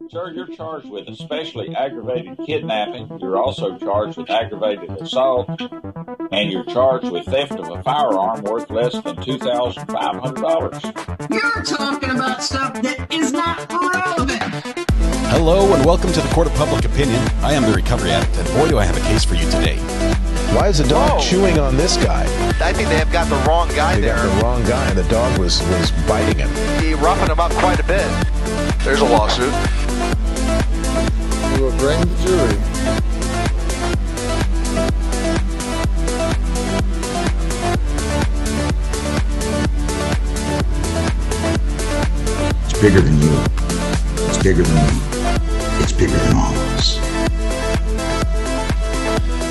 Sir, you're charged with especially aggravated kidnapping. You're also charged with aggravated assault, and you're charged with theft of a firearm worth less than $2,500. You're talking about stuff that is not relevant. Hello and welcome to the Court of Public Opinion. I am the Recovery Addict, and boy do I have a case for you today. Why is the dog chewing on this guy? I think they have got the wrong guy there. Got the wrong guy, and the dog was biting him. He roughing him up quite a bit. There's a lawsuit. We will bring the jury. It's bigger than you. It's bigger than me. It's bigger than all of us.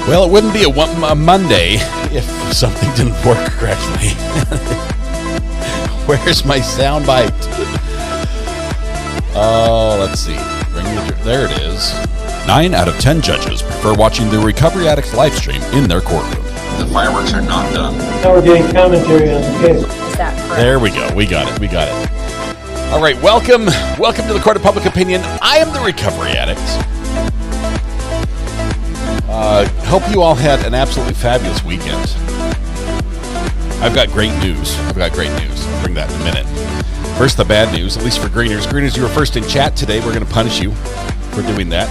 Well, it wouldn't be a Monday if something didn't work correctly. Where's my soundbite? Oh, let's see. There it is. 9 out of 10 judges prefer watching the Recovery Addict live stream in their courtroom. The fireworks are not done. Now we're getting commentary on the case. Is that correct? There we go. We got it. All right, welcome to the Court of Public Opinion. I am the Recovery Addict. Hope you all had an absolutely fabulous weekend. I've got great news. I'll bring that in a minute. First, the bad news, at least for Greeners. Greeners, you were first in chat today. We're going to punish you for doing that.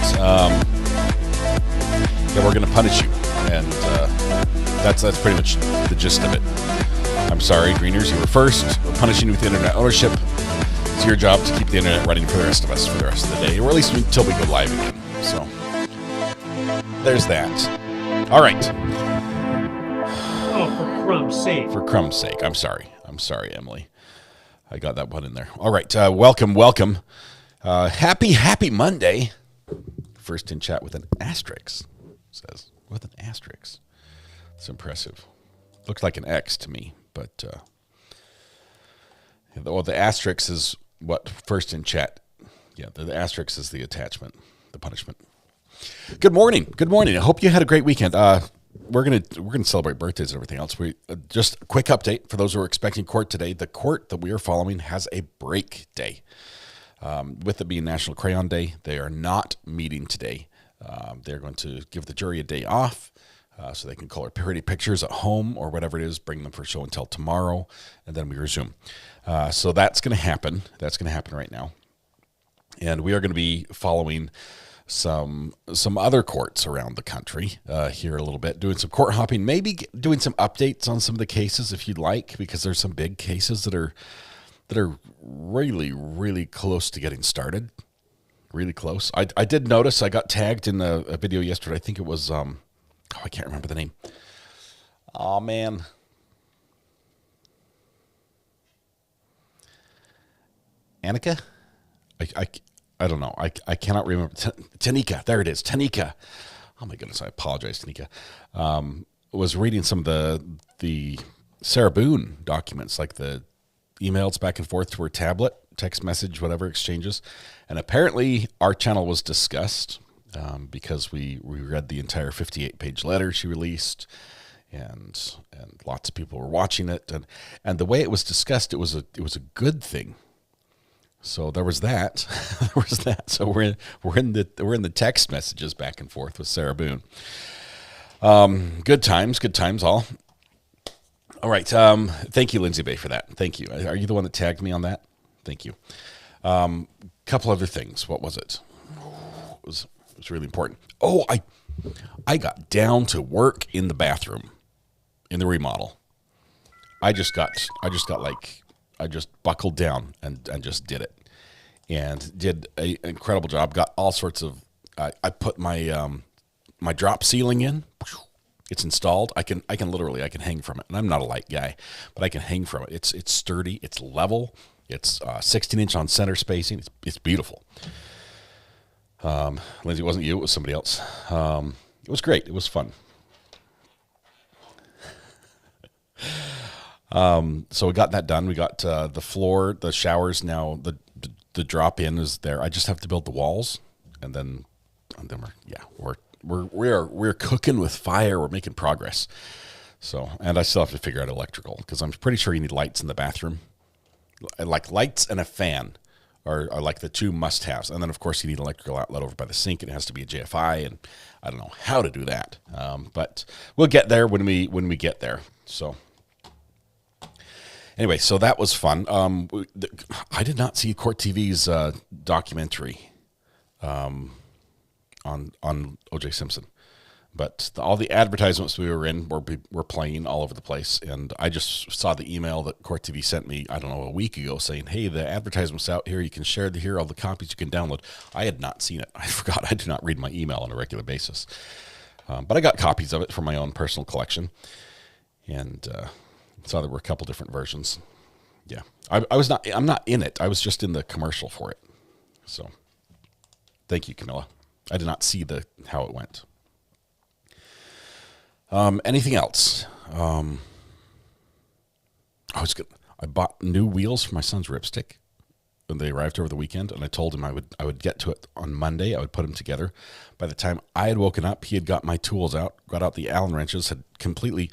We're going to punish you. And that's pretty much the gist of it. I'm sorry, Greeners, you were first. We're punishing you with internet ownership. It's your job to keep the internet running for the rest of us for the rest of the day, or at least until we go live again. So, there's that. All right. Oh, for crumb's sake. For crumb's sake. I'm sorry, Emily. I got that one in there. All right. Welcome. Happy Monday. First in chat with an asterisk. Says, with an asterisk. It's impressive. Looks like an X to me, but the asterisk is what first in chat. Yeah, the asterisk is the attachment, the punishment. Good morning. I hope you had a great weekend. We're gonna celebrate birthdays and everything else. We just a quick update for those who are expecting court today. The court that we are following has a break day. With it being National Crayon Day, they are not meeting today. They're going to give the jury a day off. So they can color pretty pictures at home or whatever it is, bring them for show and tell tomorrow, and then we resume. So that's going to happen. That's going to happen right now. And we are going to be following some other courts around the country here a little bit, doing some court hopping, maybe doing some updates on some of the cases if you'd like, because there's some big cases that are really, really close to getting started. Really close. I did notice I got tagged in a video yesterday. I think it was... I can't remember the name. Oh, man. Annika? I don't know. I cannot remember. Tanika. There it is. Tanika. Oh, my goodness. I apologize, Tanika. Was reading some of the Sarah Boone documents, like the emails back and forth to her tablet, text message, whatever exchanges. And apparently our channel was discussed. Because we read the entire 58-page letter she released, and lots of people were watching it, and the way it was discussed, it was a good thing. So there was that. So we're in the text messages back and forth with Sarah Boone. Good times all. All right. Thank you, Lindsay Bay, for that. Thank you. Are you the one that tagged me on that? Thank you. Couple other things. What was it? It was really important. Oh, I got down to work in the bathroom in the remodel. I just buckled down and just did it, and did an incredible job. Got all sorts of. I put my my drop ceiling in. It's installed. I can literally hang from it, and I'm not a light guy, but I can hang from it. It's sturdy. It's level. It's 16-inch on center spacing. It's beautiful. Lindsay, it wasn't you, it was somebody else. It was great. It was fun. So we got that done. We got the floor, the showers now, the drop in is there. I just have to build the walls, and then we're cooking with fire. We're making progress. So, and I still have to figure out electrical, because I'm pretty sure you need lights in the bathroom. Like lights and a fan are like the two must-haves. And then, of course, you need an electrical outlet over by the sink. It has to be a JFI, and I don't know how to do that. But we'll get there when we get there. So anyway, so that was fun. I did not see Court TV's documentary on O.J. Simpson. But all the advertisements we were in were playing all over the place. And I just saw the email that Court TV sent me, I don't know, a week ago saying, hey, the advertisement's out here. You can share here, all the copies you can download. I had not seen it. I forgot. I do not read my email on a regular basis. But I got copies of it for my own personal collection. And saw there were a couple different versions. Yeah. I'm not in it. I was just in the commercial for it. So thank you, Camilla. I did not see how it went. Anything else? I bought new wheels for my son's ripstick when they arrived over the weekend, and I told him I would get to it on Monday. I would put them together. By the time I had woken up, he had got my tools out, got out the Allen wrenches, had completely.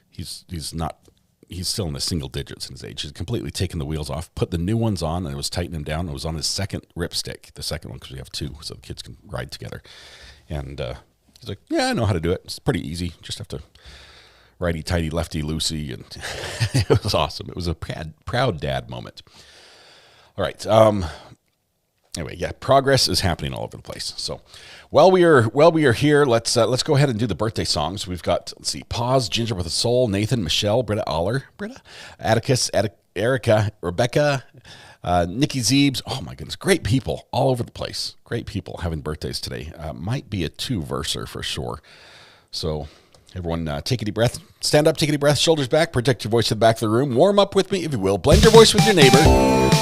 He's still in the single digits in his age. He's completely taken the wheels off, put the new ones on, and it was tightening them down. It was on his second ripstick, the second one, because we have two, so the kids can ride together. And he's like, yeah, I know how to do it. It's pretty easy. Just have to righty-tighty, lefty-loosey. And it was awesome. It was a proud dad moment. All right. Anyway, yeah, progress is happening all over the place. So while we are here, let's go ahead and do the birthday songs. We've got, let's see, Pause, Ginger with a Soul, Nathan, Michelle, Britta, Atticus, Erica, Rebecca, Nikki Zeebs. Oh my goodness, great people all over the place. Great people having birthdays today. Might be a two-verser for sure. So everyone, take a deep breath. Stand up, take a deep breath, shoulders back, project your voice to the back of the room. Warm up with me, if you will. Blend your voice with your neighbor.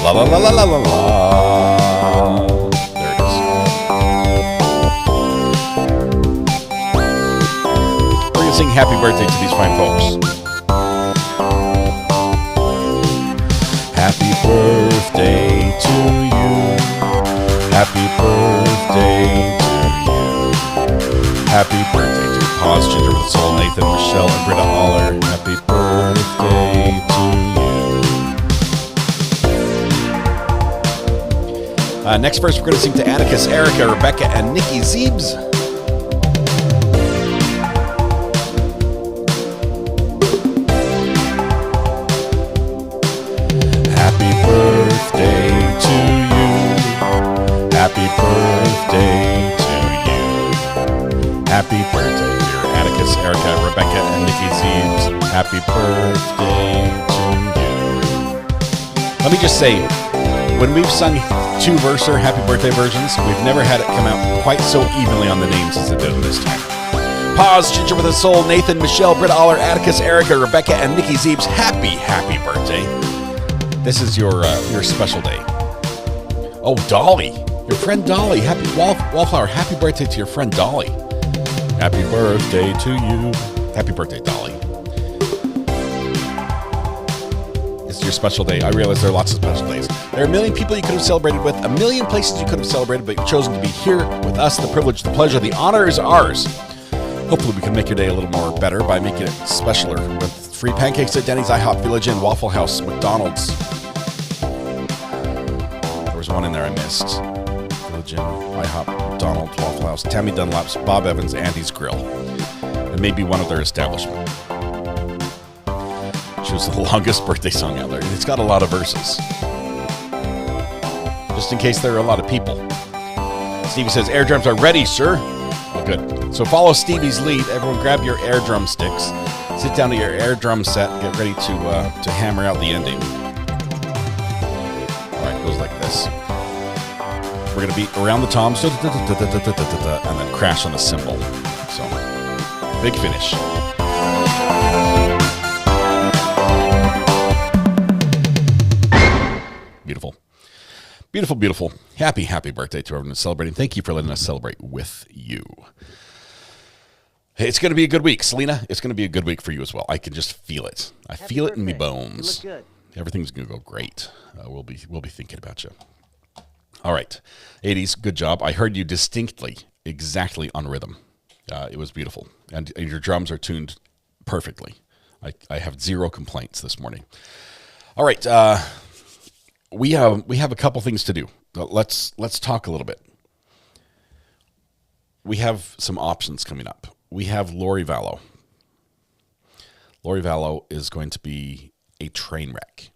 La la la la la la la. There it is. We're going to sing happy birthday to these fine folks. Happy birthday to you. Happy birthday to you. Happy birthday to Pause, Ginger with a Soul, Nathan, Michelle, and Britta Aller. Happy birthday to you. Next verse, we're going to sing to Atticus, Erica, Rebecca, and Nikki Zeebs. Happy birthday to you. Happy birthday to you. Happy birthday, dear Atticus, Erica, Rebecca, and Nikki Zeebs. Happy birthday to you. Let me just say, when we've sung two-verser happy birthday versions, we've never had it come out quite so evenly on the names as it did this time. Pause, Ginger with a Soul, Nathan, Michelle, Britta Aller, Atticus, Erica, Rebecca, and Nikki Zeebs. Happy birthday. This is your special day. Oh, Dolly. Your friend Dolly. Happy Wallflower. Happy birthday to your friend Dolly. Happy birthday to you. Happy birthday, Dolly. It's your special day. I realize there are lots of special days. There are a million people you could have celebrated with, a million places you could have celebrated, but you've chosen to be here with us. The privilege, the pleasure, the honor is ours. Hopefully we can make your day a little more better by making it specialer with free pancakes at Denny's, IHOP, Village Inn, Waffle House, McDonald's. There was one in there I missed. Village Inn, IHOP, McDonald's, Waffle House, Tammy Dunlap's, Bob Evans, Andy's Grill. And maybe one of their establishment. She was the longest birthday song out there. It's got a lot of verses. Just in case there are a lot of people. Stevie says, air drums are ready, sir. Oh, good. So follow Stevie's lead. Everyone grab your air drum sticks. Sit down to your air drum set. Get ready to hammer out the ending. All right, it goes like this. We're going to beat around the toms and then crash on the cymbal. So, big finish. Beautiful. Beautiful, beautiful. Happy birthday to everyone celebrating. Thank you for letting us celebrate with you. Hey, it's going to be a good week. Selena, it's going to be a good week for you as well. I can just feel it. I feel it in me bones. You look good. Everything's going to go great. We'll be thinking about you. All right. 80s, good job. I heard you distinctly, exactly on rhythm. It was beautiful. And your drums are tuned perfectly. I have zero complaints this morning. All right. We have a couple things to do. let's talk a little bit. We have some options coming up. We have Lori Vallow. Lori Vallow is going to be a train wreck,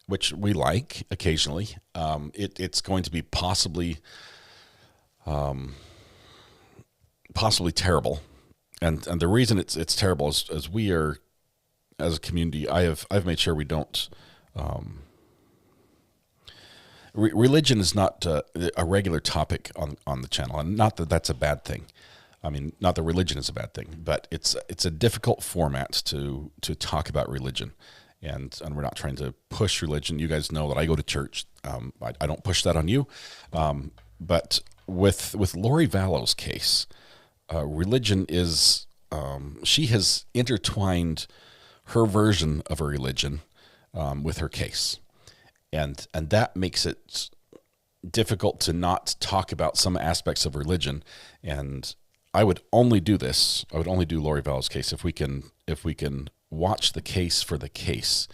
which we like occasionally. It's going to be possibly terrible, and the reason it's terrible is as we are, as a community, I've made sure we don't. Religion is not a regular topic on the channel, and not that that's a bad thing. I mean, not that religion is a bad thing, but it's a difficult format to talk about religion, and we're not trying to push religion. You guys know that I go to church. I don't push that on you, but with Lori Vallow's case, religion is she has intertwined her version of a religion with her case, and that makes it difficult to not talk about some aspects of religion. And I would only do this. I would only do Lori Vallow's case if we can watch the case for the case,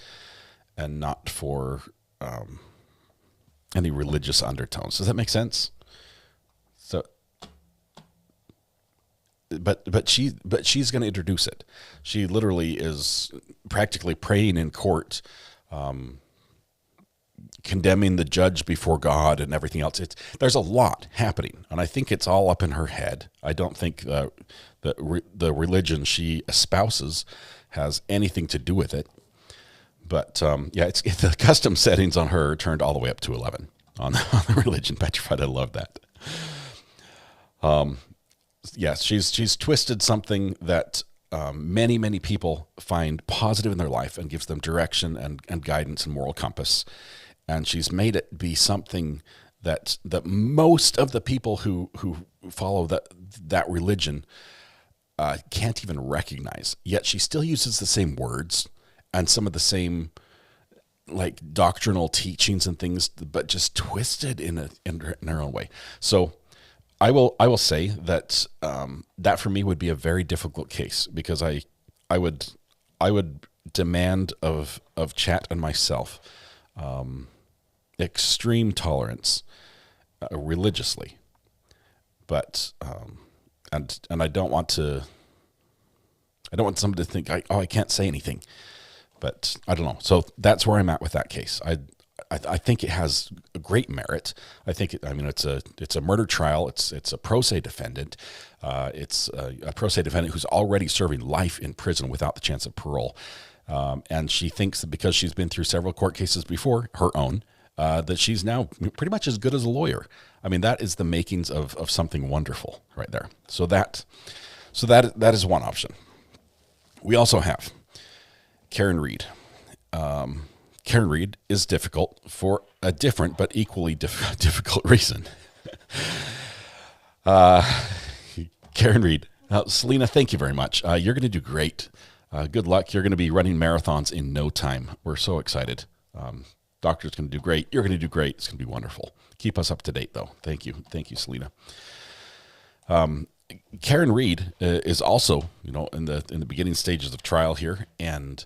and not for any religious undertones. Does that make sense? So, but she's going to introduce it. She literally is practically praying in court, condemning the judge before God and everything else. There's a lot happening, and I think it's all up in her head. I don't think the religion she espouses has anything to do with it. But it's the custom settings on her turned all the way up to 11 on the religion petrified. I love that. Yes, she's twisted something that many people find positive in their life and gives them direction and guidance and moral compass. And she's made it be something that most of the people who follow that religion can't even recognize. Yet she still uses the same words and some of the same like doctrinal teachings and things, but just twisted in her own way. So I will say that that for me would be a very difficult case, because I would demand of Chat and myself extreme tolerance religiously, but and I don't want somebody to think I can't say anything, but I don't know. So that's where I'm at with that case. I think it has a great merit. It's a murder trial. It's a pro se defendant. It's a pro se defendant who's already serving life in prison without the chance of parole. And she thinks that because she's been through several court cases before her own, that she's now pretty much as good as a lawyer. I mean, that is the makings of something wonderful right there. So that is one option. We also have Karen Reed. Karen Reed is difficult for a different but equally difficult reason. Karen Reed. Selena, thank you very much. You're going to do great. Good luck. You're going to be running marathons in no time. We're so excited. Doctor's going to do great. You're going to do great. It's going to be wonderful. Keep us up to date, though. Thank you. Thank you, Selena. Karen Reed is also, in the beginning stages of trial here, and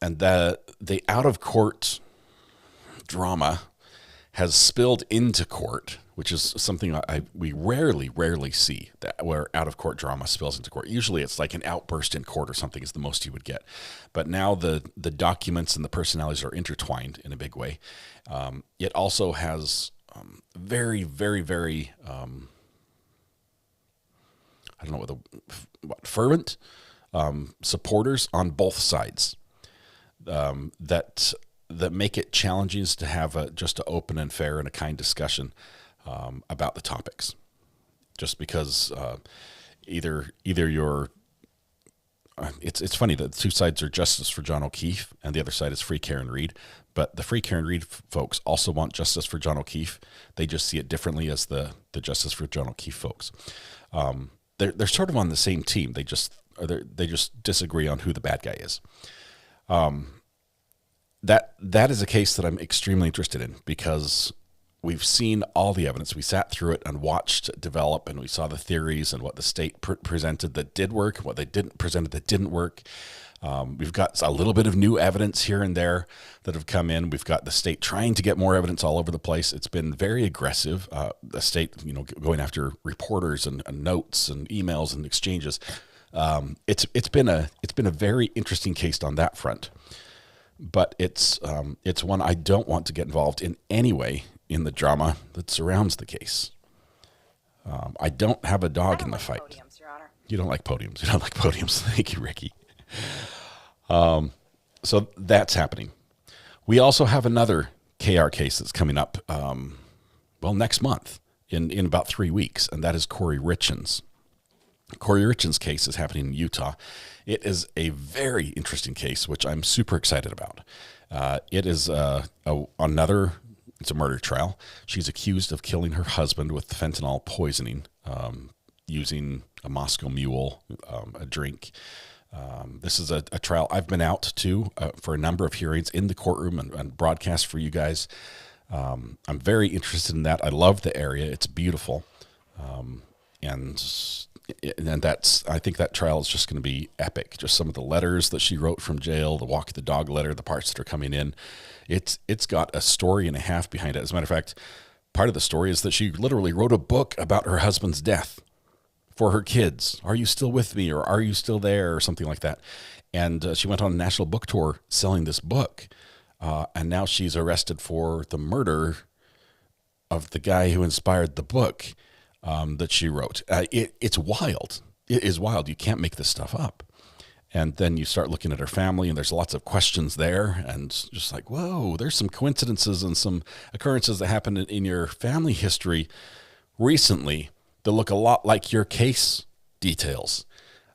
the out of court drama has spilled into court, which is something we rarely see, that where out of court drama spills into court. Usually it's like an outburst in court or something is the most you would get. But now the documents and the personalities are intertwined in a big way. It also has very I don't know fervent supporters on both sides. That make it challenging to have just an open and fair and a kind discussion about the topics. Just because either you're, it's funny that the two sides are justice for John O'Keefe and the other side is free Karen Reed, but the free Karen Reed folks also want justice for John O'Keefe. They just see it differently as the justice for John O'Keefe folks. They're sort of on the same team. They just disagree on who the bad guy is. That is a case that I'm extremely interested in, because we've seen all the evidence. We sat through it and watched it develop, and we saw the theories and what the state presented that did work, what they didn't presented that didn't work. We've got a little bit of new evidence here and there that have come in. We've got the state trying to get more evidence all over the place. It's been very aggressive. The state, going after reporters and notes and emails and exchanges. It's been a very interesting case on that front. But it's one I don't want to get involved in any way in the drama that surrounds the case. I don't have a dog in the fight. Podiums, Your Honor. You don't like podiums. You don't like podiums. Thank you, Ricky. So that's happening. We also have another KR case that's coming up, next month in about 3 weeks, and that is Corey Richens. Corey Richens' case is happening in Utah. It is a very interesting case, which I'm super excited about. It is it's a murder trial. She's accused of killing her husband with fentanyl poisoning, using a Moscow Mule, a drink. This is a trial I've been out to for a number of hearings in the courtroom and broadcast for you guys. I'm very interested in that. I love the area. It's beautiful. And I think that trial is just going to be epic. Just some of the letters that she wrote from jail, the walk the dog letter, the parts that are coming in. It's got a story and a half behind it. As a matter of fact, part of the story is that she literally wrote a book about her husband's death for her kids. Are you still with me, or are you still there, or something like that? And she went on a national book tour selling this book. And now she's arrested for the murder of the guy who inspired the book that she wrote. It's wild. It is wild. You can't make this stuff up. And then you start looking at her family, and there's lots of questions there, and just like, whoa, there's some coincidences and some occurrences that happened in your family history recently that look a lot like your case details.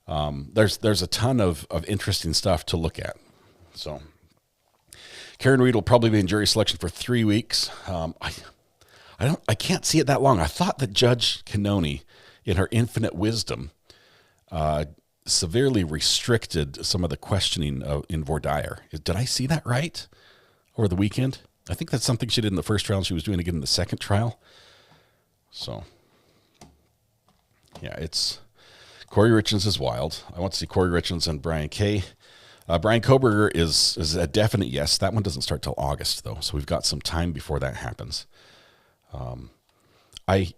There's a ton of interesting stuff to look at. So Karen Reed will probably be in jury selection for 3 weeks. I can't see it that long. I thought that Judge Cannoni, in her infinite wisdom, severely restricted some of the questioning in voir dire. Did I see that right over the weekend? I think that's something she did in the first trial, and she was doing again in the second trial. So, yeah, Corey Richens is wild. I want to see Corey Richens and Brian Kay. Brian Koberger is a definite yes. That one doesn't start till August, though, so we've got some time before that happens. I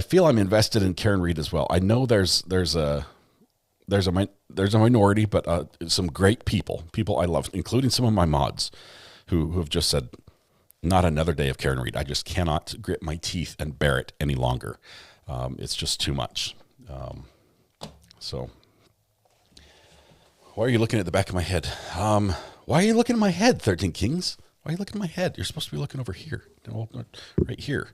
feel I'm invested in Karen Reed as well. I know there's a minority, but some great people I love, including some of my mods who have just said, not another day of Karen Reed. I just cannot grit my teeth and bear it any longer. It's just too much. So why are you looking at the back of my head? Why are you looking at my head, 13 Kings? Why are you looking at my head? You're supposed to be looking over here. No, right here.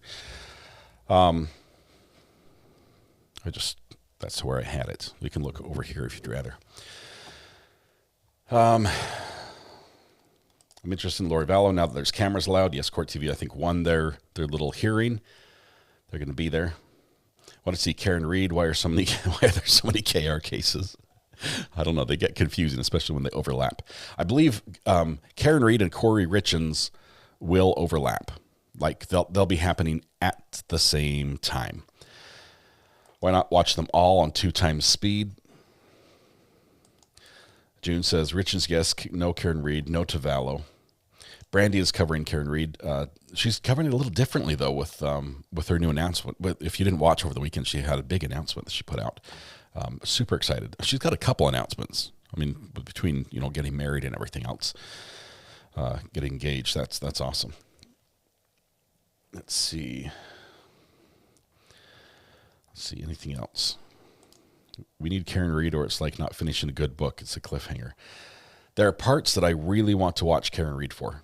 That's where I had it. We can look over here if you'd rather. I'm interested in Lori Vallow now that there's cameras allowed. Yes, Court TV, I think, won their little hearing. They're going to be there. I want to see Karen Reed. Why are there so many KR cases? I don't know. They get confusing, especially when they overlap. I believe Karen Reed and Corey Richens will overlap. Like they'll be happening at the same time. Why not watch them all on 2 times speed? June says, Richens, yes, no Karen Reed, no Tavallo. Brandy is covering Karen Reed. She's covering it a little differently, though, with her new announcement. But if you didn't watch over the weekend, she had a big announcement that she put out. Super excited. She's got a couple announcements. I mean, between getting married and everything else, getting engaged. That's awesome. Let's see. Anything else? We need Karen Reed, or it's like not finishing a good book. It's a cliffhanger. There are parts that I really want to watch Karen Reed for,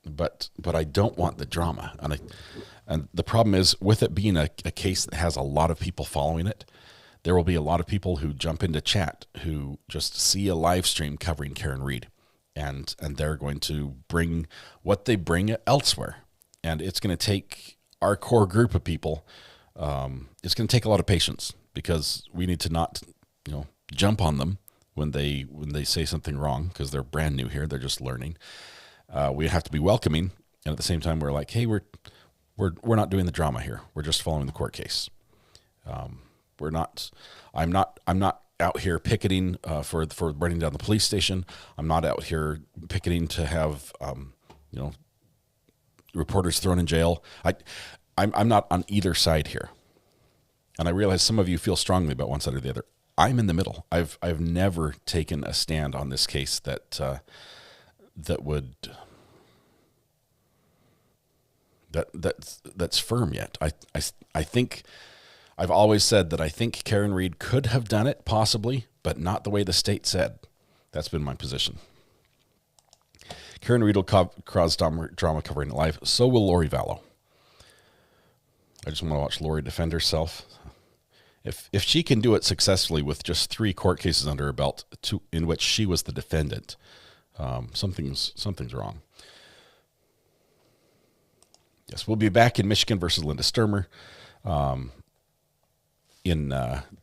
but I don't want the drama. And the problem is, with it being a case that has a lot of people following it, there will be a lot of people who jump into chat who just see a live stream covering Karen Reed, and they're going to bring what they bring elsewhere. And it's going to take our core group of people. It's going to take a lot of patience, because we need to not, jump on them when they say something wrong, because they're brand new here. They're just learning. We have to be welcoming, and at the same time, we're like, hey, we're not doing the drama here. We're just following the court case. I'm not out here picketing for burning down the police station. I'm not out here picketing to have reporters thrown in jail. I'm not on either side here, and I realize some of you feel strongly about one side or the other. I'm in the middle. I've never taken a stand on this case that's firm yet. I think I've always said that I think Karen Read could have done it possibly, but not the way the state said. That's been my position. Karen Read will cause drama covering it live. So will Lori Vallow. I just want to watch Lori defend herself. If she can do it successfully with just 3 court cases under her belt, in which she was the defendant, something's wrong. Yes, we'll be back in Michigan versus Linda Sturmer in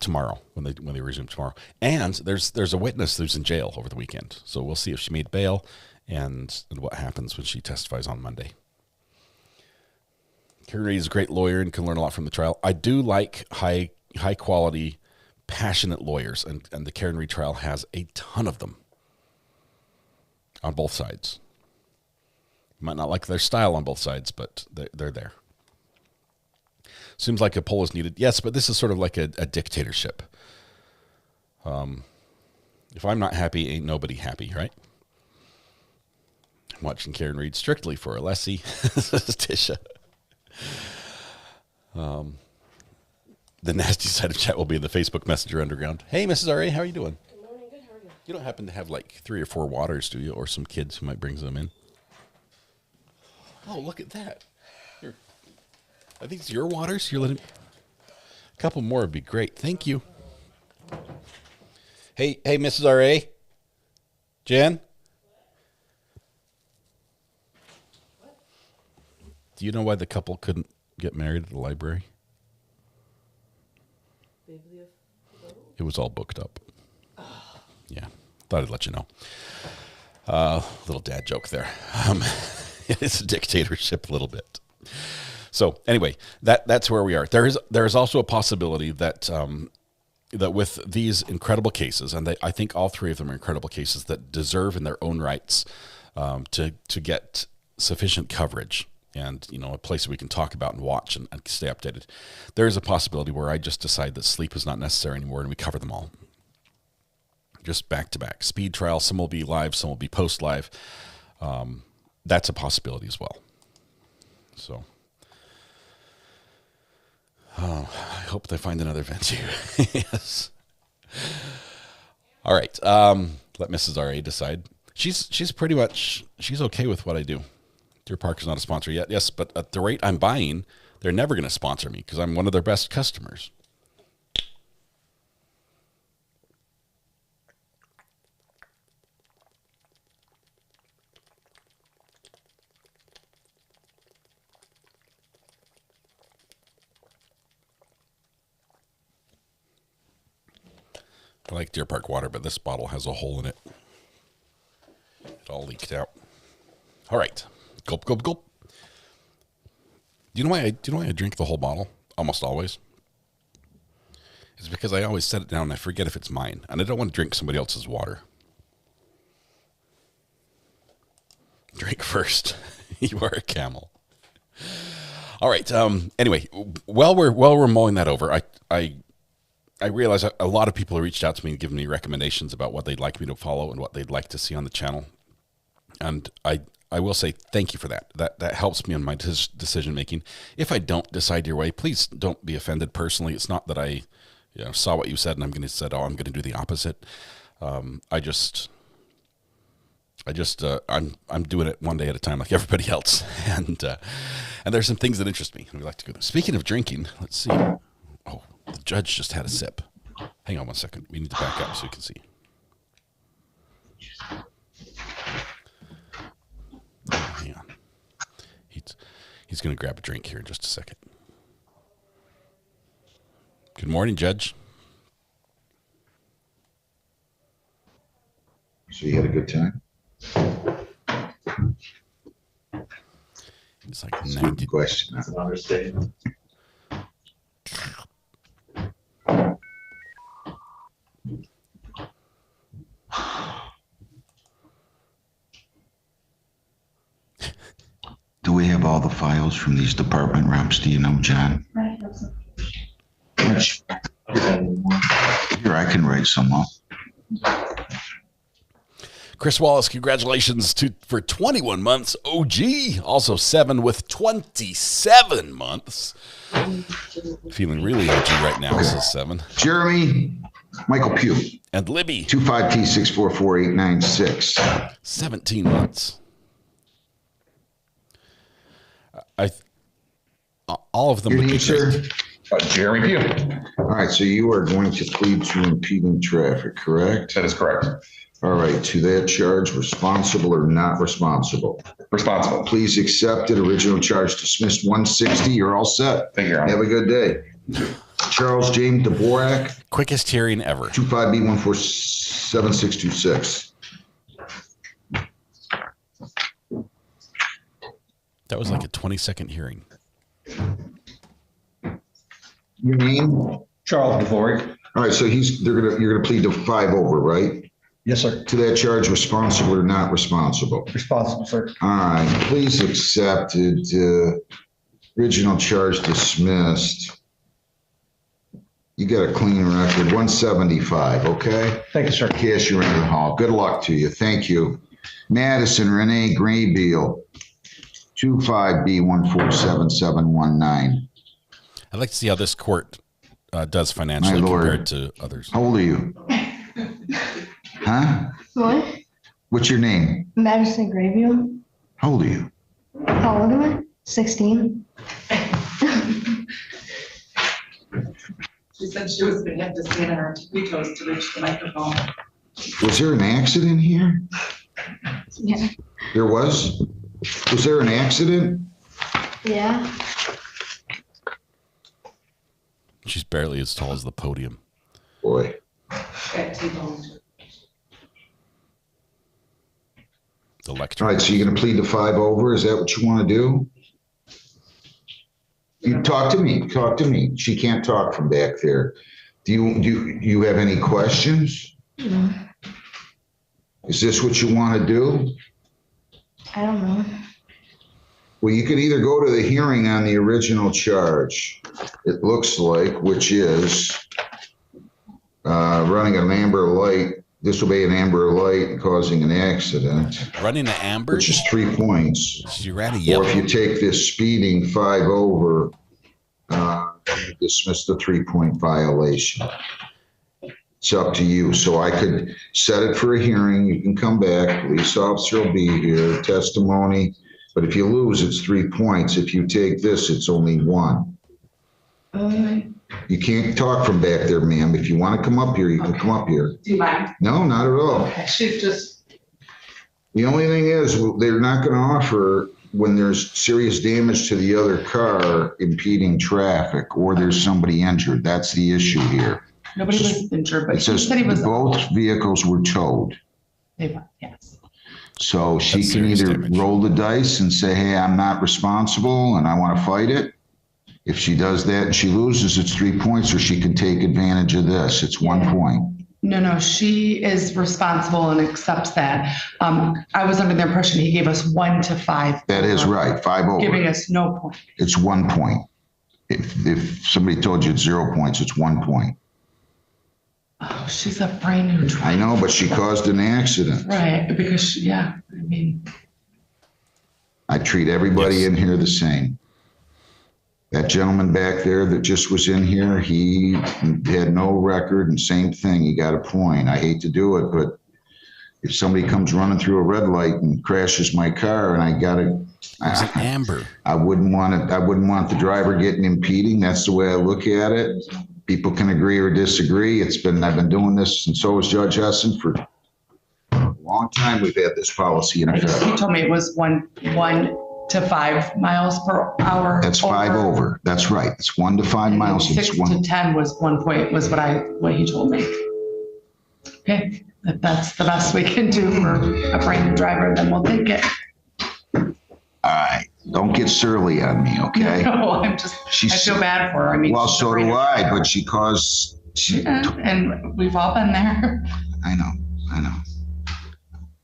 tomorrow when they resume tomorrow. And there's a witness who's in jail over the weekend, so we'll see if she made bail and what happens when she testifies on Monday. Karen Read is a great lawyer and can learn a lot from the trial. I do like high quality, passionate lawyers, and the Karen Read trial has a ton of them on both sides. You might not like their style on both sides, but they're there. Seems like a poll is needed. Yes, but this is sort of like a dictatorship. If I'm not happy, ain't nobody happy, right? I'm watching Karen Read strictly for Alessi. Tisha. The nasty side of chat will be in the Facebook Messenger Underground. Hey, Mrs. R.A., how are you doing? Good morning. Good. How are you? You don't happen to have like 3 or 4 waters, do you? Or some kids who might bring them in? Oh, look at that. Here. I think it's your waters. You're letting... A couple more would be great. Thank you. Hey, Mrs. R.A. Jen? What? Do you know why the couple couldn't get married at the library? It was all booked up. Yeah, thought I'd let you know. Little dad joke there. It's a dictatorship a little bit. So anyway, that's where we are. There is also a possibility that that with these incredible cases, and I think all 3 of them are incredible cases that deserve in their own rights to get sufficient coverage and a place we can talk about and watch and stay updated. There is a possibility where I just decide that sleep is not necessary anymore and we cover them all. Just back to back. Speed trial, some will be live, some will be post live. That's a possibility as well. So I hope they find another venue. Yes. All right. Let Mrs. R.A. decide. She's pretty much, she's okay with what I do. Deer Park is not a sponsor yet. Yes, but at the rate I'm buying, they're never going to sponsor me because I'm one of their best customers. I like Deer Park water, but this bottle has a hole in it. It all leaked out. All right. Gulp, gulp, gulp. Do you know why I drink the whole bottle? Almost always. It's because I always set it down and I forget if it's mine. And I don't want to drink somebody else's water. Drink first. You are a camel. All right. Anyway, while we're mulling that over, I realize a lot of people have reached out to me and given me recommendations about what they'd like me to follow and what they'd like to see on the channel. And I will say thank you for that. That helps me in my decision making. If I don't decide your way, please don't be offended personally. It's not that I saw what you said and I'm going to say, I'm going to do the opposite. I'm doing it one day at a time like everybody else. And there's some things that interest me and we like to go there. Speaking of drinking, let's see. Oh, the judge just had a sip. Hang on one second. We need to back up so you can see. Hang on. He's going to grab a drink here in just a second. Good morning, Judge. So you had a good time? It's like That's 90. a question. That's an understatement. all the files from these department reps? Do you know, John? Which, here, I can write some up. Chris Wallace, congratulations for 21 months. OG, also 7 with 27 months. Feeling really OG right now. This is 7. Jeremy, Michael Pugh. And Libby. 25T644896. 17 months. All of them. Your name, sir? Jeremy Pugh. All right, so you are going to plead to impeding traffic, correct? That is correct. All right, to that charge, responsible or not responsible? Responsible. Please accept it. Original charge dismissed 160. You're all set. Thank you, Your Honor. Have a good day. Charles James Dvorak. Quickest hearing ever. 25B147626. That was like a 20-second hearing. Your name? Charles Dvorak. All right, so you're gonna plead to 5 over, right? Yes, sir. To that charge, responsible or not responsible? Responsible, sir. All right, please accept it. Original charge dismissed. You got a clean record, 175, okay? Thank you, sir. Cash you in the hall. Good luck to you. Thank you. Madison Renee Graybeal, 25B147719. I'd like to see how this court does financially compared to others. How old are you? Huh? What? What's your name? Madison Grayview. How old are you? How old am I? 16. She said she was going to have to stand on her tippy toes to reach the microphone. Was there an accident here? Yeah. There was? Was there an accident? Yeah. She's barely as tall as the podium. Boy. At T-bone. The lecture. All right, so you're going to plead to 5 over? Is that what you want to do? You talk to me. Talk to me. She can't talk from back there. Do you have any questions? No. Is this what you want to do? I don't know. Well, you could either go to the hearing on the original charge, it looks like, which is running an amber light, disobey an amber light and causing an accident. Running an amber? Which is 3 points. She ran a yellow. Or if you take this speeding 5 over, dismiss the 3-point violation. It's up to you. So I could set it for a hearing. You can come back. Police officer will be here. Testimony. But if you lose, it's 3 points. If you take this, it's only 1. Okay. You can't talk from back there, ma'am. If you want to come up here, you can come up here. Do you mind? No, not at all. Okay, she's just. The only thing is, they're not going to offer when there's serious damage to the other car impeding traffic or there's somebody injured. That's the issue here. Nobody was injured, but It she says said he was. both vehicles were towed. They were, yes. So she That's can serious either damage. roll the dice and say, hey, I'm not responsible and I want to fight it. If she does that and she loses, it's 3 points, or she can take advantage of this. It's 1 point. No, she is responsible and accepts that. I was under the impression he gave us 1 to 5. That is right, 5 over. Giving us no point. It's 1 point. If somebody told you it's 0 points, it's 1 point. Oh, she's a brand new driver. I know, but she caused an accident. Right, because, I mean. I treat everybody Yes. in here the same. That gentleman back there that just was in here, he had no record, and same thing, he got a point. I hate to do it, but if somebody comes running through a red light and crashes my car and I got to, It's an amber. I wouldn't want it. I wouldn't want the driver getting impeding. That's the way I look at it. People can agree or disagree. I've been doing this, and so is Judge Hessen, for a long time. We've had this policy in effect. He told me it was 1 to 5 miles per hour. That's 5 over. That's right. It's 1 to 5 miles. 6 It's 1. to 10 was 1 point, was what he told me. Okay, if that's the best we can do for a brand new driver, then we'll take it. All right. Don't get surly on me, okay? No, I feel bad for her. I mean, Well, she's a so brand do new I, driver. but she caused. Yeah, and we've all been there. I know.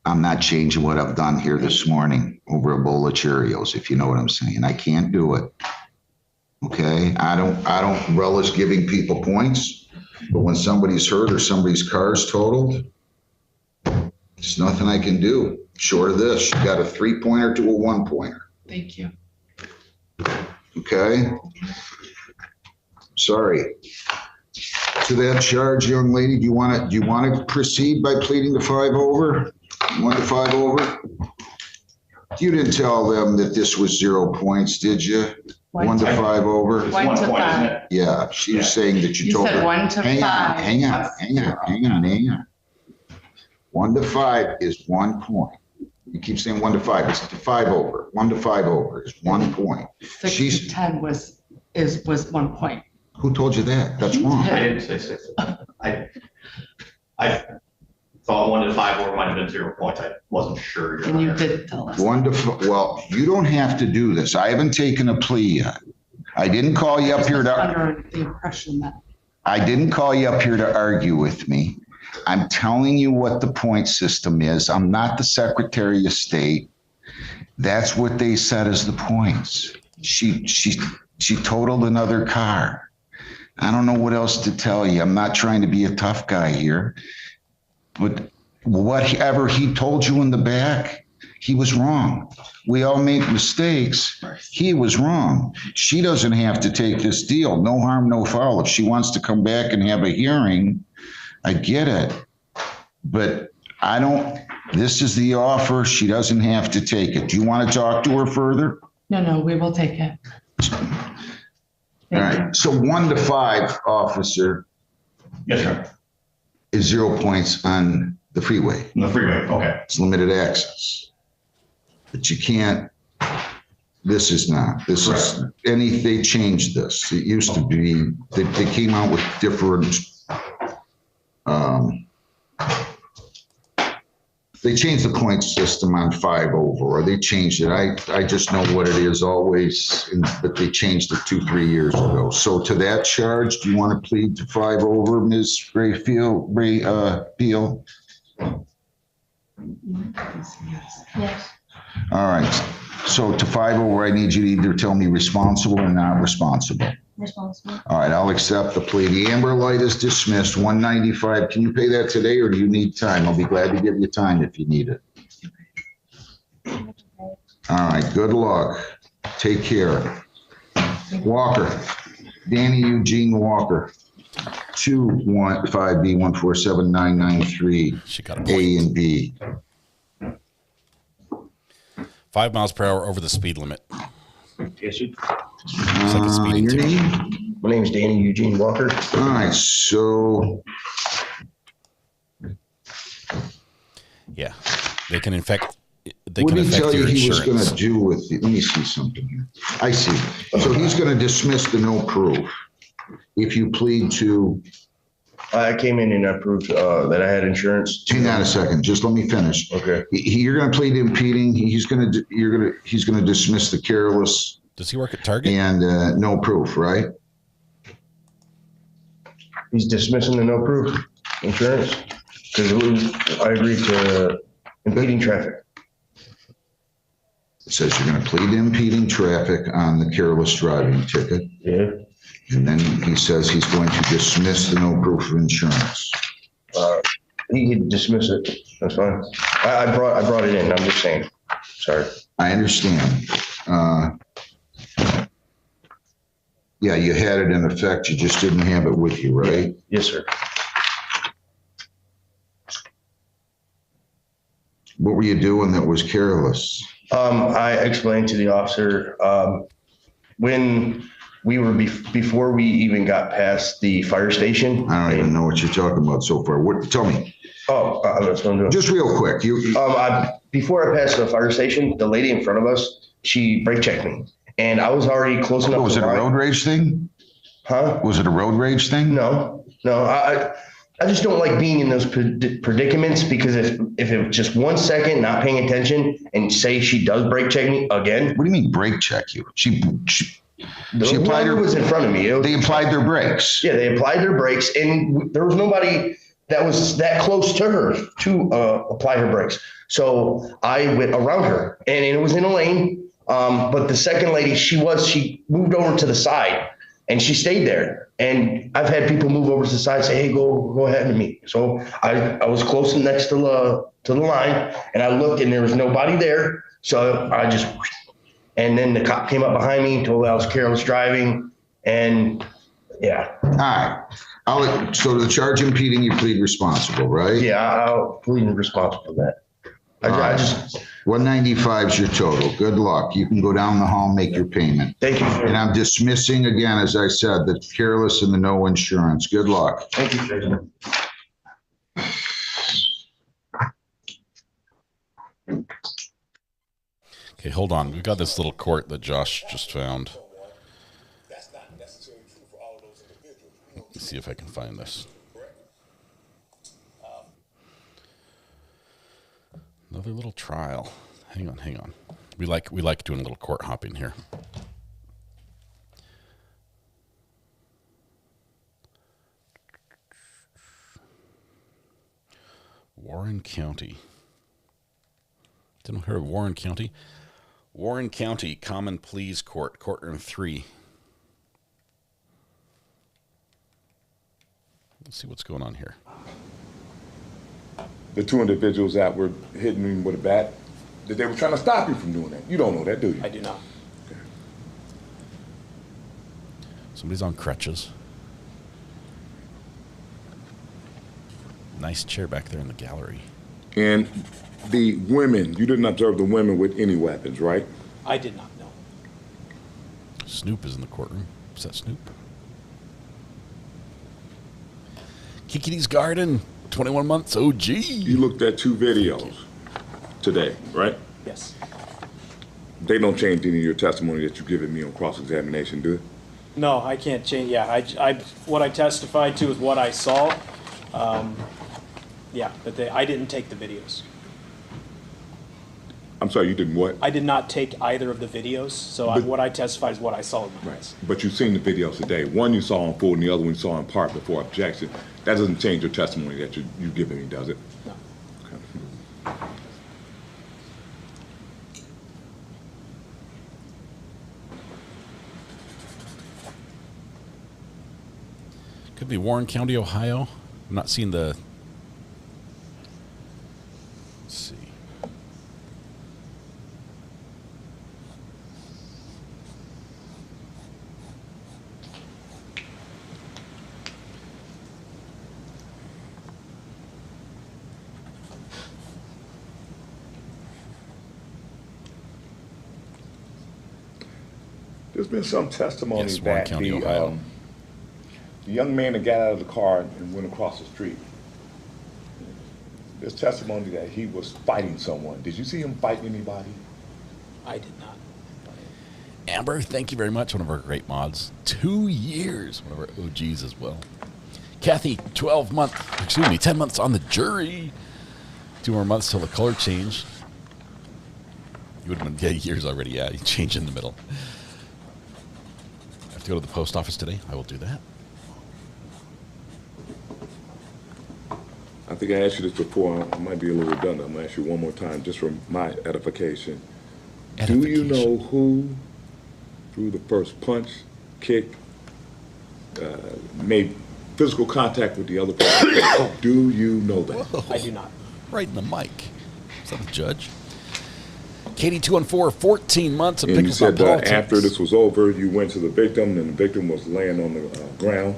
I'm not changing what I've done here this morning over a bowl of Cheerios, if you know what I'm saying. I can't do it. Okay, I don't relish giving people points, but when somebody's hurt or somebody's car's totaled, there's nothing I can do short of this. You got a 3-pointer to a 1-pointer. Thank you. Okay. Sorry. To that charge, young lady, do you want to proceed by pleading to 5 over? 1 to 5 over? You didn't tell them that this was 0 points, did you? 1 to 5 over? 1 to 5. Yeah, she was saying that you told said her. 1 to 5. Hang on. 1 to 5 is 1 point. You keep saying 1 to 5. It's to 5 over. 1 to 5 over is 1 point. 6 to 10 was 1 point. Who told you that? That's wrong. I didn't say 6. I thought 1 to 5 over might have been 0 points. I wasn't sure. And you did tell us. Well, you don't have to do this. I haven't taken a plea yet. I didn't call you up here to. Under the impression that. I didn't call you up here to argue with me. I'm telling you what the point system is. I'm not the Secretary of State. That's what they said as the points. She totaled another car. I don't know what else to tell you. I'm not trying to be a tough guy here, but whatever he told you in the back, he was wrong. We all make mistakes. He was wrong. She doesn't have to take this deal. No harm, no foul. If she wants to come back and have a hearing, I get it. But I don't, this is the offer. She doesn't have to take it. Do you want to talk to her further? No, we will take it. All right. So 1 to 5, officer. Yes, sir. Is 0 points on the freeway. On the freeway, okay. It's limited access. But you can't, this is not. This is, they changed this. It used to be, they came out with different, they changed the point system on 5 over, or they changed it. I just know what it is always, but they changed it 2-3 years ago. So to that charge, do you want to plead to 5 over, Ms. Peel? Yes. All right. So to 5 over, I need you to either tell me responsible or not responsible. Responsible. All right, I'll accept the plea. The amber light is dismissed, $195. Can you pay that today or do you need time? I'll be glad to give you time if you need it. All right, good luck. Take care. Walker, Danny Eugene Walker, 215B147993, She got a point. A and B. 5 miles per hour over the speed limit. Yes, sir. It's like a speeding Your ticket. name? My name's Danny Eugene Walker. All right, so Yeah, they can infect. They what can did he affect tell you your he was insurance. going to do with the, let me see something here. I see. So he's going to dismiss the no proof if you plead to, I came in and I proved that I had insurance. hang on a second, just let me finish. Okay. You're going to plead impeding. He's going to dismiss the careless Does he work at Target? and no proof, right? He's dismissing the no proof insurance because I agreed to impeding traffic. It says you're going to plead impeding traffic on the careless driving ticket. Yeah. And then he says he's going to dismiss the no proof of insurance. He could dismiss it. That's fine. I brought it in. I'm just saying. Sorry. I understand. Yeah, you had it in effect. You just didn't have it with you, right? Yes, sir. What were you doing that was careless? I explained to the officer when we were before we even got past the fire station. I don't even know what you're talking about so far. What? Tell me. Oh, that's what I'm doing. Just real quick. Before I passed the fire station, the lady in front of us, she brake checked me, and I was already close enough. Was it a road rage thing? Huh? Was it a road rage thing? No. I just don't like being in those predicaments because if it's just 1 second not paying attention and say she does brake check me again. What do you mean brake check you? She applied her. Was in front of me. They applied their brakes. Yeah, they applied their brakes, and there was nobody that was that close to her to apply her brakes. So I went around her, and it was in a lane. But the second lady, she moved over to the side, and she stayed there. And I've had people move over to the side and say, "Hey, go ahead of me." So I was close next to the line, and I looked, and there was nobody there. So I just, and then the cop came up behind me, told me I was careless driving, and yeah. All right. So to the charge impeding, you plead responsible, right? Yeah, I'll plead responsible for that. I just 195 is your total. Good luck. You can go down the hall and make your payment. Thank you. And I'm dismissing again, as I said, the careless and the no insurance. Good luck. Thank you, Jason. Okay, hold on. We've got this little court that Josh just found. Let's see if I can find this. Another little trial. Hang on. We like doing a little court hopping here. Warren County. Didn't hear of Warren County. Warren County Common Pleas Court, Courtroom 3. Let's see what's going on here. The two individuals that were hitting him with a bat, that they were trying to stop you from doing that. You don't know that, do you? I do not. Okay. Somebody's on crutches. Nice chair back there in the gallery. And the women, you didn't observe the women with any weapons, right? I did not, no. Snoop is in the courtroom. Is that Snoop? Kiki's Garden, 21 months, OG. You looked at two videos today, right? Yes. They don't change any of your testimony that you've given me on cross-examination, do it? No, I can't change. Yeah, I what I testified to is what I saw. Yeah, but I didn't take the videos. I'm sorry, you didn't what? I did not take either of the videos, so what I testified is what I saw in my eyes. But you've seen the videos today. One you saw in full and the other one you saw in part before objection. That doesn't change your testimony that you've given me, does it? No. Okay. Could be Warren County, Ohio. I'm not seeing the... Let's see. There's been some testimony Yes, Warren that County, Ohio. The young man that got out of the car and went across the street, there's testimony that he was fighting someone. Did you see him fight anybody? I did not. Amber, thank you very much. One of our great mods. 2 years. One of our OGs as well. Kathy, 10 months on the jury. 2 more months till the color change. You would have been years already. Yeah, you change in the middle. I have to go to the post office today. I will do that. I think I asked you this before. I might be a little redundant. I'm going to ask you one more time just for my edification. Do you know who threw the first punch, kick, made physical contact with the other person? Do you know that? Whoa. I do not. Right in the mic. Is that a judge? Katie 214, 14 months of And you Pickles said on that politics. after this was over, you went to the victim, and the victim was laying on the ground,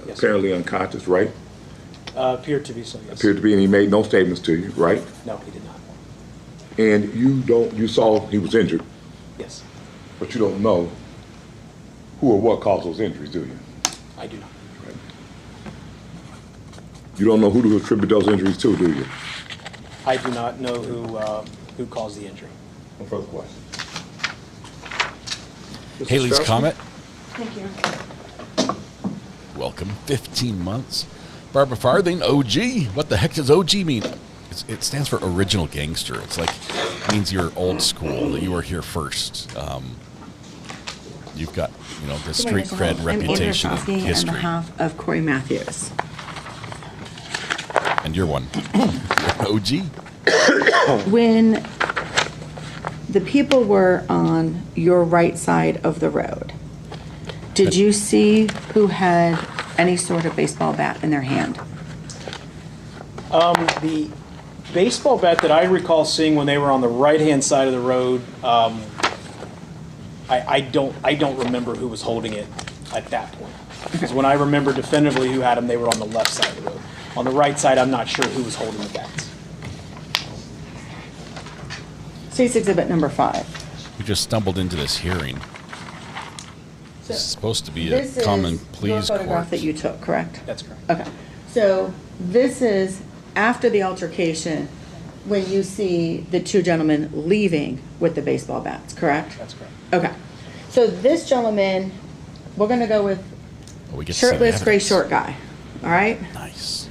Yes, apparently unconscious, right? Appeared to be so, yes. Appeared to be, and he made no statements to you, right? No, he did not. And you saw he was injured, Yes, but you don't know who or what caused those injuries, do you? I do not. Right. You don't know who to attribute those injuries to, do you? I do not know who caused the injury. No further questions. Haley's comment. Thank you. Welcome. 15 months. Barbara Farthing, OG. What the heck does OG mean? It stands for original gangster. It's like, it means you're old school, that you were here first. You've got, the street cred, reputation, and history. On behalf of Corey Matthews. And you're one. OG. When the people were on your right side of the road, did you see who had any sort of baseball bat in their hand? The baseball bat that I recall seeing when they were on the right-hand side of the road, I don't remember who was holding it at that point. Because when I remember definitively who had them, they were on the left side of the road. On the right side, I'm not sure who was holding the bats. State's Exhibit number 5. We just stumbled into this hearing. This is supposed to be a This common is pleas your photograph court. that you took, correct? That's correct. Okay. So this is after the altercation when you see the two gentlemen leaving with the baseball bats, correct? That's correct. Okay. So this gentleman, we're going to go with We get to see the shirtless gray evidence. short guy. All right? Nice.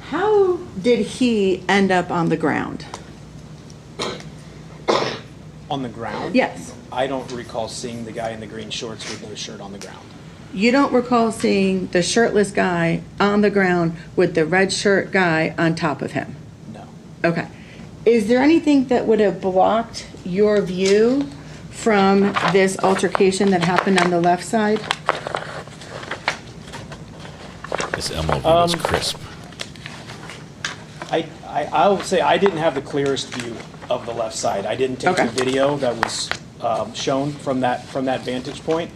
How did he end up on the ground? On the ground? Yes. I don't recall seeing the guy in the green shorts with no shirt on the ground. You don't recall seeing the shirtless guy on the ground with the red shirt guy on top of him? No. Okay. Is there anything that would have blocked your view from this altercation that happened on the left side? This MLB was crisp. I'll say I didn't have the clearest view of the left side. I didn't take Okay. the video that was shown from that vantage point.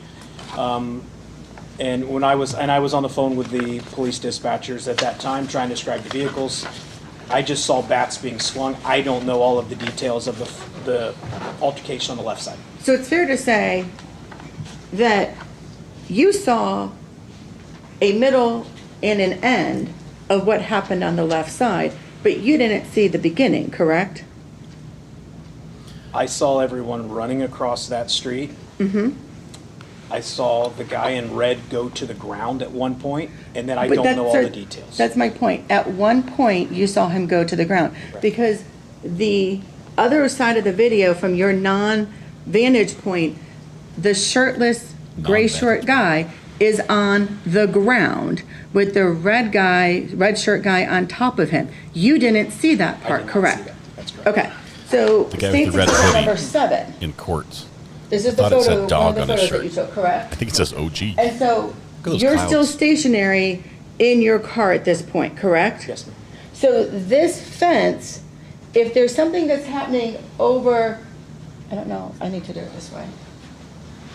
And when I was on the phone with the police dispatchers at that time trying to describe the vehicles, I just saw bats being swung. I don't know all of the details of the altercation on the left side. So it's fair to say that you saw a middle and an end of what happened on the left side, but you didn't see the beginning, correct? I saw everyone running across that street. Mm-hmm. I saw the guy in red go to the ground at one point, and then I But don't know all that's the details. That's my point. At one point, you saw him go to the ground. Because the other side of the video, from your non-vantage point, the shirtless gray short guy is on the ground with the red shirt guy on top of him. You didn't see that part, correct? That's correct. Okay. So The guy with State's the red Exhibit hoodie number 7. in court. This is the Thought it photo, said one dog of the on his photos that you shirt. took, correct? I think it says OG. And so Look at those you're clouds. still stationary in your car at this point, correct? Yes, ma'am. So this fence, if there's something that's happening over, I don't know, I need to do it this way.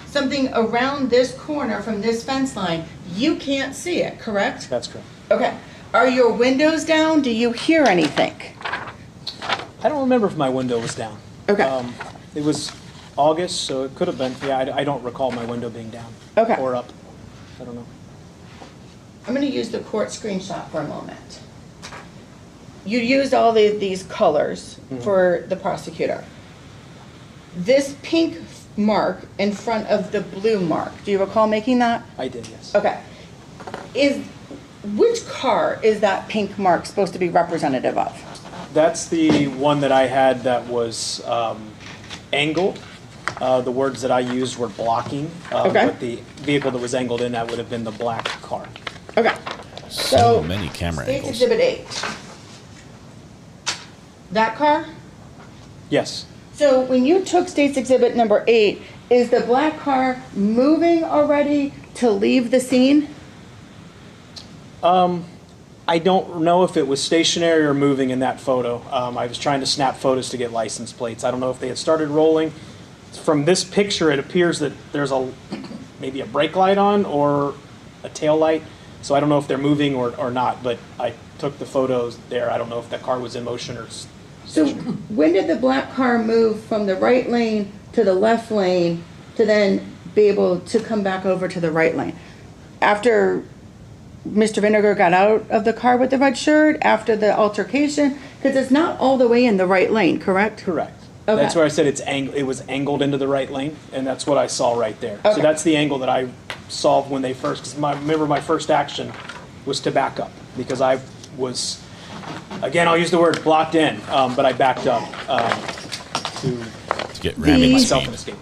Something around this corner from this fence line, you can't see it, correct? That's correct. Okay. Are your windows down? Do you hear anything? I don't remember if my window was down. Okay. It was August, so it could have been. Yeah, I don't recall my window being down. Okay. Or up. I don't know. I'm going to use the court screenshot for a moment. You used all these colors for the prosecutor. This pink mark in front of the blue mark, do you recall making that? I did, yes. Okay. Which car is that pink mark supposed to be representative of? That's the one that I had that was angled. The words that I used were blocking. Okay. But the vehicle that was angled in, that would have been the black car. Okay. So many camera State's angles. Exhibit 8. That car? Yes. So when you took State's Exhibit number 8, is the black car moving already to leave the scene? I don't know if it was stationary or moving in that photo. I was trying to snap photos to get license plates. I don't know if they had started rolling. From this picture, it appears that there's maybe a brake light on or a tail light. So I don't know if they're moving or not, but I took the photos there. I don't know if that car was in motion or... So when did the black car move from the right lane to the left lane to then be able to come back over to the right lane? After Mr. Vinegar got out of the car with the red shirt, after the altercation? Because it's not all the way in the right lane, correct? Correct. Okay. That's where I said it was angled into the right lane, and that's what I saw right there. Okay. So that's the angle that I saw when they first, because remember my first action was to back up, because I was, again, I'll use the word blocked in, but I backed up to get ramming myself speed. an escape.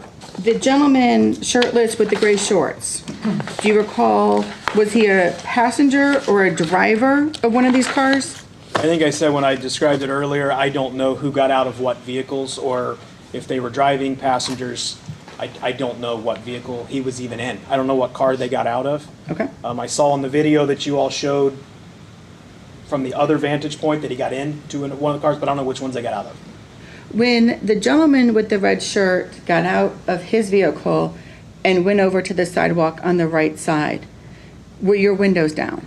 The gentleman shirtless with the gray shorts, do you recall, was he a passenger or a driver of one of these cars? I think I said when I described it earlier, I don't know who got out of what vehicles, or if they were driving passengers. I don't know what vehicle he was even in. I don't know what car they got out of. Okay. I saw in the video that you all showed from the other vantage point that he got into one of the cars, but I don't know which ones they got out of. When the gentleman with the red shirt got out of his vehicle and went over to the sidewalk on the right side, were your windows down?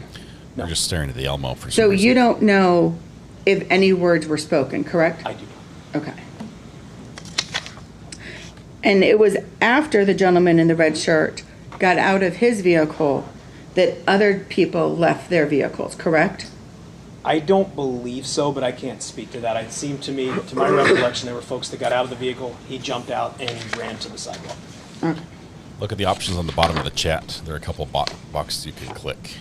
We're just staring at the Elmo for some So reason. you don't know if any words were spoken, correct? I do. Okay. And it was after the gentleman in the red shirt got out of his vehicle that other people left their vehicles, correct? I don't believe so, but I can't speak to that. It seemed to me, to my recollection, there were folks that got out of the vehicle, he jumped out, and he ran to the sidewalk. Okay. Look at the options on the bottom of the chat. There are a couple boxes you can click.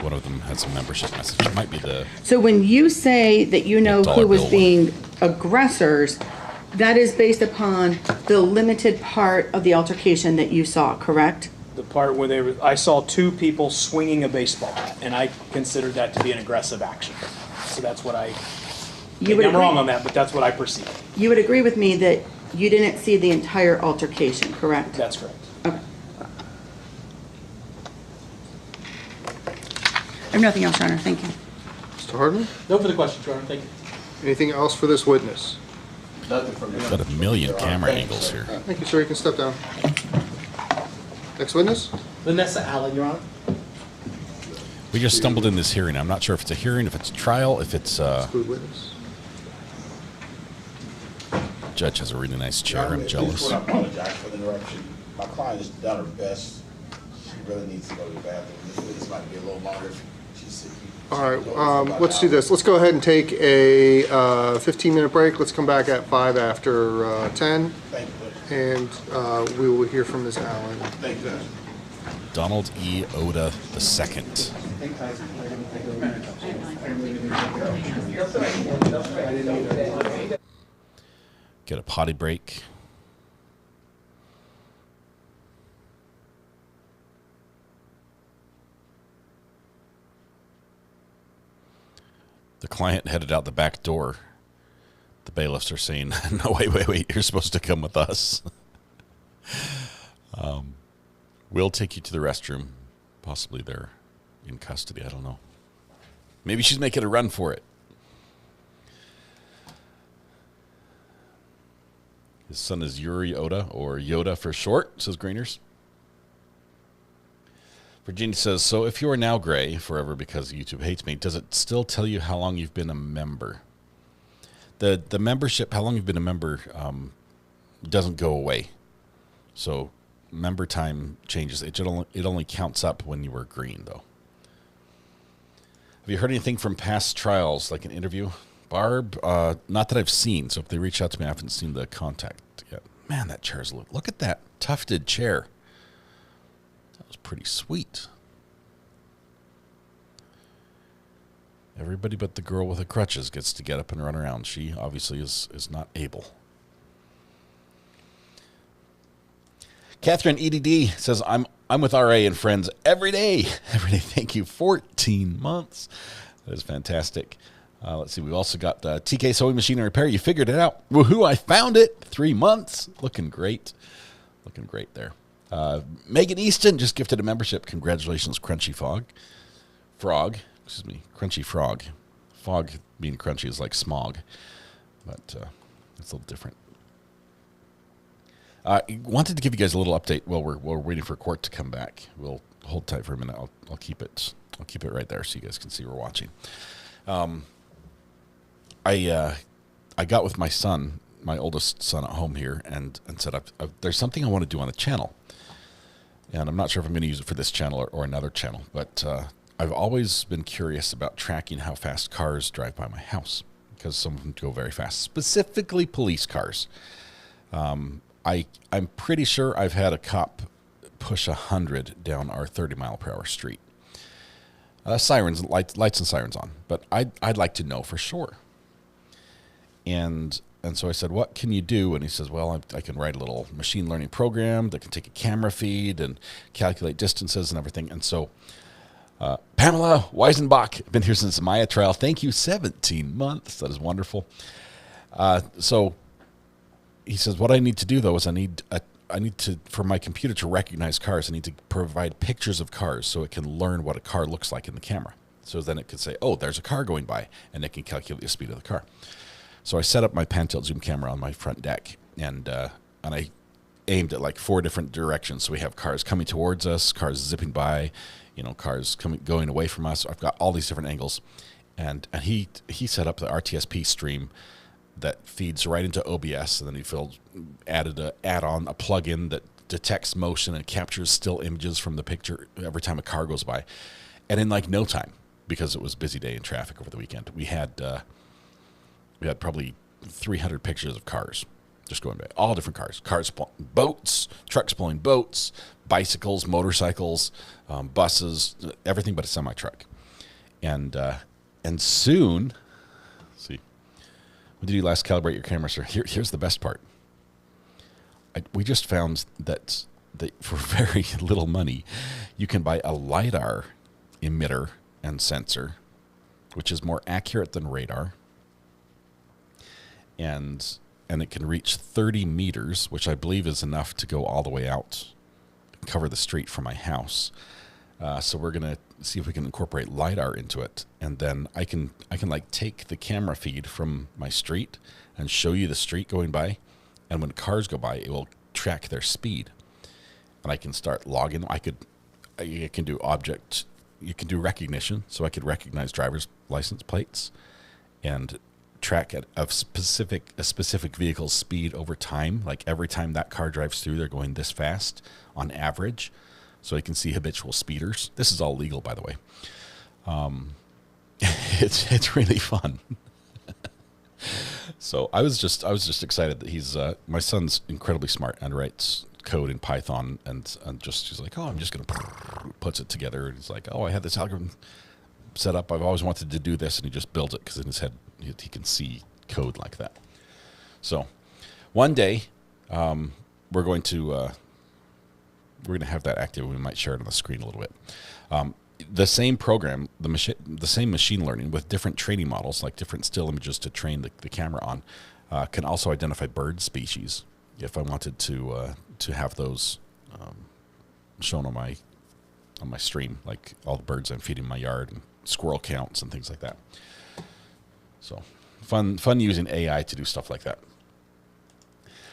One of them has a membership message. It might be the... So when you say that you know $dollar who was bill being aggressors, that is based upon the limited part of the altercation that you saw, correct? The part where I saw two people swinging a baseball bat, and I considered that to be an aggressive action. So that's what maybe I'm wrong on that, but that's what I perceive. You would agree with me that you didn't see the entire altercation, correct? That's correct. Okay. I have nothing else, Your Honor. Thank you. Mr. Hardman? No further questions, Your Honor. Thank you. Anything else for this witness? Nothing from me. Got a million camera angles here. Thank you, sir. You can step down. Next witness? Vanessa Allen, Your Honor. We just stumbled in this hearing. I'm not sure if it's a hearing, if it's a trial, if it's... Exclude witness. Judge has a really nice chair. I'm jealous. I apologize for the interruption. My client has done her best. She really needs to go to the bathroom. This witness might be a little longer. She's sick. All right, let's do this. Let's go ahead and take a 15-minute break. Let's come back at 5 after 10. Thank you. And we will hear from Ms. Allen. Thank you. Donald E. Oda II. Get a potty break. The client headed out the back door. The bailiffs are saying, no, wait, you're supposed to come with us. We'll take you to the restroom. Possibly they're in custody, I don't know. Maybe she's making a run for it. His son is Yuri Oda, or Yoda for short, says Greeners. Virginia says, so if you are now gray forever because YouTube hates me, does it still tell you how long you've been a member? The membership, how long you've been a member, doesn't go away. So member time changes. It only counts up when you were green, though. Have you heard anything from past trials, like an interview? Barb, not that I've seen. So if they reach out to me, I haven't seen the contact yet. Man, that chair's look at that tufted chair. That was pretty sweet. Everybody but the girl with the crutches gets to get up and run around. She obviously is not able. Catherine EDD says, I'm with RA and friends every day. Every day, thank you. 14 months. That is fantastic. Let's see, we've also got TK Sewing Machine and Repair. You figured it out. Woohoo, I found it. 3 months. Looking great. Looking great there. Megan Easton just gifted a membership. Congratulations, Crunchy Frog. Excuse me, Crunchy Frog. Fog being crunchy is like smog, but it's a little different. I wanted to give you guys a little update while we're waiting for court to come back. We'll hold tight for a minute. I'll keep it right there so you guys can see we're watching. I got with my son, my oldest son, at home here, and said, there's something I want to do on the channel. And I'm not sure if I'm going to use it for this channel or another channel, but I've always been curious about tracking how fast cars drive by my house, because some of them go very fast, specifically police cars. I'm pretty sure I've had a cop push 100 down our 30-mile-per-hour street. Sirens, lights and sirens on, but I'd like to know for sure. And so I said, what can you do? And he says, well, I can write a little machine learning program that can take a camera feed and calculate distances and everything. And so Pamela Weisenbach, been here since the Maya trial. Thank you, 17 months. That is wonderful. So he says, what I need to do, though, is I need to, for my computer to recognize cars, I need to provide pictures of cars so it can learn what a car looks like in the camera. So then it could say, oh, there's a car going by, and it can calculate the speed of the car. So I set up my pan-tilt zoom camera on my front deck, and I aimed at like 4 different directions. So we have cars coming towards us, cars zipping by, cars going away from us. I've got all these different angles, and he set up the RTSP stream that feeds right into OBS, and then he added a plugin that detects motion and captures still images from the picture every time a car goes by. And in like no time, because it was a busy day in traffic over the weekend, we had probably 300 pictures of cars just going by, all different cars, boats, trucks pulling boats, bicycles, motorcycles, buses, everything but a semi-truck. And soon, let's see, when did you last calibrate your camera, sir? Here's the best part. We just found that for very little money, you can buy a LiDAR emitter and sensor, which is more accurate than radar. And it can reach 30 meters, which I believe is enough to go all the way out and cover the street from my house. So we're going to see if we can incorporate LiDAR into it. And then I can like take the camera feed from my street and show you the street going by. And when cars go by, it will track their speed. And I can start logging. I can do you can do recognition. So I could recognize driver's license plates and track a specific vehicle's speed over time. Like every time that car drives through, they're going this fast on average. So you can see habitual speeders. This is all legal, by the way. It's really fun. So I was just excited that he's my son's incredibly smart and writes code in Python and he's like, oh, I'm just gonna puts it together, and he's like, oh, I had this algorithm set up. I've always wanted to do this, and he just builds it because in his head he can see code like that. So one day we're going to have that active. We might share it on the screen a little bit. The same program, the same machine learning with different training models, like different still images to train the camera on, can also identify bird species. If I wanted to have those shown on my stream, like all the birds I'm feeding in my yard and squirrel counts and things like that. So fun using AI to do stuff like that.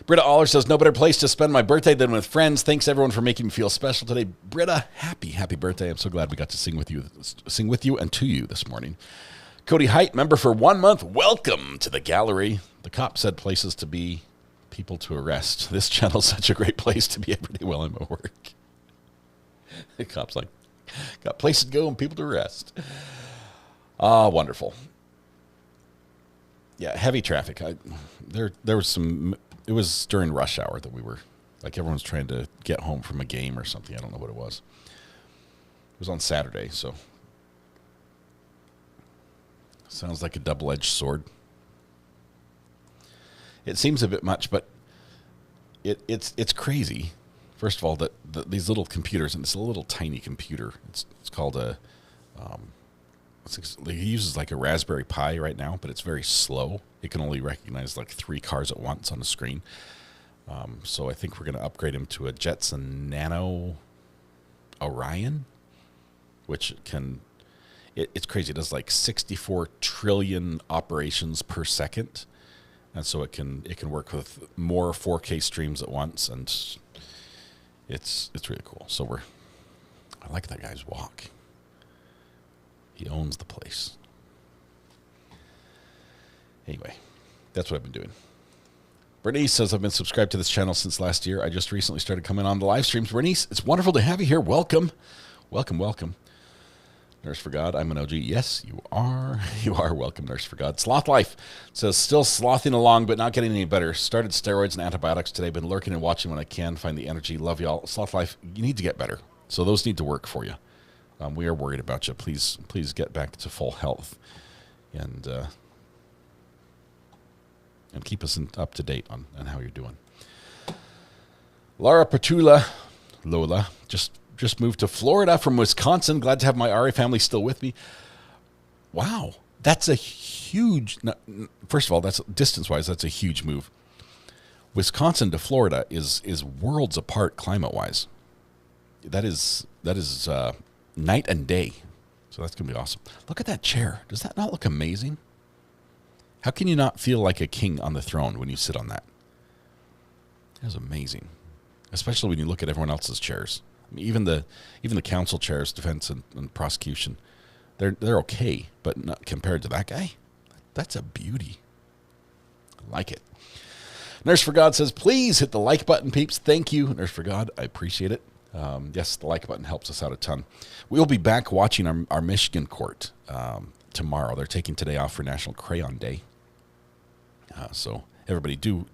Britta Aller says, no better place to spend my birthday than with friends. Thanks everyone for making me feel special today. Britta, happy birthday. I'm so glad we got to sing with you and to you this morning. Cody Height, member for 1 month. Welcome to the gallery. The cop said places to be, people to arrest. This channel's such a great place to be every day while I'm at work. The cop's like, got places to go and people to arrest. Wonderful. Yeah, heavy traffic. There was some. It was during rush hour that we were, like, everyone's trying to get home from a game or something. I don't know what it was. It was on Saturday, so sounds like a double-edged sword. It seems a bit much, but it's crazy. First of all, that these little computers, and it's a little tiny computer. It's called a. He uses like a Raspberry Pi right now, but it's very slow. It can only recognize like 3 cars at once on the screen. So I think we're going to upgrade him to a Jetson Nano Orion, which can. It's crazy. It does like 64 trillion operations per second, and so it can work with more 4K streams at once, and it's really cool. So I like that guy's walk. He owns the place. Anyway, that's what I've been doing. Bernice says, I've been subscribed to this channel since last year. I just recently started coming on the live streams. Bernice, it's wonderful to have you here. Welcome. Welcome. Nurse for God, I'm an OG. Yes, you are. You are welcome, Nurse for God. Sloth Life says, still slothing along, but not getting any better. Started steroids and antibiotics today. Been lurking and watching when I can. Find the energy. Love y'all. Sloth Life, you need to get better. So those need to work for you. We are worried about you. Please get back to full health, and keep us up to date on how you're doing. Laura Petula, Lola, just just moved to Florida from Wisconsin. Glad to have my RA family still with me. Wow, that's a huge. First of all, that's distance-wise, that's a huge move. Wisconsin to Florida is worlds apart climate-wise. That is night and day. So that's gonna be awesome. Look at that chair. Does that not look amazing? How can you not feel like a king on the throne when you sit on that? That's amazing, especially when you look at everyone else's chairs. I mean, even the council chairs, defense and prosecution, they're okay, but not compared to that guy. That's a beauty. I like it. Nurse for God says, please hit the like button, peeps. Thank you, Nurse for God. I appreciate it. Yes, the like button helps us out a ton. We'll be back watching our Michigan court tomorrow. They're taking today off for National Crayon Day. So everybody do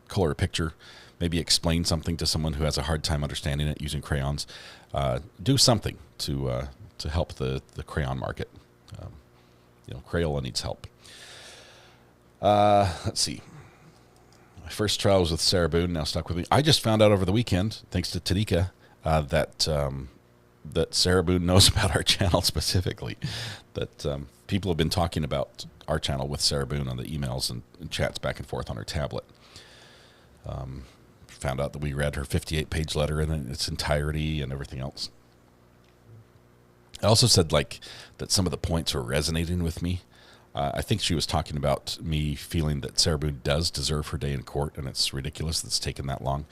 color a picture, maybe explain something to someone who has a hard time understanding it using crayons. Do something to help the crayon market. Crayola needs help. Let's see. My first trial was with Sarah Boone, now stuck with me. I just found out over the weekend, thanks to Tanika, that Sarah Boone knows about our channel specifically. That people have been talking about our channel with Sarah Boone on the emails and chats back and forth on her tablet. Found out that we read her 58-page letter in its entirety and everything else. I also said that some of the points were resonating with me. I think she was talking about me feeling that Sarah Boone does deserve her day in court, and it's ridiculous that it's taken that long.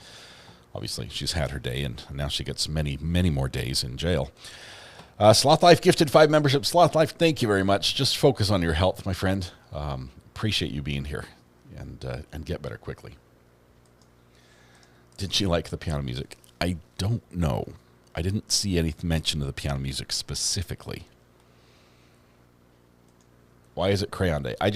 Obviously, she's had her day, and now she gets many, many more days in jail. Sloth Life gifted 5 memberships. Sloth Life, thank you very much. Just focus on your health, my friend. Appreciate you being here, and get better quickly. Did she like the piano music? I don't know. I didn't see any mention of the piano music specifically. Why is it Crayon Day? I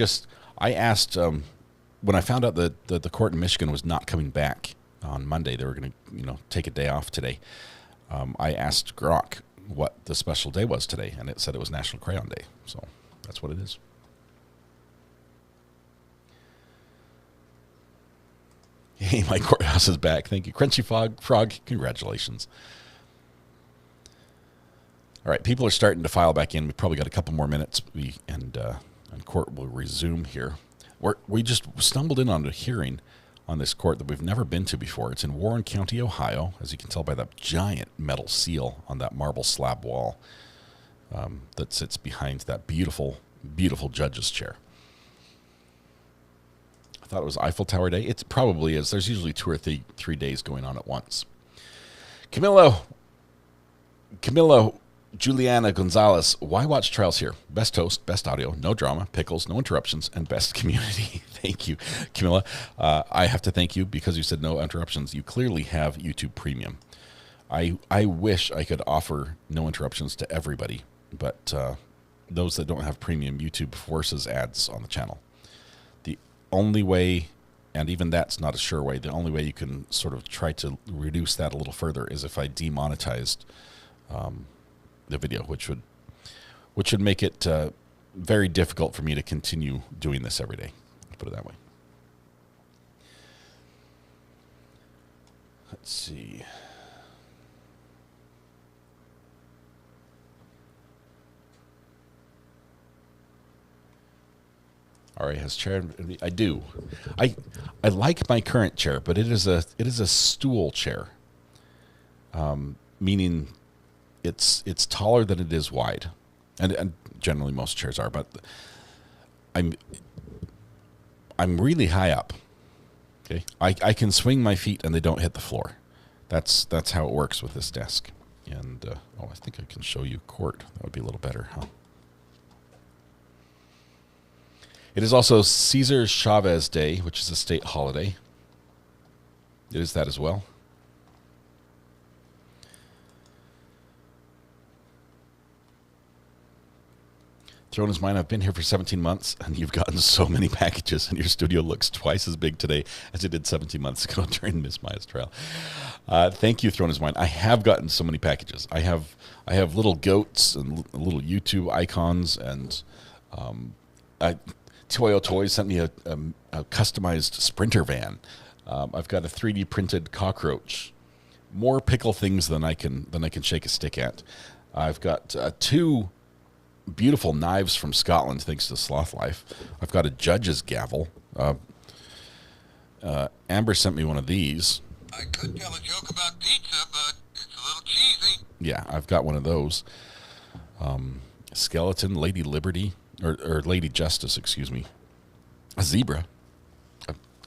asked, when I found out that the court in Michigan was not coming back on Monday, they were going to, take a day off today. I asked Grok what the special day was today, and it said it was National Crayon Day. So that's what it is. Hey, my courthouse is back. Thank you. Crunchy Frog, congratulations. All right, people are starting to file back in. We've probably got a couple more minutes, and court will resume here. We just stumbled in on a hearing on this court that we've never been to before. It's in Warren County, Ohio, as you can tell by that giant metal seal on that marble slab wall that sits behind that beautiful, beautiful judge's chair. I thought it was Eiffel Tower Day. It probably is. There's usually 2 or 3 days going on at once. Camilo Juliana Gonzalez, why watch trials here? Best host, best audio, no drama, pickles, no interruptions, and best community. Thank you, Camilla. I have to thank you because you said no interruptions. You clearly have YouTube Premium. I wish I could offer no interruptions to everybody, but those that don't have Premium, YouTube forces ads on the channel. The only way, and even that's not a sure way, the only way you can sort of try to reduce that a little further is if I demonetized the video, which would make it very difficult for me to continue doing this every day. Let's put it that way. Let's see. Ari has chair. I do. I like my current chair, but it is a stool chair. Meaning it's taller than it is wide, and generally most chairs are, but I'm really high up. Okay, I can swing my feet and they don't hit the floor. That's how it works with this desk. And I think I can show you court. That would be a little better, huh? It is also Cesar Chavez Day, which is a state holiday. It is that as well. Throne is mine. I've been here for 17 months, and you've gotten so many packages, and your studio looks twice as big today as it did 17 months ago during Miss Maya's trial. Thank you, Throne is mine. I have gotten so many packages. I have little goats and little YouTube icons, and Toyo Toys sent me a customized Sprinter van. I've got a 3D printed cockroach more pickle things than I can shake a stick at. I've got 2 beautiful knives from Scotland, thanks to Sloth Life. I've got a judge's gavel. Amber sent me one of these. I could tell a joke about pizza, but it's a little cheesy. Yeah, I've got one of those. Skeleton, Lady Liberty, or Lady Justice, excuse me. A zebra.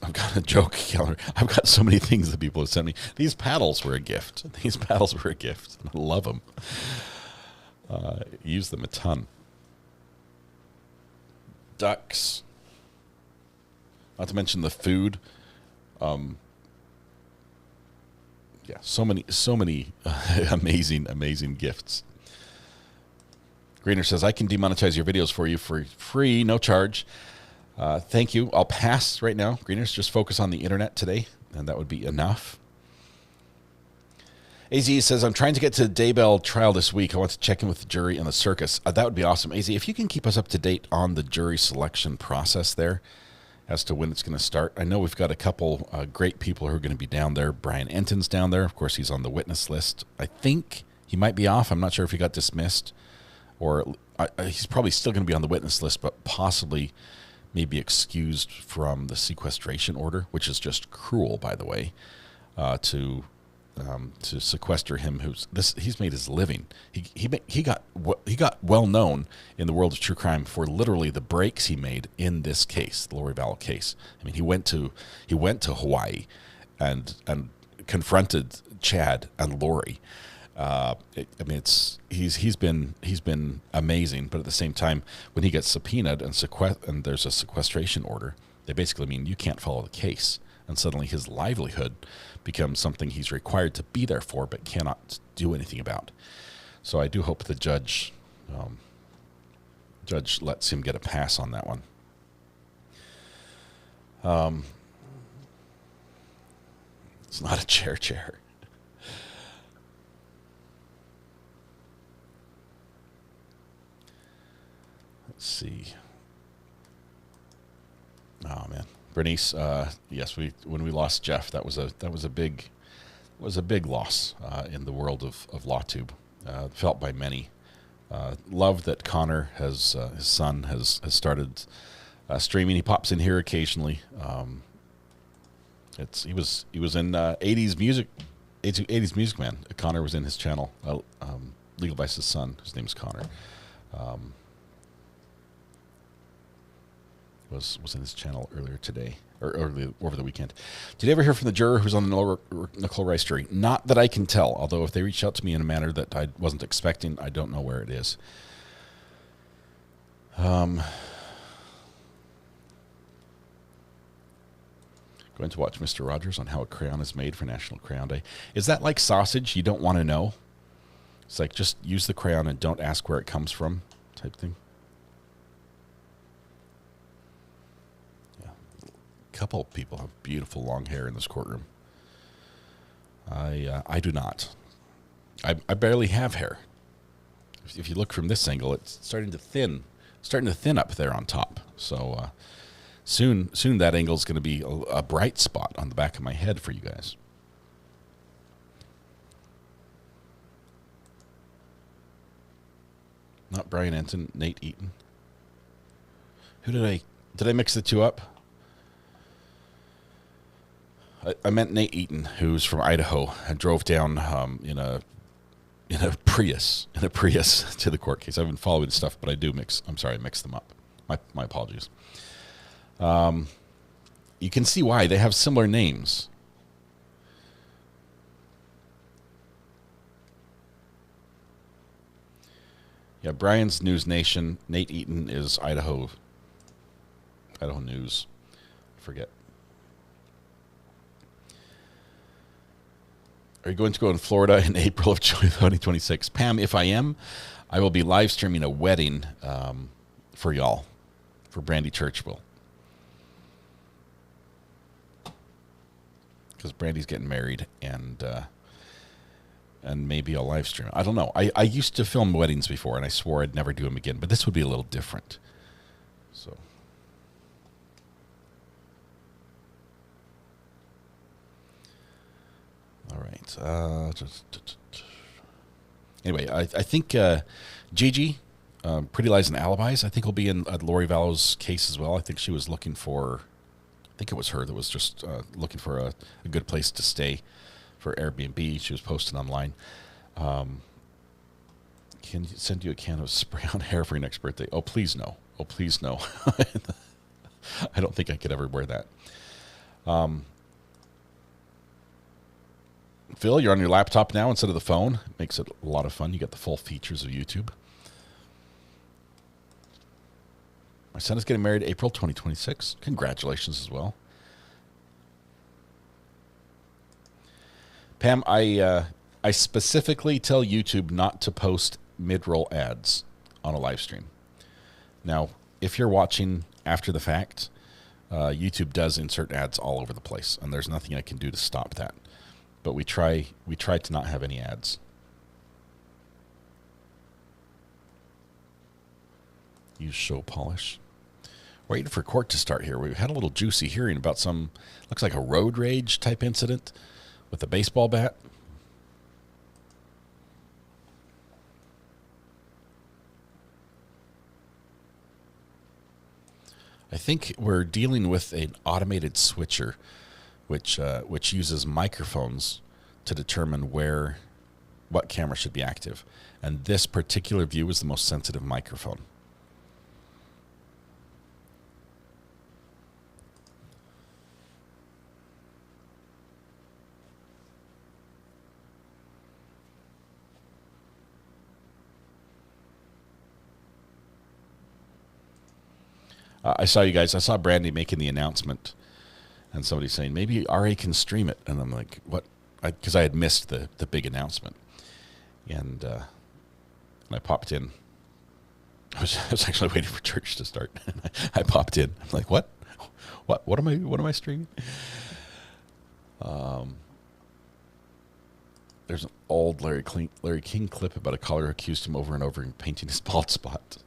I've got a joke calendar. I've got so many things that people have sent me. These paddles were a gift. I love them. Use them a ton. Ducks. Not to mention the food. Yeah, so many amazing gifts. Greener says, I can demonetize your videos for you for free, no charge. Thank you. I'll pass right now. Greeners, just focus on the internet today, and that would be enough. AZ says, I'm trying to get to the Daybell trial this week. I want to check in with the jury and the circus. That would be awesome. AZ, if you can keep us up to date on the jury selection process there as to when it's going to start. I know we've got a couple great people who are going to be down there. Brian Enton's down there. Of course, he's on the witness list. I think he might be off. I'm not sure if he got dismissed, or he's probably still going to be on the witness list, but possibly maybe excused from the sequestration order, which is just cruel, by the way, to sequester him. He's made his living. He got well known in the world of true crime for literally the breaks he made in this case, the Lori Vallow case. I mean, he went to Hawaii and confronted Chad and Lori. He's been amazing, but at the same time, when he gets subpoenaed and there's a sequestration order, they basically mean you can't follow the case, and suddenly his livelihood becomes something he's required to be there for, but cannot do anything about. So I do hope the judge lets him get a pass on that one. It's not a chair. Let's see. Oh man, Bernice. Yes, when we lost Jeff, that was a big loss in the world of LawTube. Felt by many. Love that Connor his son has started streaming. He pops in here occasionally. He was in 80s Music Man. Connor was in his channel. Legal Vice's son. His name's Connor. Was in his channel earlier today, or early over the weekend. Did you ever hear from the juror who's on the Nicole Rice jury? Not that I can tell, although if they reach out to me in a manner that I wasn't expecting, I don't know where it is. Going to watch Mr. Rogers on how a crayon is made for National Crayon Day. Is that like sausage? You don't want to know? It's like just use the crayon and don't ask where it comes from type thing. Couple of people have beautiful long hair in this courtroom. I do not. I barely have hair. If you look from this angle, it's starting to thin up there on top. So soon that angle is going to be a bright spot on the back of my head for you guys. Not Brian Enton, Nate Eaton. Who did I mix the two up? I meant Nate Eaton, who's from Idaho, and drove down in a Prius to the court case. I've been following stuff, but I mix them up. My apologies. You can see why they have similar names. Yeah, Brian's News Nation. Nate Eaton is Idaho News. I forget. Are you going to go in Florida in April of 2026? Pam, if I am, I will be live streaming a wedding for y'all, for Brandy Churchville. Because Brandy's getting married, and maybe I'll live stream it. I don't know. I used to film weddings before, and I swore I'd never do them again, but this would be a little different. So... All right. Anyway, I think Gigi, Pretty Lies and Alibis, I think will be in Lori Vallow's case as well. I think she was looking for, I think it was her that was just looking for a good place to stay for Airbnb. She was posting online. Can you send you a can of spray on hair for your next birthday? Oh, please no. Oh, please no. I don't think I could ever wear that. Phil, you're on your laptop now instead of the phone. It makes it a lot of fun. You get the full features of YouTube. My son is getting married April 2026. Congratulations as well. Pam, I specifically tell YouTube not to post mid-roll ads on a live stream. Now, if you're watching after the fact, YouTube does insert ads all over the place, and there's nothing I can do to stop that. But we try to not have any ads. Use show polish. Waiting for court to start here. We had a little juicy hearing about some, looks like a road rage type incident with a baseball bat. I think we're dealing with an automated switcher, which uses microphones to determine what camera should be active. And this particular view is the most sensitive microphone. I saw Brandy making the announcement, and somebody saying, maybe RA can stream it. And I'm like, what? Because I had missed the big announcement. And I popped in. I was actually waiting for church to start. I popped in. I'm like, what? What am I streaming? There's an old Larry King clip about a caller who accused him over and over of painting his bald spot.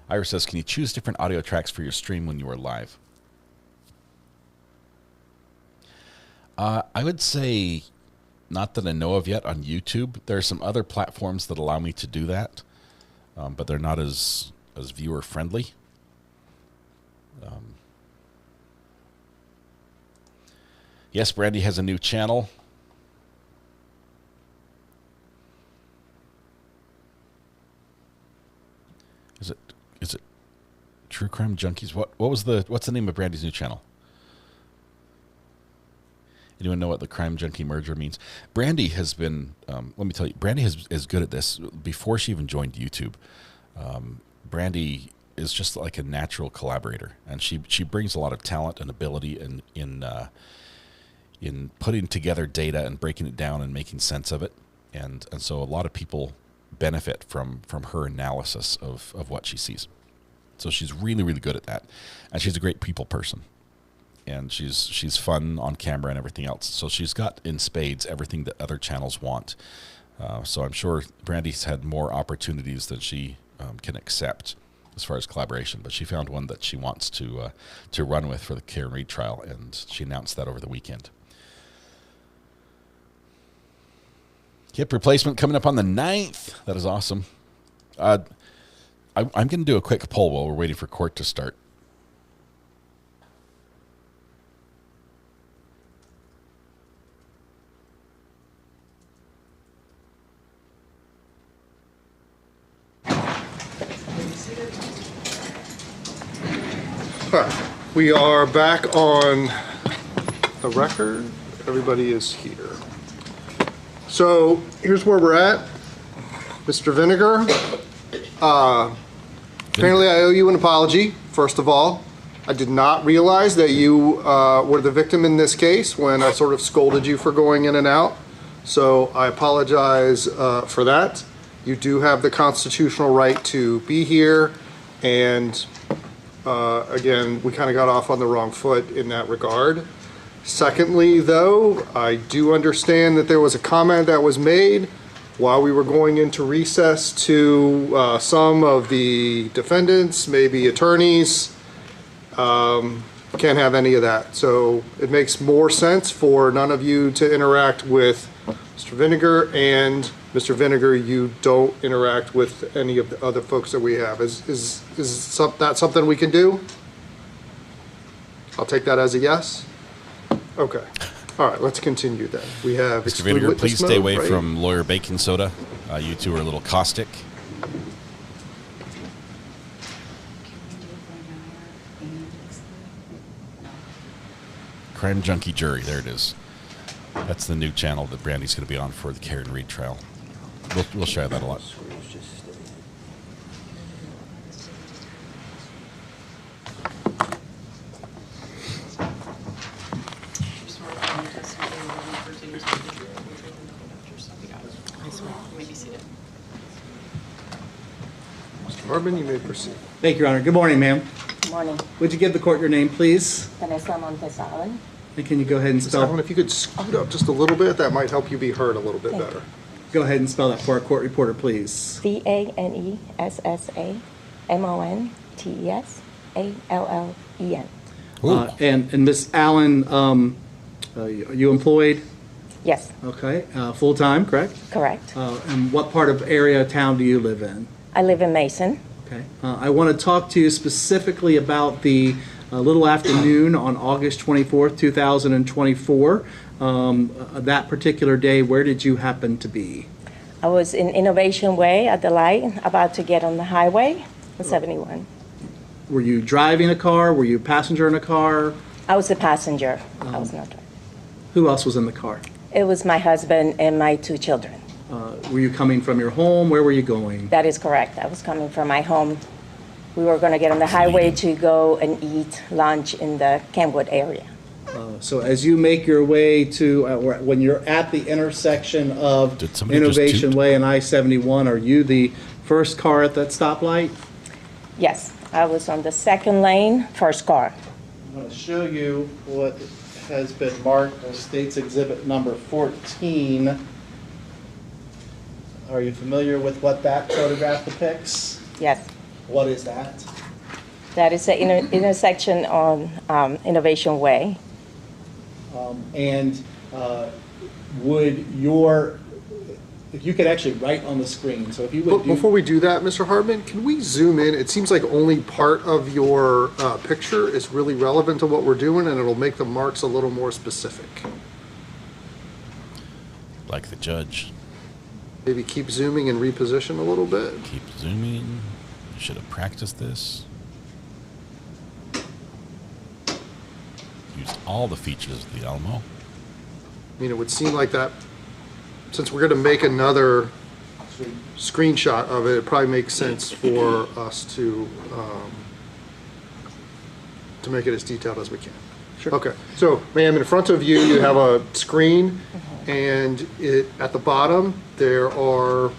Ira says, can you choose different audio tracks for your stream when you are live? I would say not that I know of yet on YouTube. There are some other platforms that allow me to do that, but they're not as viewer friendly. Yes, Brandy has a new channel. Is it True Crime Junkies? What's the name of Brandy's new channel? Anyone know what the crime junkie merger means? Brandy has been, let me tell you, Brandy is good at this. Before she even joined YouTube, Brandy is just like a natural collaborator, and she brings a lot of talent and ability in putting together data and breaking it down and making sense of it, and so a lot of people benefit from her analysis of what she sees. So she's really, really good at that, and she's a great people person, and she's fun on camera and everything else. So she's got in spades everything that other channels want. So I'm sure Brandy's had more opportunities than she can accept as far as collaboration, but she found one that she wants to run with for the Karen Reed trial, and she announced that over the weekend. Hip replacement coming up on the 9th. That is awesome. I'm going to do a quick poll while we're waiting for court to start. We are back on the record. Everybody is here. So here's where we're at. Mr. Vinegar, apparently I owe you an apology, first of all. I did not realize that you were the victim in this case when I sort of scolded you for going in and out. So I apologize for that. You do have the constitutional right to be here, and again, we kind of got off on the wrong foot in that regard. Secondly, though, I do understand that there was a comment that was made while we were going into recess to some of the defendants, maybe attorneys, Can't have any of that. So it makes more sense for none of you to interact with Mr. Vinegar, and Mr. Vinegar, you don't interact with any of the other folks that we have. Is that something we can do? I'll take that as a yes. Okay. All right, let's continue then. We have Mr. Vinegar, please stay away from lawyer baking soda. You two are a little caustic. Crime Junkie Jury, there it is. That's the new channel that Brandy's going to be on for the Karen Reed trial. We'll share that a lot. Mr. Harbin, you may proceed. Thank you, Your Honor. Good morning, ma'am. Good morning. Would you give the court your name, please? Vanessa Montes Allen. And can you go ahead and spell? Allen, if you could scoot up just a little bit, that might help you be heard a little bit better. Go ahead and spell that for our court reporter, please. VANESSAMONTESALLEN. And Miss Allen, are you employed? Yes. Okay. Full-time, correct? Correct. And what part of area, town do you live in? I live in Mason. Okay. I want to talk to you specifically about the little afternoon on August 24th, 2024. That particular day, where did you happen to be? I was in Innovation Way at the light, about to get on the highway, 71. Were you driving a car? Were you a passenger in a car? I was a passenger. I was not driving. Who else was in the car? It was my husband and my 2 children. Were you coming from your home? Where were you going? That is correct. I was coming from my home. We were going to get on the highway to go and eat lunch in the Kenwood area. So as you make your way to, when you're at the intersection of Innovation Way and I-71, are you the first car at that stoplight? Yes, I was on the second lane, first car. I'm going to show you what has been marked as State's Exhibit number 14. Are you familiar with what that photograph depicts? Yes. What is that? That is the intersection on Innovation Way. Would your, if you could actually write on the screen, so if you would Before we do that, Mr. Harbin, can we zoom in? It seems like only part of your picture is really relevant to what we're doing, and it'll make the marks a little more specific. Like the judge. Maybe keep zooming and reposition a little bit. Keep zooming. You should have practiced this. Used all the features of the Alamo. I mean, it would seem like that, since we're going to make another screenshot of it, it probably makes sense for us to make it as detailed as we can. Sure. Okay. So, ma'am, in front of you, you have a screen, and at the bottom, there are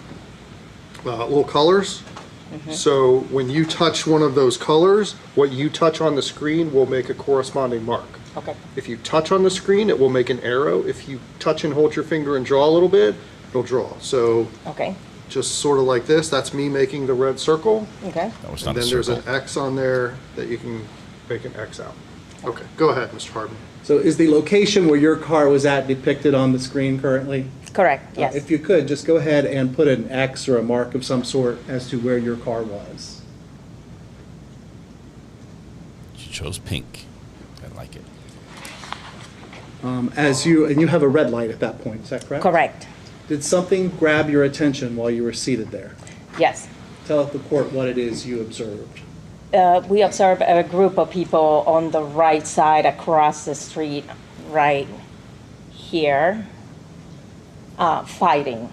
little colors. So when you touch one of those colors, what you touch on the screen will make a corresponding mark. Okay. If you touch on the screen, it will make an arrow. If you touch and hold your finger and draw a little bit, it'll draw. So okay. Just sort of like this, that's me making the red circle. Okay. That was and not then a there's circle. an X on there that you can make an X out. Okay, go ahead, Mr. Harbin. So is the location where your car was at depicted on the screen currently? Correct, yes. If you could, just go ahead and put an X or a mark of some sort as to where your car was. She chose pink. I like it. And you have a red light at that point, is that correct? Correct. Did something grab your attention while you were seated there? Yes. Tell the court what it is you observed. We observed a group of people on the right side across the street, right here, fighting.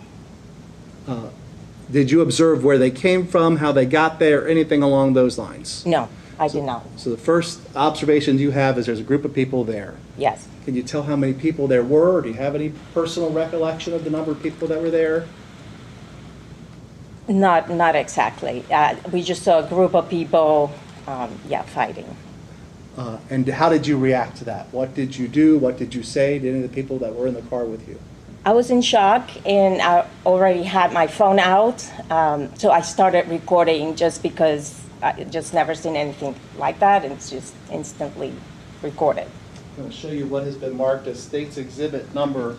Did you observe where they came from, how they got there, anything along those lines? No, I did not. So the first observations you have is there's a group of people there. Yes. Can you tell how many people there were? Or do you have any personal recollection of the number of people that were there? Not exactly. We just saw a group of people, fighting. And how did you react to that? What did you do? What did you say to any of the people that were in the car with you? I was in shock, and I already had my phone out, so I started recording just because I just never seen anything like that, and it's just instantly recorded. I'm going to show you what has been marked as State's Exhibit number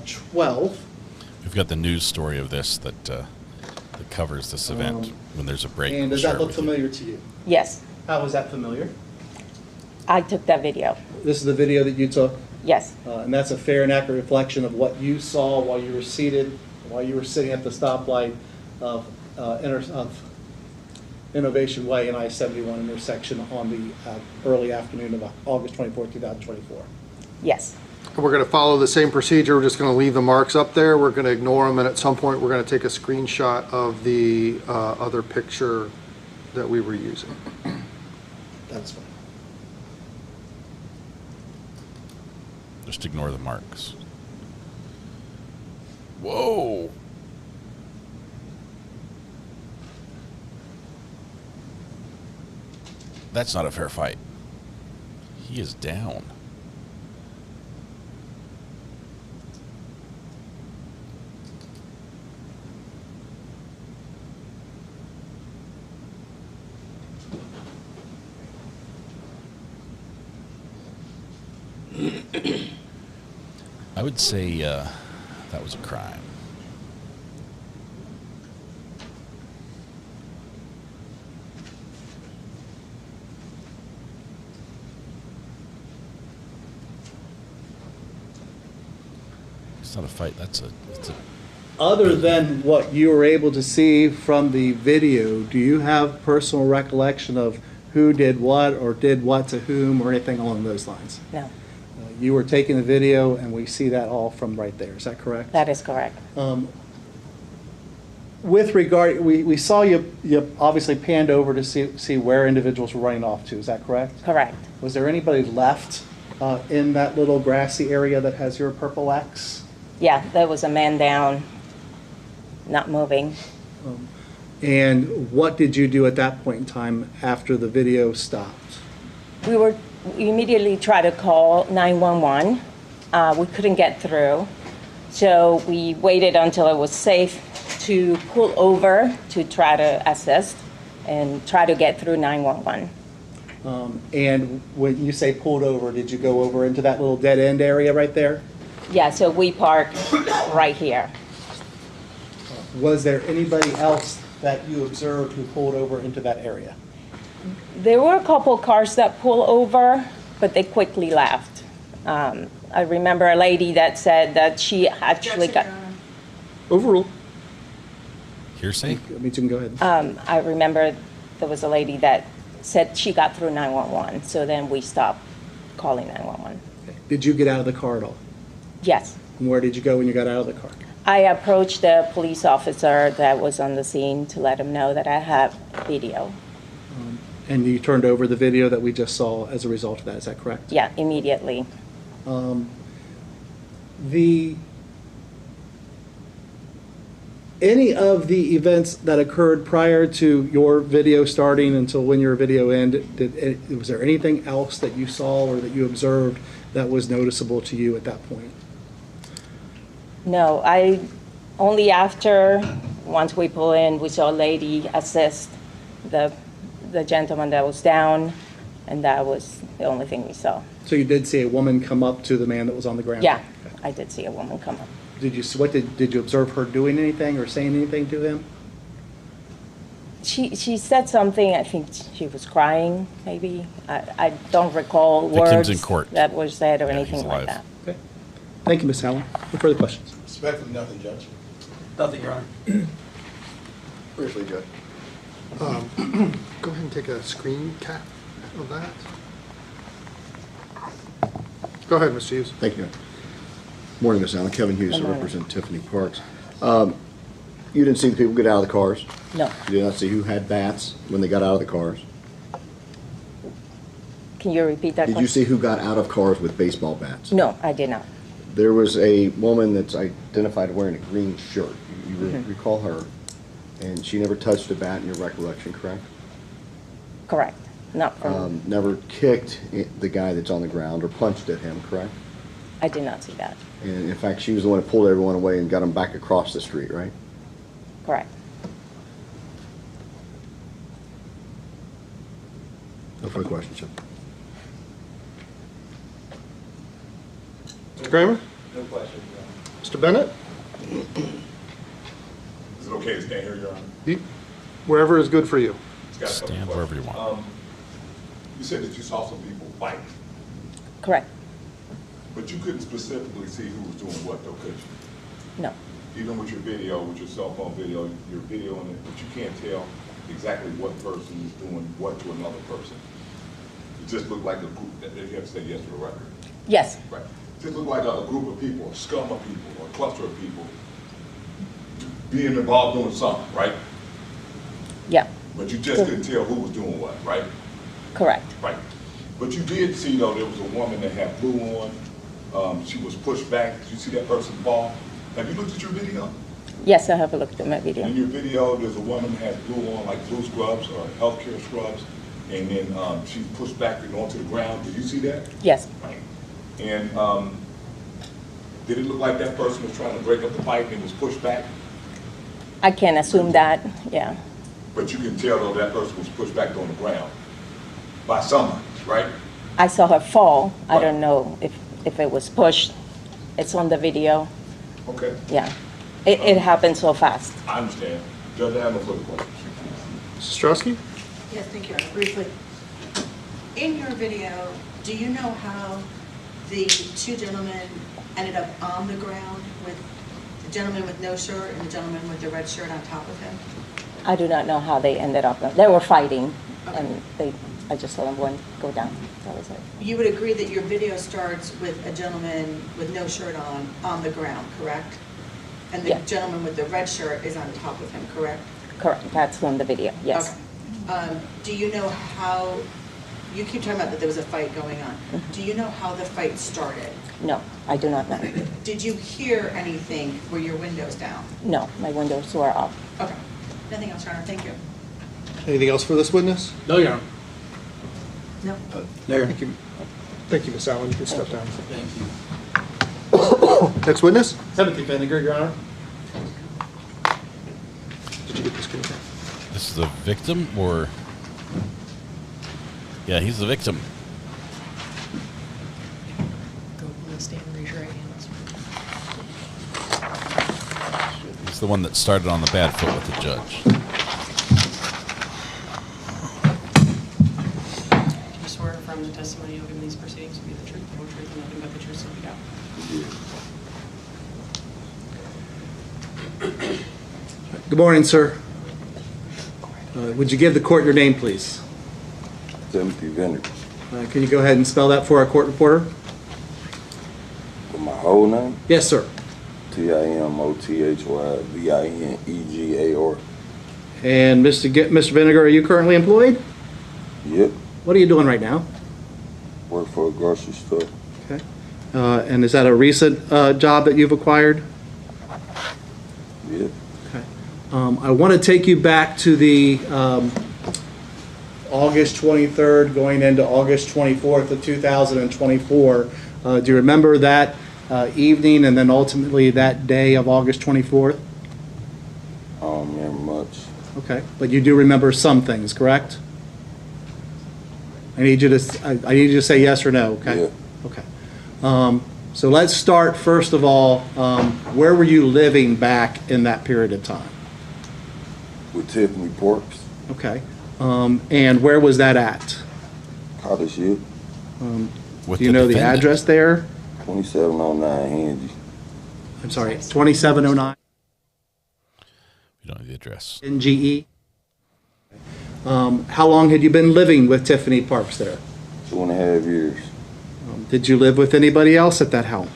12. We've got the news story of this that covers this event when there's a break. And does that look familiar to you? Yes, How is that familiar? I took that video. This is the video that you took, Yes, and that's a fair and accurate reflection of what you saw while you were sitting at the stoplight of Innovation Way and I-71 intersection on the early afternoon of August 24, 2024. yes. We're going to follow the same procedure. We're just going to leave the marks up there. We're going to ignore them, and at some point, we're going to take a screenshot of the other picture that we were using. That's fine. Just ignore the marks. Whoa. That's not a fair fight. He is down. I would say that was a crime. It's not a fight. It's a. Other than what you were able to see from the video, do you have personal recollection of who did what or did what to whom or anything along those lines? No, You were taking the video, and we see that all from right there. Is that correct? that is correct. With regard, we saw you obviously panned over to see where individuals were running off to. Is that correct? Correct. Was there anybody left in that little grassy area that has your purple X? Yeah, there was a man down, not moving. And what did you do at that point in time after the video stopped? We immediately tried to call 911. We couldn't get through, so we waited until it was safe to pull over to try to assist and try to get through 911. And when you say pulled over, did you go over into that little dead end area right there? Yeah, so we parked right here. Was there anybody else that you observed who pulled over into that area? There were a couple cars that pulled over, but they quickly left. I remember a lady that said that she actually got... Overruled. Hearsay? Me too, go ahead. I remember there was a lady that said she got through 911, so then we stopped calling 911. Did you get out of the car at all? Yes. And where did you go when you got out of the car? I approached the police officer that was on the scene to let him know that I have video. And you turned over the video that we just saw as a result of that, is that correct? Yeah, immediately. Any of the events that occurred prior to your video starting until when your video ended, was there anything else that you saw or that you observed that was noticeable to you at that point? No, only after, once we pull in, we saw a lady assist the gentleman that was down, and that was the only thing we saw. So you did see a woman come up to the man that was on the ground? Yeah, I did see a woman come up. Did you observe her doing anything or saying anything to him? She said something, I think she was crying, maybe. I don't recall Victim's words in court. that were said or Yeah, anything he's like alive. that. Okay. Thank you, Ms. Allen. No further questions? Respectfully, nothing, Judge. Nothing, Your Honor. Briefly, Judge. Go ahead and take a screen cap of that. Go ahead, Mr. Hughes. Thank you. Morning, Ms. Allen. Kevin Hughes, I represent Tiffany Parks. You didn't see the people get out of the cars? No. You did not see who had bats when they got out of the cars? Can you repeat that Did you question? see who got out of cars with baseball bats? No, I did not. There was a woman that's identified wearing a green shirt. You recall her, and she never touched a bat in your recollection, correct? Correct. Not from, Never kicked the guy that's on the ground or punched at him, correct? I did not see that. And in fact, she was the one that pulled everyone away and got them back across the street, right? Correct. No further questions, sir. Kramer? No question. Mr. Bennett? Is it okay to stand here, Your Honor? Wherever is good for you. Stand wherever you want. You said that you saw some people fight, Correct. but you couldn't specifically see who was doing what, though, could you? No. Even with your video, with your cell phone video, you're videoing it, but you can't tell exactly what person is doing what to another person. It just looked like a group, you have to say yes for the record. Yes. Right. It just looked like a group of people, a scum of people, or a cluster of people being involved doing something, right? Yeah. But you just couldn't tell who was doing what, right? Correct. Right. But you did see, though, there was a woman that had blue on. She was pushed back. Did you see that person fall? Have you looked at your video? Yes, I have looked at my video. In your video, there's a woman that has blue on, like blue scrubs or healthcare scrubs, and then she's pushed back and onto the ground. Did you see that? Yes. Right. And did it look like that person was trying to break up the fight and was pushed back? I can assume that, yeah. But you can tell, though, that person was pushed back on the ground by someone, right? I saw her fall. I don't know if it was pushed. It's on the video. Okay. Yeah. It happened so fast. I understand. Judge, I have no further questions. Mrs. Strosky? Yes, thank you. Briefly, in your video, do you know how the two gentlemen ended up on the ground with the gentleman with no shirt and the gentleman with the red shirt on top of him? I do not know how they ended up. They were fighting, and I just saw them go down. That was it. You would agree that your video starts with a gentleman with no shirt on the ground, correct? And the gentleman with the red shirt is on top of him, correct? Correct. That's on the video, yes. Okay. Do you know how, you keep talking about that there was a fight going on. Do you know how the fight started? No, I do not know. Did you hear anything? Were your windows down? No, my windows were up. Okay. Nothing else, Your Honor. Thank you. Anything else for this witness? No, Your Honor. No. Thank you. Thank you, Ms. Allen. You can step down. Thank you. Next witness? Timothy Vinegar, Your Honor. Did you get this good? This is the victim, or? Yeah, he's the victim. Go on the stand, raise your right hands. He's the one that started on the bad foot with the judge. Do you swear affirm the testimony you'll give in these proceedings will be the truth, the whole truth, and nothing but the truth, so help you God? Good morning, sir. Would you give the court your name, please? Timothy Vinegar. Can you go ahead and spell that for our court reporter? For my whole name? Yes, sir. TIMOTHYVINEGAR. And Mr. Vinegar, are you currently employed? Yep. What are you doing right now? Work for a grocery store. Okay. And is that a recent job that you've acquired? Yep. Okay. I want to take you back to the August 23rd going into August 24th of 2024. Do you remember that evening and then ultimately that day of August 24th? I don't remember much. Okay, but you do remember some things, correct? I need you to say yes or no, okay? Yeah. Okay. So let's start, first of all, where were you living back in that period of time? With Tiffany Parks. Okay. And where was that at? Cottage Hill. Do you know the address there? 2709 Handy. I'm sorry, 2709? We don't know the address. NGE? How long had you been living with Tiffany Parks there? 2.5 years. Did you live with anybody else at that home?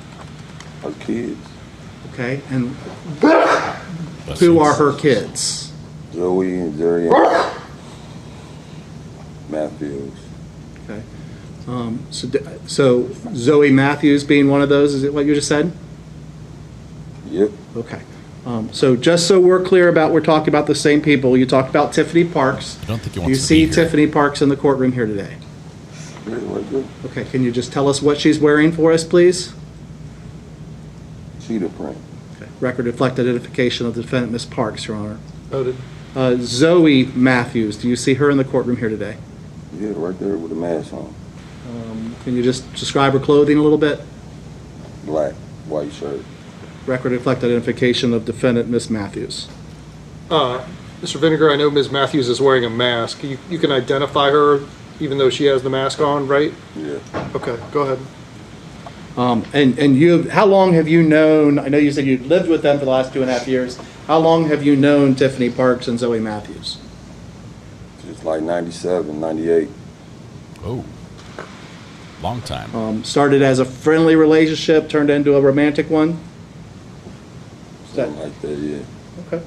Her kids. Okay, and who are her kids? Joey and Jerry Matthews. Okay. So Zoe Matthews being one of those, is it what you just said? Yep. Okay. So just so we're clear about, we're talking about the same people. You talked about Tiffany Parks. I don't think he You wants to see be here. Tiffany Parks in the courtroom here today. Okay, can you just tell us what she's wearing for us, please? Cheetah print. Okay. Record reflect identification of the defendant, Ms. Parks, Your Honor. Noted. Zoe Matthews, do you see her in the courtroom here today? Yeah, right there with a mask on. Can you just describe her clothing a little bit? Black, white shirt. Record reflect identification of defendant, Miss Matthews. Mr. Vinegar, I know Ms. Matthews is wearing a mask. You can identify her even though she has the mask on, right? Yeah. Okay, go ahead. And how long have you known, I know you said you lived with them for the last 2.5 years. How long have you known Tiffany Parks and Zoe Matthews? It's like 97, 98. Oh, long time. Started as a friendly relationship, turned into a romantic one? Something like that, yeah. Okay.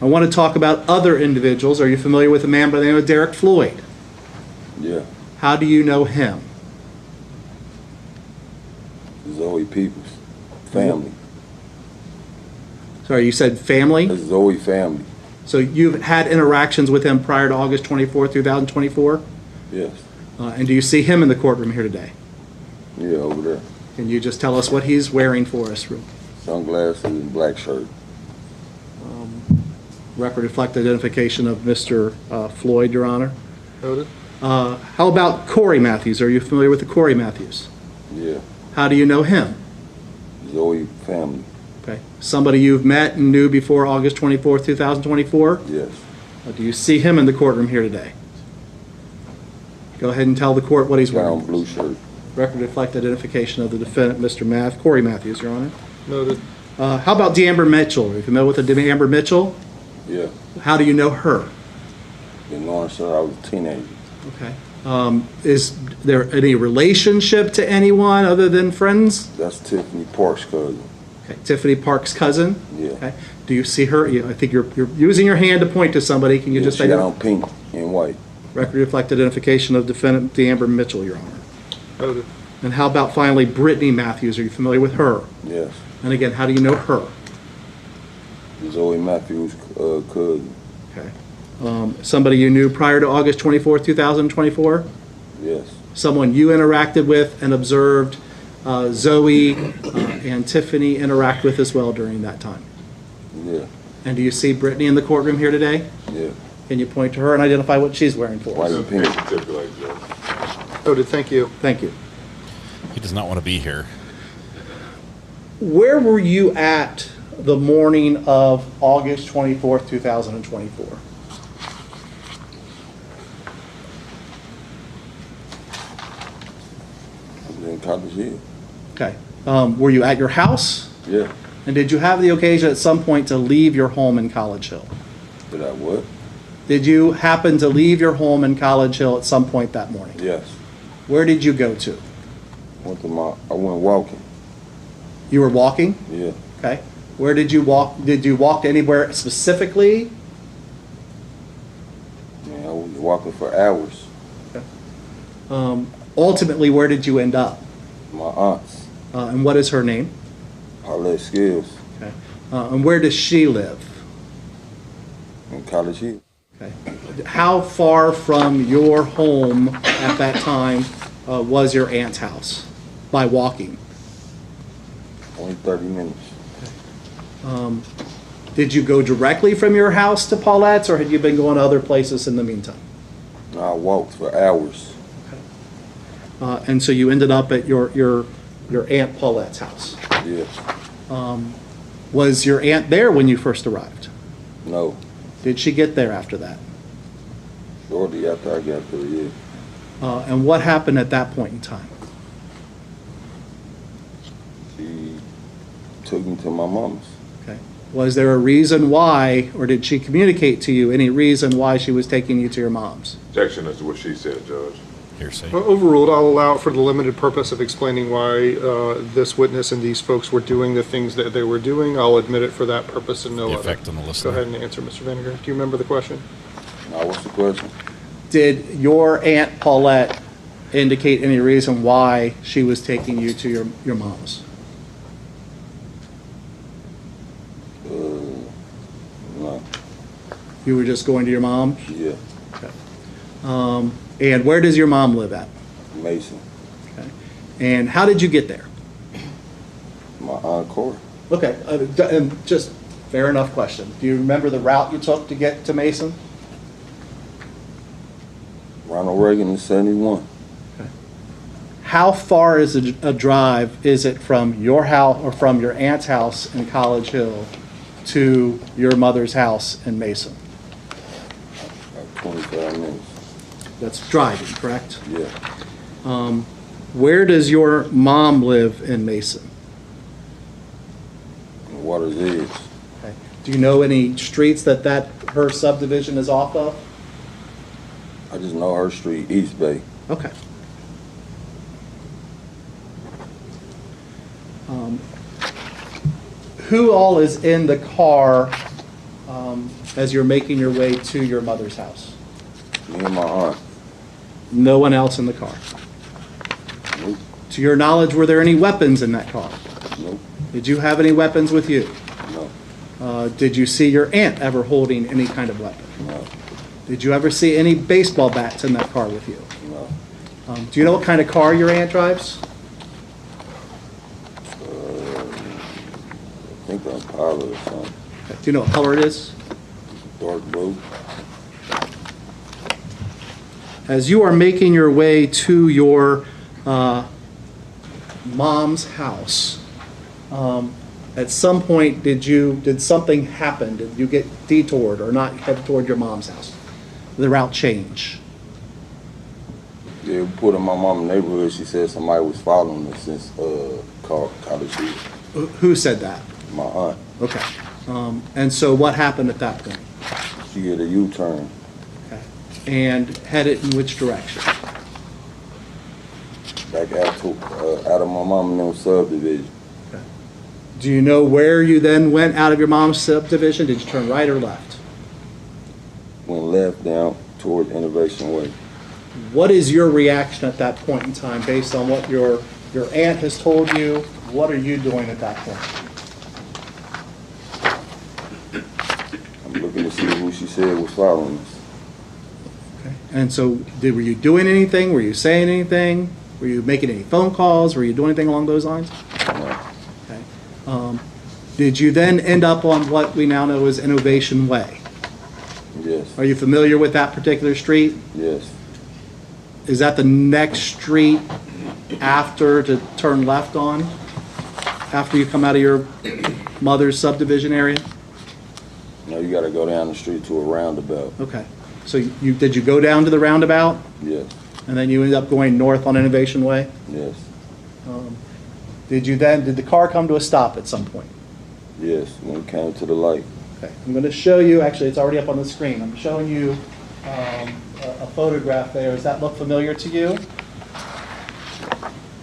I want to talk about other individuals. Are you familiar with a man by the name of Derek Floyd? Yeah. How do you know him? Zoe Peoples. Family. Sorry, you said family? That's Zoe family. So you've had interactions with him prior to August 24, 2024? Yes. And do you see him in the courtroom here today? Yeah, over there. Can you just tell us what he's wearing for us? Sunglasses and black shirt. Record reflect identification of Mr. Floyd, Your Honor. Noted. How about Corey Matthews? Are you familiar with the Corey Matthews? Yeah. How do you know him? Zoe family. Okay. Somebody you've met and knew before August 24, 2024? Yes. Do you see him in the courtroom here today? Go ahead and tell the court what he's wearing. Brown blue shirt. Record reflect identification of the defendant, Mr. Corey Matthews, Your Honor. Noted. How about D'Amber Mitchell? Are you familiar with the D'Amber Mitchell? Yeah. How do you know her? Been knowing since I was a teenager. Okay. Is there any relationship to anyone other than friends? That's Tiffany Parks' cousin. Okay. Tiffany Parks' cousin? Yeah. Okay. Do you see her? I think you're using your hand to point to somebody. Can you just she got on pink and white. Record reflect identification of defendant D'Amber Mitchell, Your Honor. Noted. And how about finally Brittany Matthews? Are you familiar with her? Yes. And again, how do you know her? Zoe Matthews' cousin. Okay. Somebody you knew prior to August 24, 2024? Yes. Someone you interacted with and observed Zoe and Tiffany interact with as well during that time? Yeah. And do you see Brittany in the courtroom here today? Yeah. Can you point to her and identify what she's wearing for us? White and pink. Noted, thank you. Thank you. He does not want to be here. Where were you at the morning of August 24th, 2024? In College Hill. Okay. Were you at your house? Yeah. And did you have the occasion at some point to leave your home in College Hill? Did I what? Did you happen to leave your home in College Hill at some point that morning? Yes. Where did you go to? I went walking. You were walking? Yeah. Okay. Where did you walk? Did you walk anywhere specifically? Man, I was walking for hours. Okay. Ultimately, where did you end up? My aunt's. And what is her name? Paulette Skills. Okay. And where does she live? In College Hill. Okay. How far from your home at that time was your aunt's house by walking? Only 30 minutes. Did you go directly from your house to Paulette's, or had you been going to other places in the meantime? No, I walked for hours. And so you ended up at your Aunt Paulette's house. Yes. Was your aunt there when you first arrived? No. Did she get there after that? Shortly after I got there, yeah. And what happened at that point in time? She took me to my mama's. Okay. Was there a reason why, or did she communicate to you any reason why she was taking you to your mom's? Objection as to what she said, Judge. Hearsay. Overruled. I'll allow it for the limited purpose of explaining why this witness and these folks were doing the things that they were doing. I'll admit it for that purpose and no The other. effect on the listener. Go ahead and answer, Mr. Vinegar. Do you remember the question? Now, what's the question? Did your Aunt Paulette indicate any reason why she was taking you to your mom's? No. You were just going to your mom's? Yeah. Okay. And where does your mom live at? Mason. Okay. And how did you get there? My Aunt Cora. Okay. And just fair enough question. Do you remember the route you took to get to Mason? Ronald Reagan in 71. Okay. how far is a drive is it from your house or from your aunt's house in College Hill to your mother's house in Mason? Like 25 minutes. That's driving, correct? Yeah. Where does your mom live in Mason? Water's Edge. Okay. Do you know any streets that her subdivision is off of? I just know her street, East Bay. Okay. Who all is in the car as you're making your way to your mother's house? Me and my aunt. No one else in the car? Nope. To your knowledge, were there any weapons in that car? Nope. Did you have any weapons with you? No. Did you see your aunt ever holding any kind of weapon? No. Did you ever see any baseball bats in that car with you? No. Do you know what kind of car your aunt drives? I think I'm Pilot or something. Do you know what color it is? Dark blue. As you are making your way to your mom's house, at some point did something happen? Did you get detoured or not head toward your mom's house? Did the route change? Yeah, we put in my mom's neighborhood. She said somebody was following us since College Hill. Who said that? My aunt. Okay. And so what happened at that point? She did a U-turn. Okay. And headed in which direction? Back out of my mom and them subdivision. Okay. Do you know where you then went out of your mom's subdivision? Did you turn right or left? Went left down toward Innovation Way. What is your reaction at that point in time based on what your aunt has told you? What are you doing at that point? I'm looking to see who she said was following us. Okay. And so were you doing anything? Were you saying anything? Were you making any phone calls? Were you doing anything along those lines? No. Okay. Did you then end up on what we now know as Innovation Way? Yes. Are you familiar with that particular street? Yes. Is that the next street after to turn left on? After you come out of your mother's subdivision area? No, you got to go down the street to a roundabout. Okay. So did you go down to the roundabout? Yes. And then you ended up going north on Innovation Way? Yes. Did the car come to a stop at some point? Yes, when we came to the light. Okay. I'm going to show you, actually it's already up on the screen. I'm showing you a photograph there. Does that look familiar to you?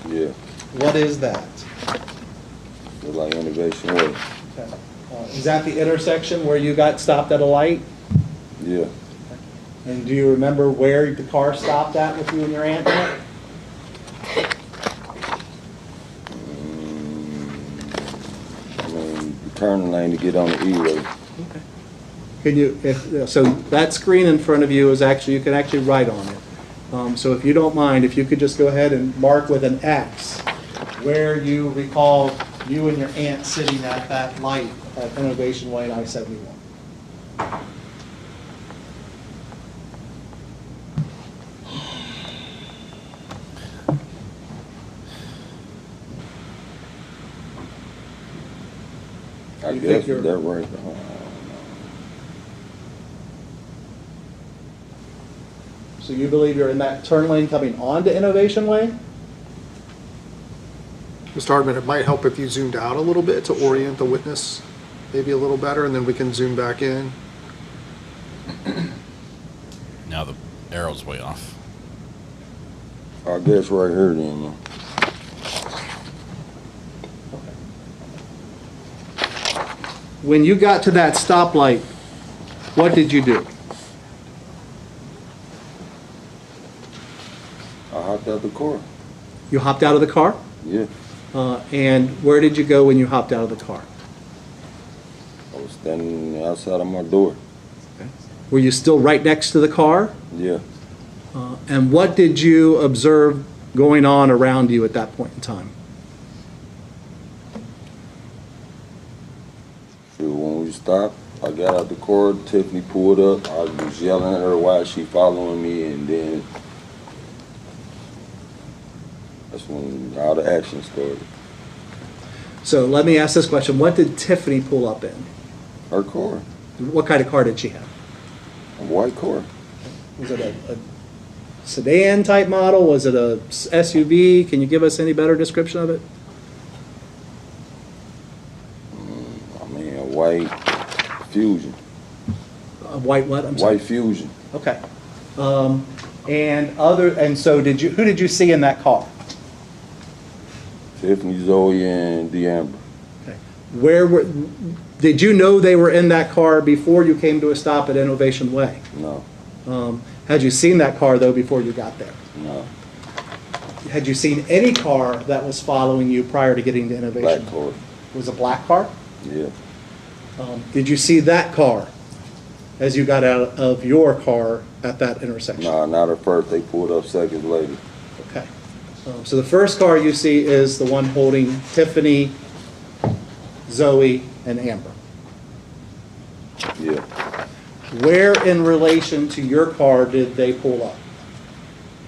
Yeah. What is that? Look like Innovation Way. Okay. Is that the intersection where you got stopped at a light? Yeah. And do you remember where the car stopped at with you and your aunt? I mean, the turning lane to get on the E-way. Okay. Can you? So that screen in front of you is actually, you can actually write on it. So if you don't mind, if you could just go ahead and mark with an X where you recall you and your aunt sitting at that light at Innovation Way and I-71. I guess that right. So you believe you're in that turn lane coming onto Innovation Way? Mr. Hardman, it might help if you zoomed out a little bit to orient the witness maybe a little better, and then we can zoom back in. Now the arrow's way off. I guess right here then, man. When you got to that stoplight, what did you do? I hopped out the car. You hopped out of the car? Yeah. And where did you go when you hopped out of the car? I was standing outside of my door. Okay. Were you still right next to the car? Yeah. And what did you observe going on around you at that point in time? When we stopped, I got out the car, Tiffany pulled up, I was yelling at her why she following me, and then That's when all the action started. So let me ask this question. What did Tiffany pull up in? Her car. What kind of car did she have? A white car. Was it a sedan type model? Was it a SUV? Can you give us any better description of it? I mean, a white Fusion. A white what? I'm sorry. White Fusion. Okay. And so who did you see in that car? Tiffany, Zoe, and D'Amber. Okay. Did you know they were in that car before you came to a stop at Innovation Way? No. Had you seen that car though before you got there? No. Had you seen any car that was following you prior to getting to Innovation? Black car. It was a black car? Yeah. Did you see that car as you got out of your car at that intersection? Nah, not at first. They pulled up seconds later. Okay. So the first car you see is the one holding Tiffany, Zoe, and Amber. Yeah. Where in relation to your car did they pull up?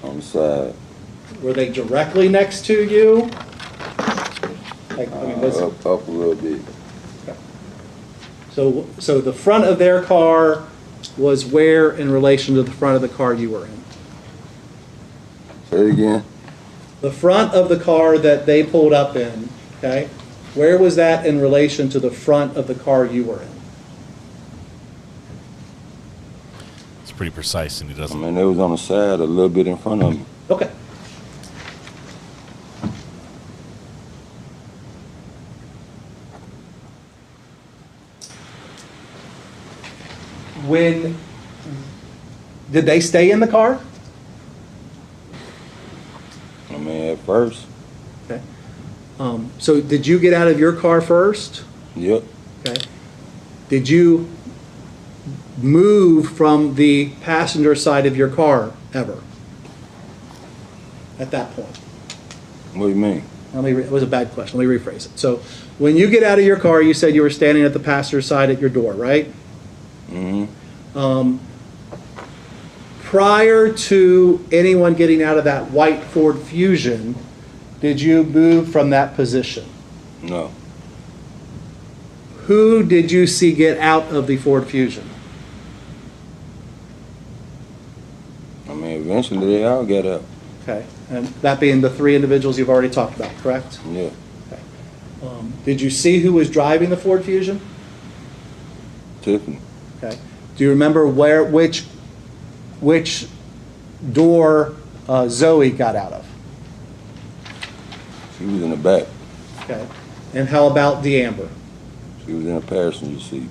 On the side. Were they directly next to you? Up a little bit. Okay. So the front of their car was where in relation to the front of the car you were in? Say it again. The front of the car that they pulled up in, okay, where was that in relation to the front of the car you were in? It's pretty precise, and he doesn't. I mean, they was on the side a little bit in front of me. Okay. Did they stay in the car? I mean, at first. Okay. So did you get out of your car first? Yep. Okay. Did you move from the passenger side of your car ever at that point? What do you mean? It was a bad question. Let me rephrase it. So when you get out of your car, you said you were standing at the passenger side at your door, right? Mm-hmm. Prior to anyone getting out of that white Ford Fusion, did you move from that position? No. Who did you see get out of the Ford Fusion? I mean, eventually they all got out. Okay, and that being the three individuals you've already talked about, correct? Yeah. Okay. Did you see who was driving the Ford Fusion? Tiffany. Okay. Do you remember which door Zoe got out of? She was in the back. Okay. And how about D'Amber? She was in the passenger seat.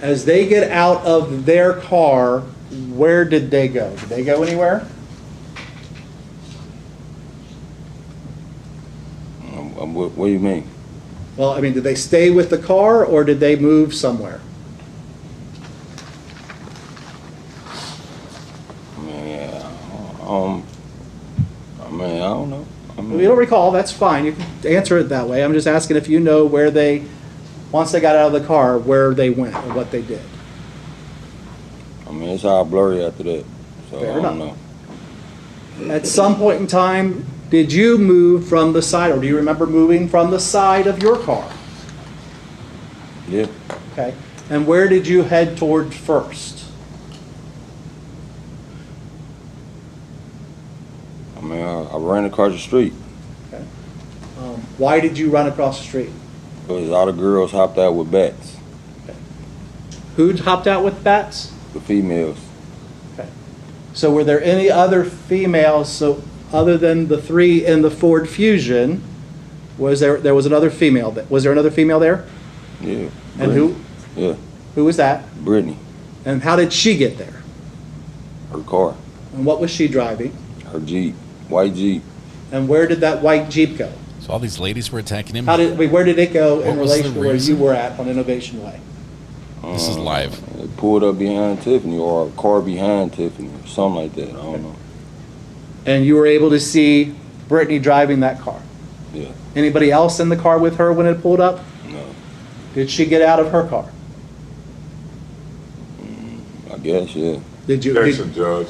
As they get out of their car, where did they go? Did they go anywhere? What do you mean? Well, I mean, did they stay with the car or did they move somewhere? I don't know. If you don't recall, that's fine. You can answer it that way. I'm just asking if you know where once they got out of the car, where they went or what they did. I mean, it's all blurry after that. So Fair I don't enough. know. At some point in time, did you move from the side, or do you remember moving from the side of your car? Yeah. Okay. And where did you head toward first? I mean, I ran across the street. Okay. Why did you run across the street? Because all the girls hopped out with bats. Okay. Who hopped out with bats? The females. Okay. So were there any other females, other than the three in the Ford Fusion, was there was another female? Was there another female there? Yeah. And who? Yeah. Who was that? Brittany. And how did she get there? Her car. And what was she driving? Her Jeep. White Jeep. And where did that white Jeep go? So all these ladies were attacking him? Where did it go in What was the relation to where reason? you were at on Innovation Way? This is live. They pulled up behind Tiffany, or a car behind Tiffany, or something like that. I don't know. And you were able to see Brittany driving that car? Yeah. Anybody else in the car with her when it pulled up? No. Did she get out of her car? I guess, yeah. Did you? Objection, Judge.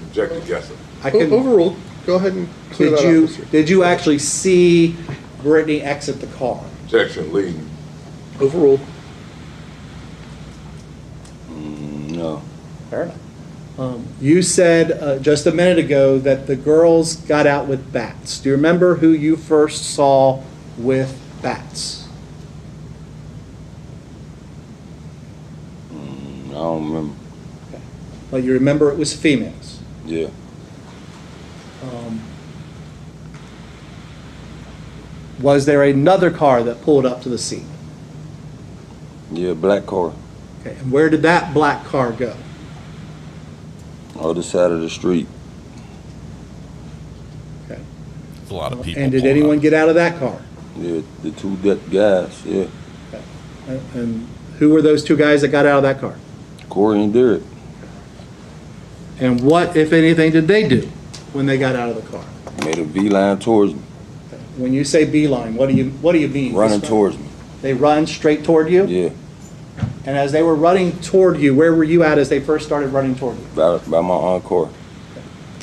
Objective guesser. I can Overruled. Go ahead and clear that up, Mr. Did you actually see Brittany exit the car? Objection, leading. Overruled. No. Fair enough. You said just a minute ago that the girls got out with bats. Do you remember who you first saw with bats? I don't remember. Okay. But you remember it was females. Yeah. Was there another car that pulled up to the scene? Yeah, black car. Okay. And where did that black car go? Other side of the street. Okay. A lot of people. And did anyone get out of that car? Yeah, the two guys, yeah. Okay. And who were those two guys that got out of that car? Corey and Derek. And what, if anything, did they do when they got out of the car? Made a V-line towards me. When you say beeline, what do you mean? Running towards me. They run straight toward you? Yeah. And as they were running toward you, where were you at as they first started running toward you? By my own car.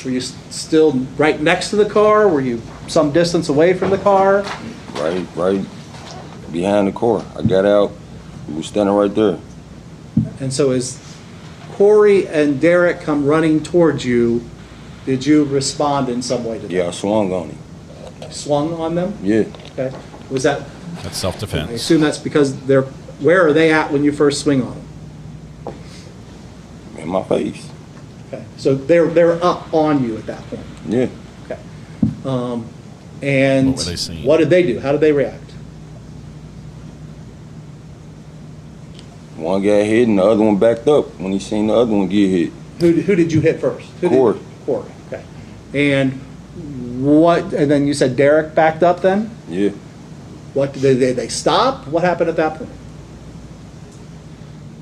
Were you still right next to the car? Were you some distance away from the car? Right behind the car. I got out. We were standing right there. And so as Corey and Derek come running towards you, did you respond in some way to that? Yeah, I swung on him. Swung on them? Yeah. Okay. Was that? That's self-defense. I assume that's because they're. Where are they at when you first swing on them? In my face. Okay. So they're up on you at that point. Yeah. Okay. And What were they seeing? what did they do? How did they react? One got hit and the other one backed up when he seen the other one get hit. Who did you hit first? Corey. Corey. Okay. And what? And then you said Derek backed up then? Yeah. What did they stop? What happened at that point?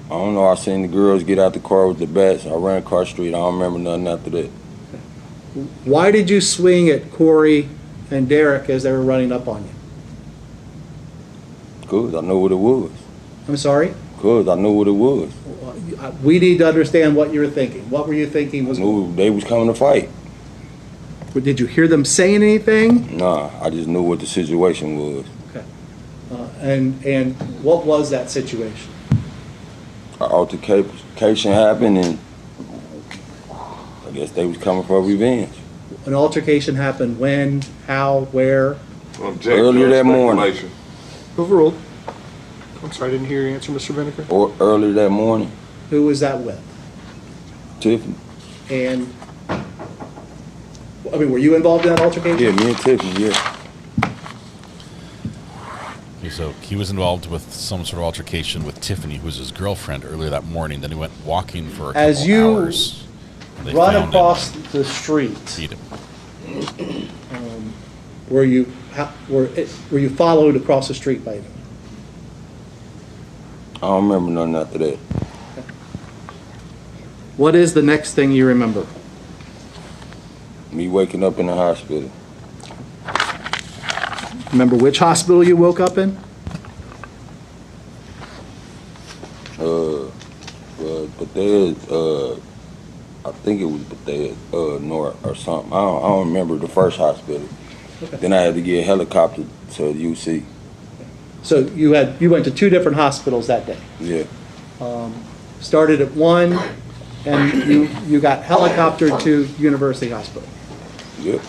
I don't know. I seen the girls get out the car with the bats. I ran across the street. I don't remember nothing after that. Why did you swing at Corey and Derek as they were running up on you? Because I know what it was. I'm sorry? Because I know what it was. We need to understand what you were thinking. What were you thinking was? They was coming to fight. Did you hear them saying anything? Nah, I just knew what the situation was. Okay. And what was that situation? An altercation happened, and I guess they was coming for revenge. An altercation happened when, how, where? Earlier that morning. Overruled. I'm sorry, I didn't hear your answer, Mr. Vinegar. Or earlier that morning. Who was that with? Tiffany. And, I mean, were you involved in that altercation? Yeah, me and Tiffany, yeah. Okay, so he was involved with some sort of altercation with Tiffany, who was his girlfriend, earlier that morning. Then he went walking for a couple hours. As you run across the street, beat him. were you followed across the street by him? I don't remember nothing after that. What is the next thing you remember? Me waking up in the hospital. Remember which hospital you woke up in? Bethesda, I think it was Bethesda, North or something. I don't remember the first hospital. Okay. Then I had to get a helicopter to UC. So you went to two different hospitals that day. Yeah. Started at one, and you got helicoptered to University Hospital. Yep.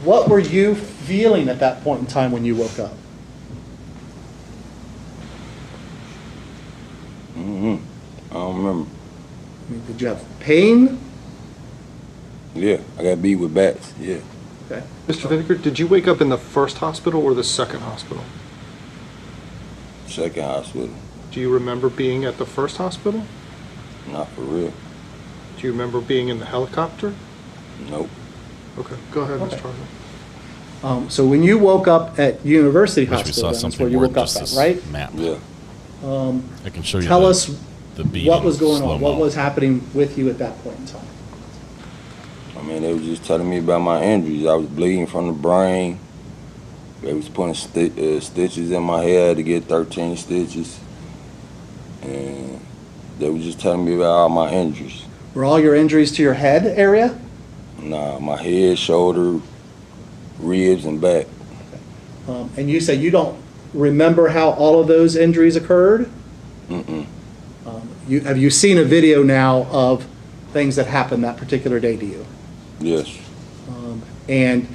What were you feeling at that point in time when you woke up? I don't remember. I mean, did you have pain? Yeah, I got beat with bats. Yeah. Okay. Mr. Vinegar, did you wake up in the first hospital or the second hospital? Second hospital. Do you remember being at the first hospital? Not for real. Do you remember being in the helicopter? Nope. Okay, go ahead, Okay. Mr. Harvey. So when you woke up at University Wish we Hospital, saw that's something where you more woke than up just at, this right? map. Yeah. I can show you. Tell us the beating what was going on. slow-mo. What was happening with you at that point in time? I mean, they was just telling me about my injuries. I was bleeding from the brain. They was putting stitches in my head to get 13 stitches. And they was just telling me about all my injuries. Were all your injuries to your head area? Nah, my head, shoulder, ribs, and back. And you say you don't remember how all of those injuries occurred? Mm-mm. Have you seen a video now of things that happened that particular day to you? Yes. And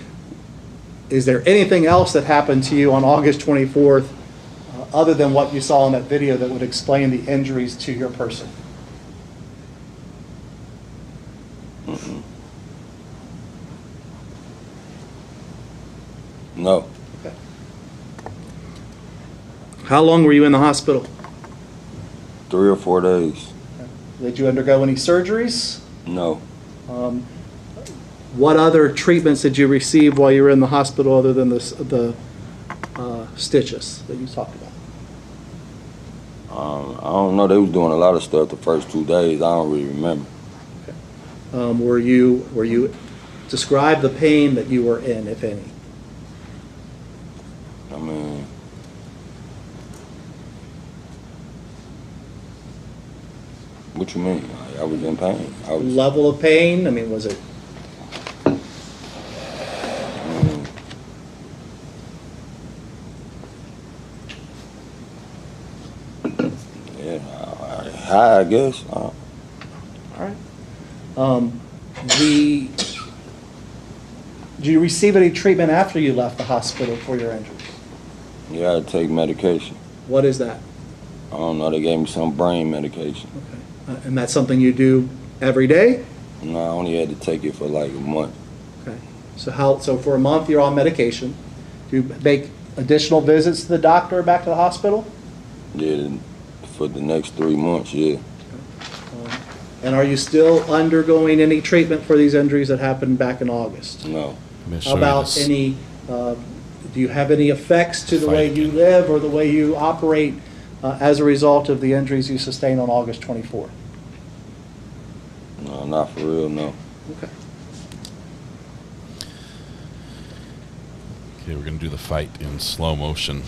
is there anything else that happened to you on August 24th other than what you saw in that video that would explain the injuries to your person? Mm-mm. No. Okay. How long were you in the hospital? 3 or 4 days. Did you undergo any surgeries? No. What other treatments did you receive while you were in the hospital other than the stitches that you talked about? I don't know. They was doing a lot of stuff the first 2 days. I don't really remember. Were you describe the pain that you were in, if any? I mean, what you mean? I was in pain. I was, Level of pain? I mean, was it? Yeah, high, I guess. All right. Did you receive any treatment after you left the hospital for your injuries? Yeah, I had to take medication. What is that? I don't know. They gave me some brain medication. And that's something you do every day? No, I only had to take it for like a month. Okay. So for a month you're on medication. Do you make additional visits to the doctor or back to the hospital? Yeah, for the next 3 months, yeah. And are you still undergoing any treatment for these injuries that happened back in August? No. How about any, do you have any effects to the way you live or the way you operate as a result of the injuries you sustained on August 24th? No, not for real, no. Okay. Okay, we're going to do the fight in slow motion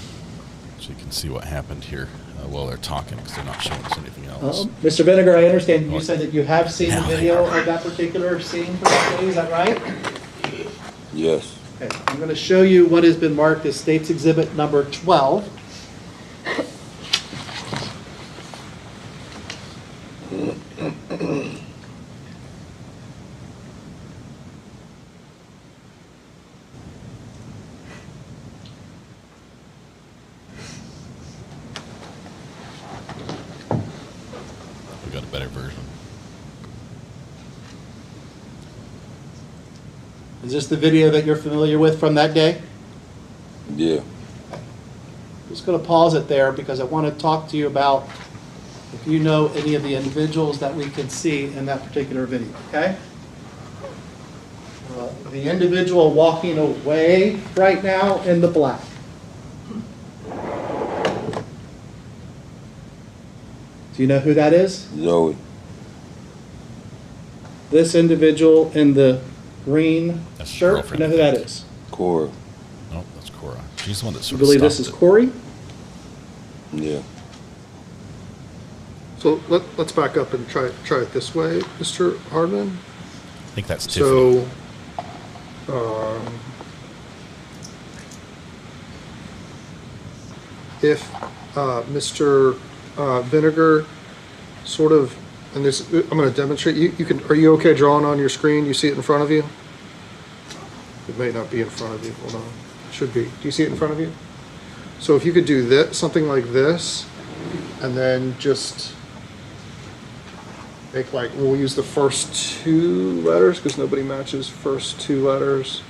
so you can see what happened here while they're talking because they're not showing us anything else. Mr. Vinegar, I understand you said that you have seen the video of that particular scene for that day, is that right? Yes. Okay, I'm going to show you what has been marked as State's Exhibit number 12. We got a better version. Is this the video that you're familiar with from that day? Yeah. Just going to pause it there because I want to talk to you about if you know any of the individuals that we can see in that particular video, okay? The individual walking away right now in the black. Do you know who that is? Zoe. This individual in the green shirt, you know who that is? Cora. No, that's Cora. She's the one that You sort believe of this stopped is it. Corey? Yeah. So let's back up and try it this way, Mr. Hardman. I think that's Tiffany. So, if Mr. Vinegar sort of, and this, I'm going to demonstrate. You can. Are you okay drawing on your screen? You see it in front of you? It may not be in front of you. Hold on. It should be. Do you see it in front of you? So if you could do this, something like this, and then just make like, we'll use the first 2 letters because nobody matches first 2 letters.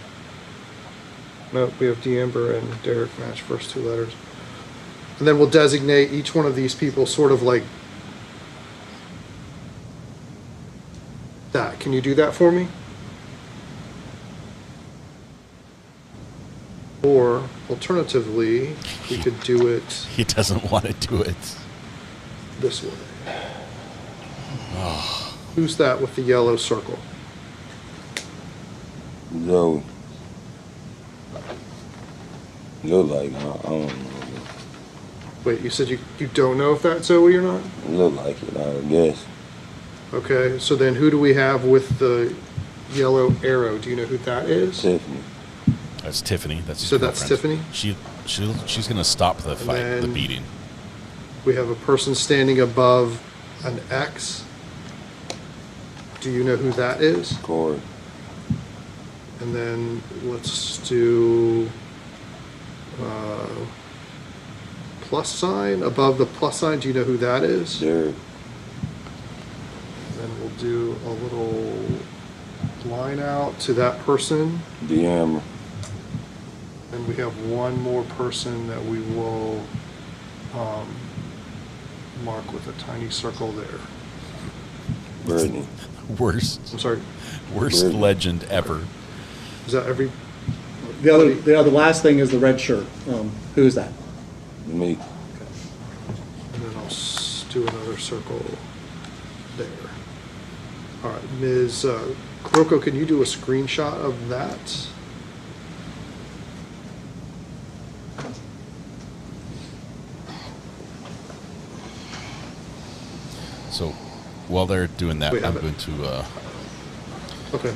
No, we have D'Amber and Derek match first 2 letters. And then we'll designate each one of these people sort of like that. Can you do that for me? Or alternatively, we could do it. He doesn't want to do it. This way. Who's that with the yellow circle? Zoe. Look like, I don't know. Wait, you said you don't know if that's Zoe or not? Look like it, I guess. Okay, so then who do we have with the yellow arrow? Do you know who that is? Tiffany. That's Tiffany. That's his So that's girlfriend. Tiffany? She's going to stop the fight, the then- beating. We have a person standing above an X. Do you know who that is? Corey. And then let's do plus sign. Above the plus sign, do you know who that is? Derek. Then we'll do a little line out to that person. Deamber. And we have one more person that we will mark with a tiny circle there. Brittany. Worst. I'm sorry. Worst Brittany. legend ever. Is that every? The other last thing is the red shirt. Who is that? Me. And then I'll do another circle there. All right, Ms. Kuroko, can you do a screenshot of that? So while they're doing that, We have I'm it. going to Okay.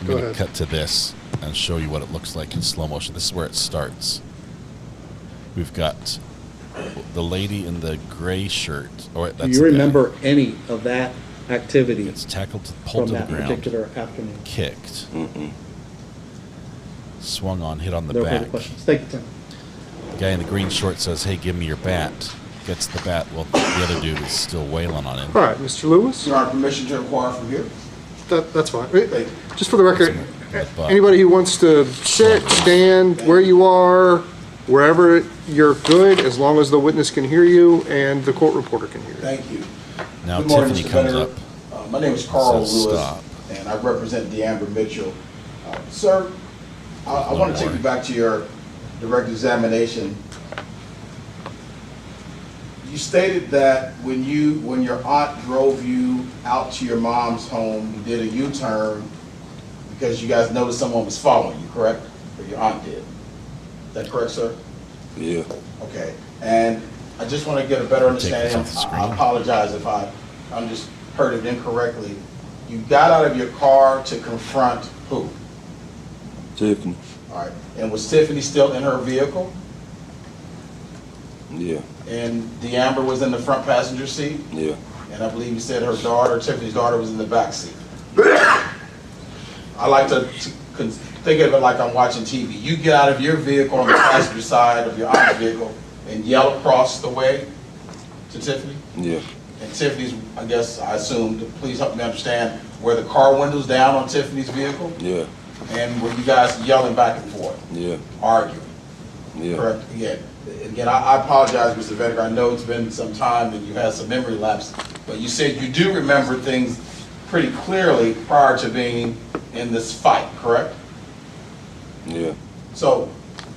I'm Go going ahead. to cut to this and show you what it looks like in slow motion. This is where it starts. We've got the lady in the gray shirt. Or Do that's you the guy. remember any of that activity? It's tackled, pulled from to the that ground, particular afternoon? kicked, Mm-mm. swung on, hit on the No back. further questions. Thank you, Tim. The guy in the green short says, "Hey, give me your bat." Gets the bat. Well, the other dude is still wailing on him. All right, Mr. Lewis? Your Honor, permission to inquire from here? That's fine. Just for the record, But anybody who wants to sit, stand, where you are, wherever you're good, as long as the witness can hear you and the court reporter can hear you. Thank you. now Good morning, Tiffany Mr. comes Senator. up. My name is Carl Says Lewis, stop. and I represent Deamber Mitchell. Sir, I want to take you back to your direct examination. You stated that when your aunt drove you out to your mom's home, you did a U-turn because you guys noticed someone was following you, correct? Or your aunt did. Is that correct, sir? Yeah. Okay. And I just want to get a better Take this understanding. off the screen. I apologize if I'm just heard it incorrectly. You got out of your car to confront who? Tiffany. All right. And was Tiffany still in her vehicle? Yeah. And Deamber was in the front passenger seat? Yeah. And I believe you said her daughter, Tiffany's daughter, was in the back seat. I like to think of it like I'm watching TV. You get out of your vehicle on the passenger side of your aunt's vehicle and yell across the way to Tiffany? Yeah. And Tiffany's, I guess, I assumed, please help me understand, were the car windows down on Tiffany's vehicle? Yeah. And were you guys yelling back and forth, Yeah. arguing? Yeah. Correct? Again, I apologize, Mr. Vedder. I know it's been some time and you had some memory lapse, but you said you do remember things pretty clearly prior to being in this fight, correct? Yeah. So,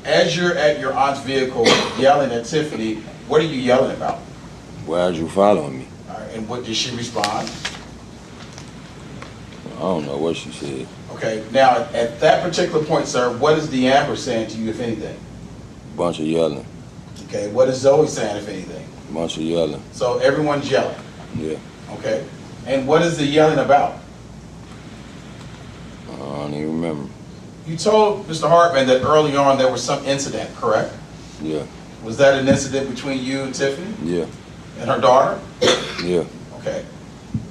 as you're at your aunt's vehicle yelling at Tiffany, what are you yelling about? Why are you following me? All right, and what did she respond? I don't know what she said. Okay, now at that particular point, sir, what is Deamber saying to you, if anything? Bunch of yelling. Okay, what is Zoe saying, if anything? Bunch of yelling. So everyone's yelling, Yeah. okay? And what is the yelling about? I don't even remember. You told Mr. Hartman that early on there was some incident, correct? Yeah. Was that an incident between you and Tiffany Yeah. and her daughter? Yeah. Okay.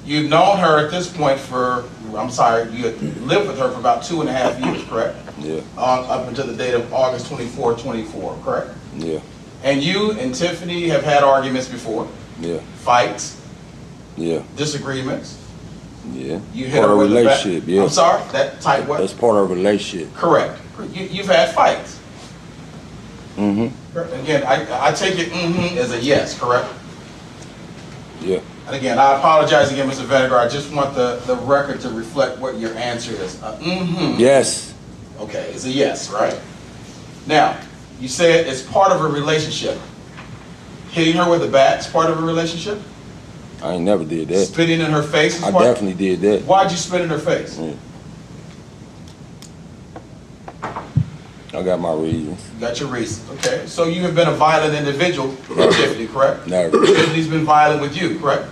You've known her at this point for, you had lived with her for about 2.5 years, correct? Yeah. Up until the date of August 24, 24, correct? Yeah. And you and Tiffany have had arguments before, Yeah. fights, Yeah. disagreements. Yeah. You hit Part her of a with a bat. relationship, yeah. I'm sorry, that type what? That's part of a relationship. Correct. You've had fights. Mm-hmm. Again, I take it as a yes, correct? Yeah. And again, I apologize again, Mr. Vinegar. I just want the record to reflect what your answer is. Yes. Okay, it's a yes, right? Now, you said it's part of a relationship. Hitting her with a bat is part of a relationship? I ain't never did that. Spitting in her face is I part? definitely did that. Why'd you spit in her face? I got my reasons. You got your reasons, okay? So you have been a violent individual with Tiffany, correct? Never. Tiffany's been violent with you, correct?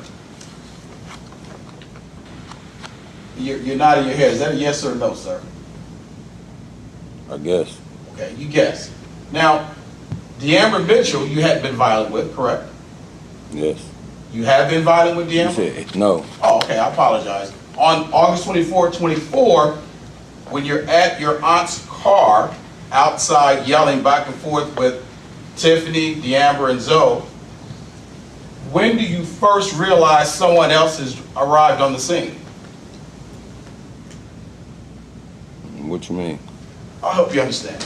You're nodding your head. Is that a yes or a no, sir? I guess. Okay, you guess. Now, Deamber Mitchell, you hadn't been violent with, correct? Yes. You have been violent with You Deamber? said no. Oh, okay, I apologize. On August 24, when you're at your aunt's car outside yelling back and forth with Tiffany, Deamber, and Zoe, when do you first realize someone else has arrived on the scene? What you mean? I hope you understand.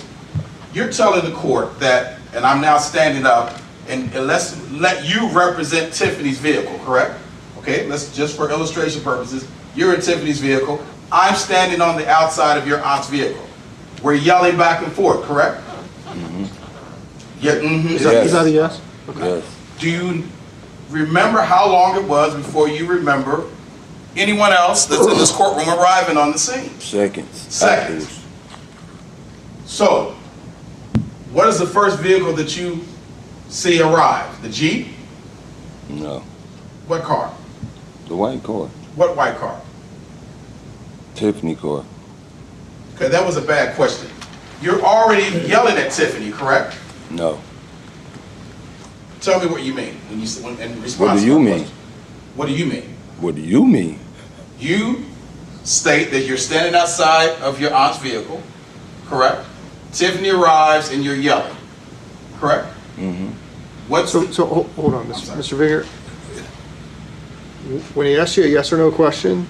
You're telling the court that, and I'm now standing up, and let's let you represent Tiffany's vehicle, correct? Okay, let's just for illustration purposes, you're in Tiffany's vehicle. I'm standing on the outside of your aunt's vehicle. We're yelling back and forth, correct? Mm-hmm. Yeah, mm-hmm. Is that a yes? Okay. Yes. Do you remember how long it was before you remember anyone else that's in this courtroom arriving on the scene? Seconds. Seconds. So, what is the first vehicle that you see arrive? The Jeep? No. What car? The white car. What white car? Tiffany car. Okay, that was a bad question. You're already yelling at Tiffany, correct? No. Tell me what you mean when you in response. What do you mean? What do you mean? What do you mean? You state that you're standing outside of your aunt's vehicle, correct? Tiffany arrives and you're yelling, correct? Mm-hmm. So hold on, Mr. Vinger. When he asks you a yes or no question,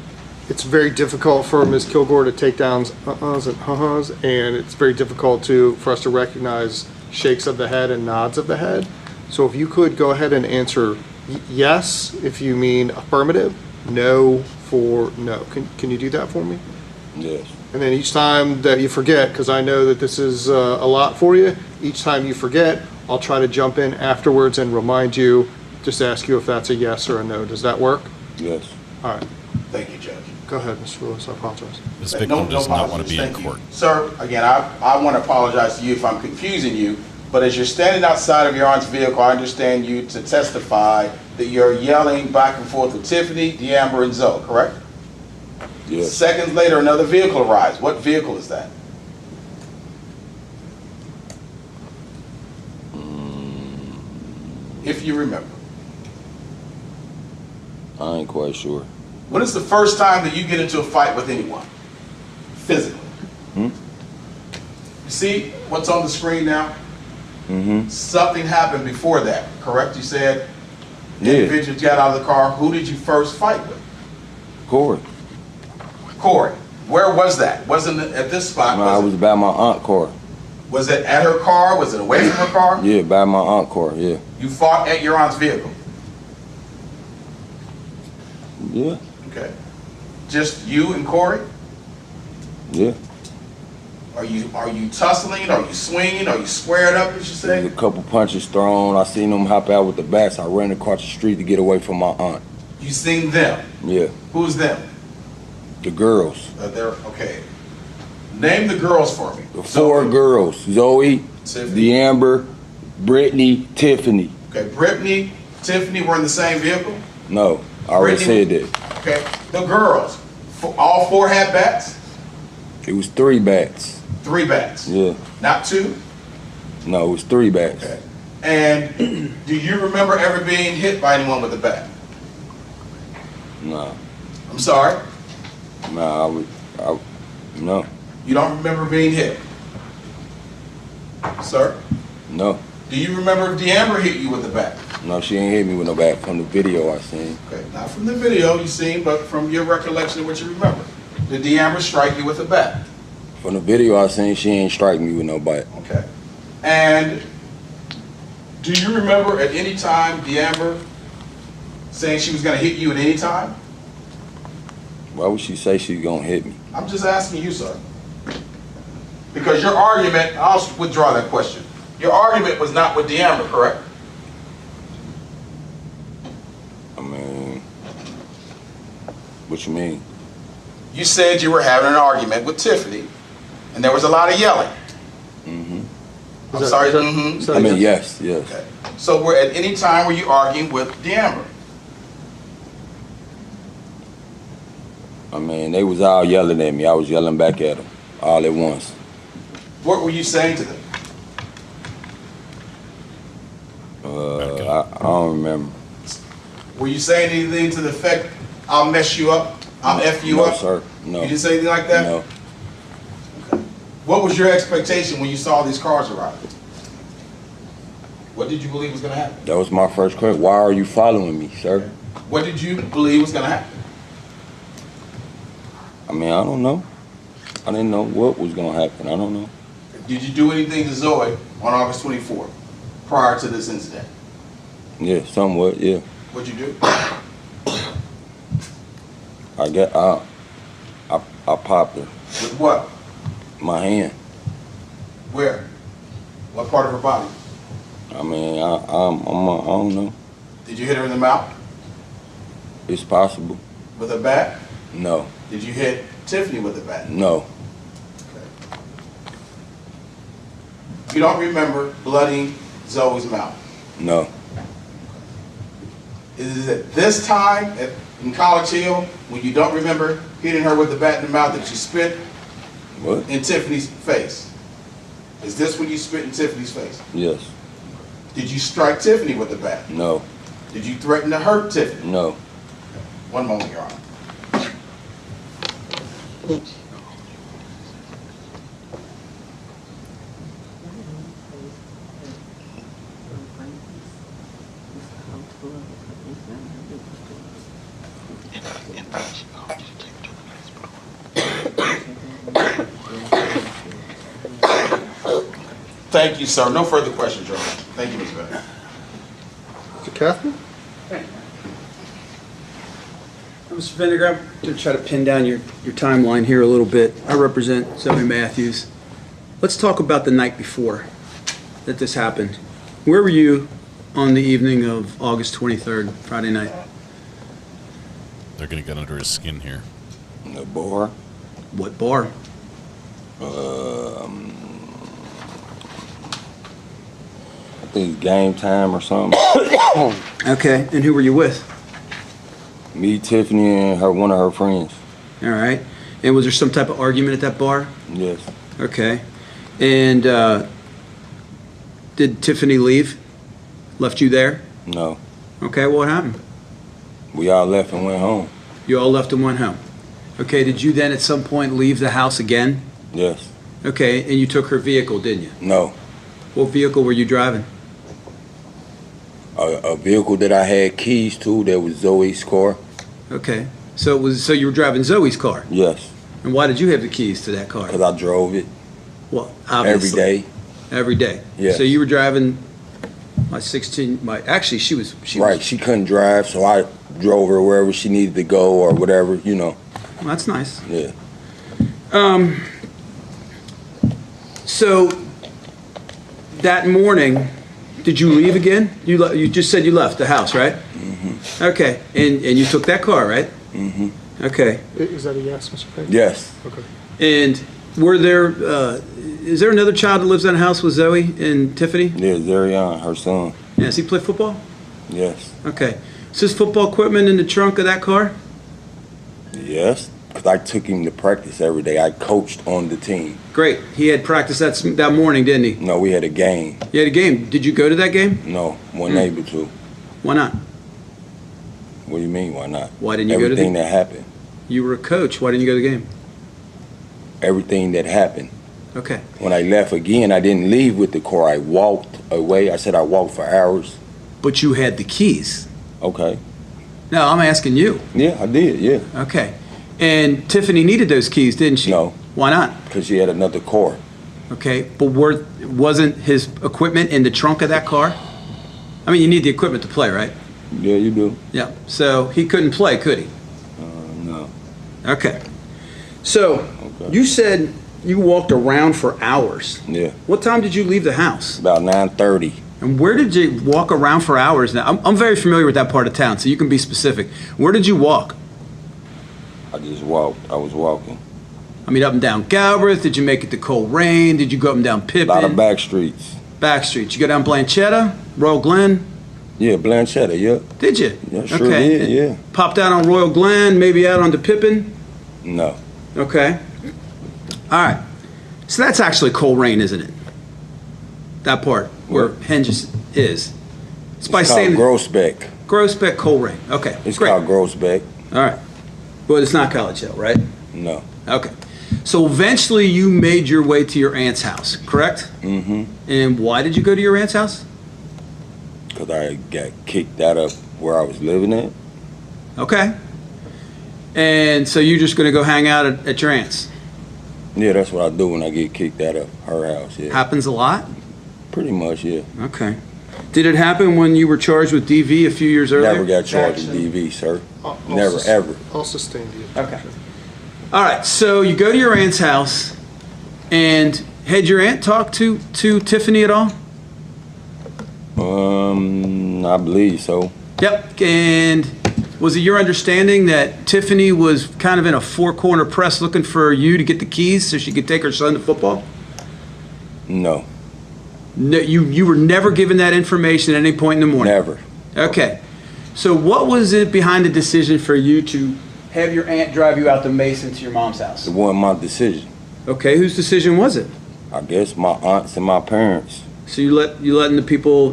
it's very difficult for Ms. Kilgore to take down uh-uhs and huh-hus, and it's very difficult for us to recognize shakes of the head and nods of the head. So if you could go ahead and answer yes if you mean affirmative, no for no. Can you do that for me? Yes. And then each time that you forget, because I know that this is a lot for you, each time you forget, I'll try to jump in afterwards and remind you, just ask you if that's a yes or a no. Does that work? Yes. All right. Thank you, Judge. Go ahead, Mr. Lewis. I apologize. This victim does not want to be in Thank you. court. Sir, again, I want to apologize to you if I'm confusing you, but as you're standing outside of your aunt's vehicle, I understand you to testify that you're yelling back and forth with Tiffany, Deamber, and Zoe, correct? Yes. Seconds later, another vehicle arrives. What vehicle is that? If you remember. I ain't quite sure. When is the first time that you get into a fight with anyone? Physically. Hmm? You see what's on the screen now? Mm-hmm. Something happened before that, correct? You said the Yeah. individual got out of the car. Who did you first fight with? Corey. Corey. Where was that? Wasn't it at this spot? No, I was by my aunt car. Was it at her car? Was it away from her car? Yeah, by my aunt car, yeah. You fought at your aunt's vehicle? Yeah. Okay. Just you and Corey? Yeah. Are you tussling? Are you swinging? Are you squared up, as you say? There's a couple punches thrown. I seen them hop out with the bats. I ran across the street to get away from my aunt. You seen them? Yeah. Who's them? The girls. They're okay. Name the girls for me. The four girls. Zoe, Tiffany. Deamber, Brittany, Tiffany. Okay, Brittany, Tiffany were in the same vehicle? No, I already said Brittany- that. Okay, the girls, all four had bats? It was 3 bats. 3 bats? Yeah. Not 2? No, it was 3 bats. Okay. And do you remember ever being hit by anyone with a bat? No. I'm sorry? No, no. You don't remember being hit? Sir? No. Do you remember if Deamber hit you with a bat? No, she ain't hit me with no bat from the video I seen. Okay, not from the video you seen, but from your recollection of what you remember. Did Deamber strike you with a bat? From the video I seen, she ain't strike me with no bat. Okay. And do you remember at any time Deamber saying she was going to hit you at any time? Why would she say she's gonna hit me? I'm just asking you, sir. Because your argument, I'll withdraw that question. Your argument was not with Deamber, correct? I mean, what you mean? You said you were having an argument with Tiffany, and there was a lot of yelling. Mm-hmm. I'm sorry. Mm-hmm. I mean, yes. Okay. So at any time were you arguing with Deamber? I mean, they was all yelling at me. I was yelling back at them all at once. What were you saying to them? I don't remember. Were you saying anything to the effect, I'll mess you up, I'll F you up? No, sir. No. You didn't say anything like that? No. Okay. What was your expectation when you saw these cars arrive? What did you believe was going to happen? That was my first question. Why are you following me, sir? What did you believe was going to happen? I mean, I don't know. I didn't know what was going to happen. I don't know. Did you do anything to Zoe on August 24th prior to this incident? Yeah, somewhat, yeah. What'd you do? I popped her. With what? My hand. Where? What part of her body? I mean, I don't know. Did you hit her in the mouth It's possible. with a bat? No. Did you hit Tiffany with a bat? No. You don't remember bloodying Zoe's mouth? No. Is it this time in College Hill when you don't remember hitting her with the bat in the mouth that you spit What? in Tiffany's face? Is this when you spit in Tiffany's face? Yes. Did you strike Tiffany with the bat? No. Did you threaten to hurt Tiffany? No. One moment, Your Honor. Thank you, sir. No further questions, Your Honor. Thank you, Ms. Bennett. Mr. Kathman? Mr. Vinegar, I'm going to try to pin down your timeline here a little bit. I represent Zoe Matthews. Let's talk about the night before that this happened. Where were you on the evening of August 23rd, Friday night? They're going to get under his skin here. The bar. What bar? I think it's game time or something. Okay, and who were you with? Me, Tiffany, and one of her friends. All right. And was there some type of argument at that bar? Yes. Okay. And did Tiffany leave? Left you there? No. Okay, what happened? We all left and went home. You all left and went home. Okay, did you then at some point leave the house again? Yes. Okay, and you took her vehicle, didn't you? No. What vehicle were you driving? A vehicle that I had keys to that was Zoe's car. Okay, so you were driving Zoe's car? Yes. And why did you have the keys to that car? Because I drove it. Well, obviously. Every day. Every day? Yes. So you were driving actually she was. She couldn't drive, so I drove her wherever she needed to go or whatever, you know. Well, that's nice. Yeah. So that morning, did you leave again? You just said you left the house, right? Mm-hmm. Okay, and you took that car, right? Mm-hmm. Okay. Is that a yes, Mr. Payne? Yes. Okay. And were there, is there another child that lives in the house with Zoe and Tiffany? Yeah, Zarian, her son. Yeah, does he play football? Yes. Okay. Is his football equipment in the trunk of that car? Yes, because I took him to practice every day. I coached on the team. Great. He had practice that morning, didn't he? No, we had a game. You had a game. Did you go to that game? No, wasn't able to. Why not? What do you mean, why not? Why didn't you go to the Everything that happened. You were a coach. Why didn't you go to the game? Everything that happened. Okay. When I left again, I didn't leave with the car. I walked away. I said I walked for hours. But you had the keys. Okay. No, I'm asking you. Yeah, I did, yeah. Okay. And Tiffany needed those keys, didn't she? No. Why not? Because she had another car. Okay, but wasn't his equipment in the trunk of that car? I mean, you need the equipment to play, right? Yeah, you do. Yeah. So he couldn't play, could he? No. Okay. So you said you walked around for hours. Yeah. What time did you leave the house? About 9:30. And where did you walk around for hours? Now, I'm very familiar with that part of town, so you can be specific. Where did you walk? I just walked. I was walking. I mean, up and down Galbraith? Did you make it to Coleraine? Did you go up and down Pippin? A lot of back streets. Back streets. You go down Blanchetta? Royal Glen? Yeah, Blanchetta, yeah. Did you? Yeah, sure did, yeah. Popped out on Royal Glen, maybe out onto Pippin? No. Okay. All right. So that's actually Coleraine, isn't it? That part where Henges is. It's by called saying Groesbeck. Groesbeck, Coleraine. Okay. It's great. called Groesbeck. All right. But it's not College Hill, right? No. Okay. So eventually you made your way to your aunt's house, correct? Mm-hmm. And why did you go to your aunt's house? Because I got kicked out of where I was living at. Okay. And so you're just going to go hang out at your aunt's? Yeah, that's what I do when I get kicked out of her house, yeah. Happens a lot? Pretty much, yeah. Okay. Did it happen when you were charged with DV a few years earlier? Never got charged with DV, sir. Never, ever. I'll sustain the Okay. All right, so you go to your aunt's house, and had your aunt talked to Tiffany at all? I believe so. Yep, and was it your understanding that Tiffany was kind of in a four-corner press looking for you to get the keys so she could take her son to football? No. No, you were never given that information at any point in the morning? Never. Okay. So what was it behind the decision for you to have your aunt drive you out to Mason to your mom's house? It wasn't my decision. Okay, whose decision was it? I guess my aunts and my parents. So you letting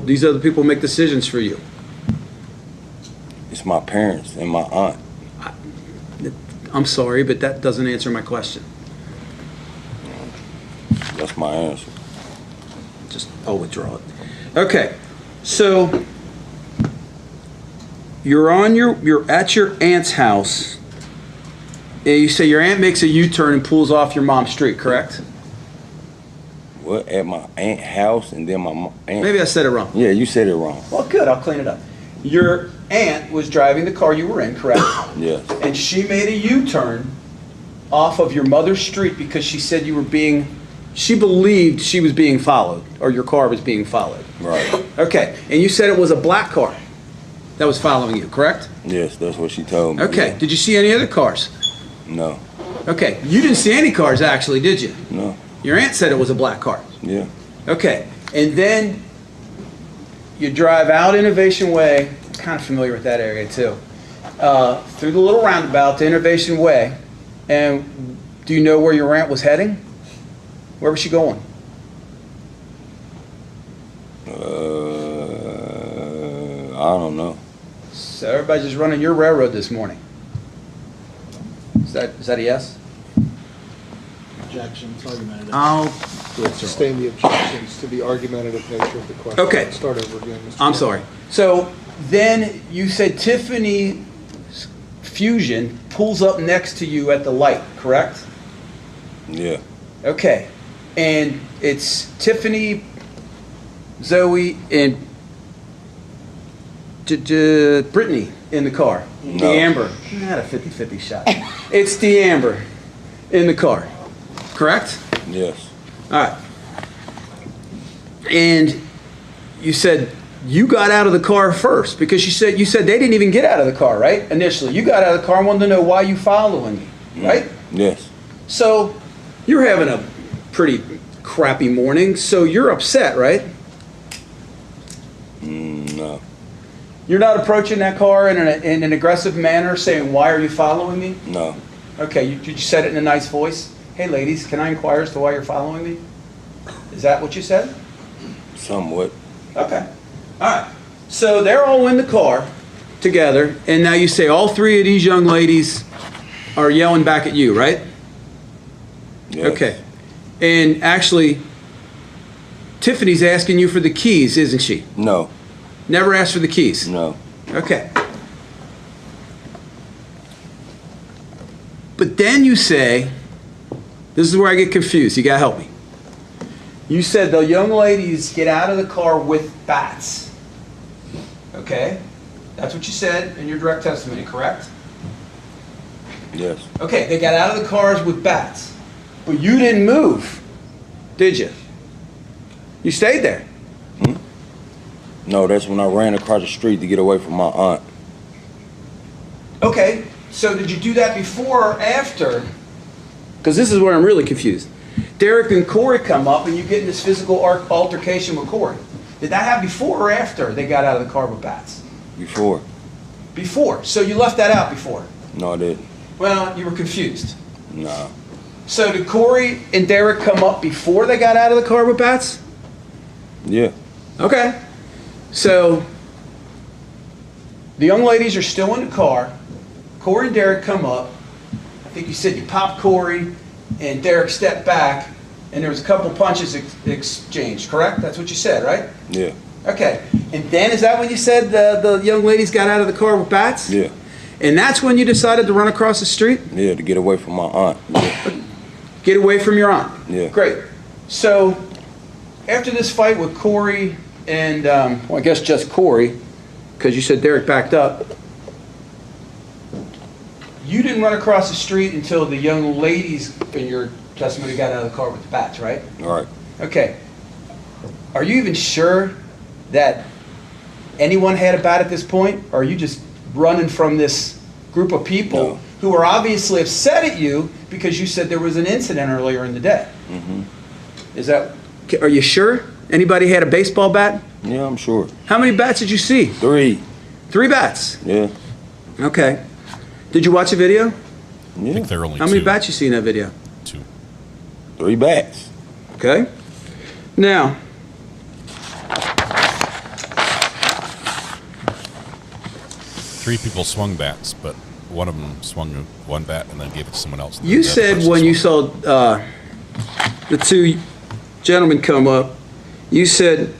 these other people make decisions for you? It's my parents and my aunt. I'm sorry, but that doesn't answer my question. That's my answer. I'll withdraw it. Okay, so you're at your aunt's house, and you say your aunt makes a U-turn and pulls off your mom's street, correct? What, at my aunt's house and then my aunt? Maybe I said it wrong. Yeah, you said it wrong. Well, good, I'll clean it up. Your aunt was driving the car you were in, correct? Yes. And she made a U-turn off of your mother's street because she said she believed she was being followed, or your car was being followed. Right. Okay, and you said it was a black car that was following you, correct? Yes, that's what she told me. Okay, yeah. Did you see any other cars? No. Okay, you didn't see any cars actually, did you? No. Your aunt said it was a black car. Yeah. Okay, and then you drive out Innovation Way, I'm kind of familiar with that area too, through the little roundabout to Innovation Way, and do you know where your aunt was heading? Where was she going? I don't know. So everybody's just running your railroad this morning. Is that a yes? Objections, argumentative. I'll sustain the objections to the argumentative nature of the question. Okay. Start over again, Mr. I'm Chairman. sorry. So then you said Tiffany Fusion pulls up next to you at the light, correct? Yeah. Okay. And it's Tiffany, Zoe, and Brittany in the car. No. DeAmber. Not a 50-50 shot. It's DeAmber in the car, correct? Yes. All right. And you said you got out of the car first because you said they didn't even get out of the car, right? Initially, you got out of the car and wanted to know why you following me, right? Yes. So you're having a pretty crappy morning, so you're upset, right? No. You're not approaching that car in an aggressive manner saying, why are you following me? No. Okay, you said it in a nice voice. Hey ladies, can I inquire as to why you're following me? Is that what you said? Somewhat. Okay. All right. So they're all in the car together, and now you say all three of these young ladies are yelling back at you, right? Yes. Okay. And actually, Tiffany's asking you for the keys, isn't she? No. Never asked for the keys? No. Okay. But then you say, this is where I get confused. You got to help me. You said the young ladies get out of the car with bats. Okay? That's what you said in your direct testimony, correct? Yes. Okay, they got out of the cars with bats. But you didn't move, did you? You stayed there. No, that's when I ran across the street to get away from my aunt. Okay, so did you do that before or after? Because this is where I'm really confused. Derek and Corey come up and you get in this physical altercation with Corey. Did that happen before or after they got out of the car with bats? Before. Before. So you left that out before? No, I didn't. Well, you were confused. Nah. So did Corey and Derek come up before they got out of the car with bats? Yeah. Okay. So the young ladies are still in the car. Corey and Derek come up. I think you said you popped Corey and Derek stepped back and there was a couple punches exchanged, correct? That's what you said, right? Yeah. Okay. And then is that when you said the young ladies got out of the car with bats? Yeah. And that's when you decided to run across the street? Yeah, to get away from my aunt. Yeah. Get away from your aunt? Yeah. Great. So after this fight with Corey and, well, I guess just Corey, because you said Derek backed up, you didn't run across the street until the young ladies in your testimony got out of the car with the bats, right? All right. Okay. Are you even sure that anyone had a bat at this point? Or are you just running from this group of people who are obviously upset at you because you said there was an incident earlier in the day? Mm-hmm. Is that, are you sure anybody had a baseball bat? Yeah, I'm sure. How many bats did you see? 3. 3 bats? Yeah. Okay. Did you watch the video? Yeah. I think there are only How many 2. bats you see in that video? 2. 3 bats. Okay. Now, Three people swung bats, but one of them swung one bat and then gave it to someone else. you said when you saw the 2 gentlemen come up, you said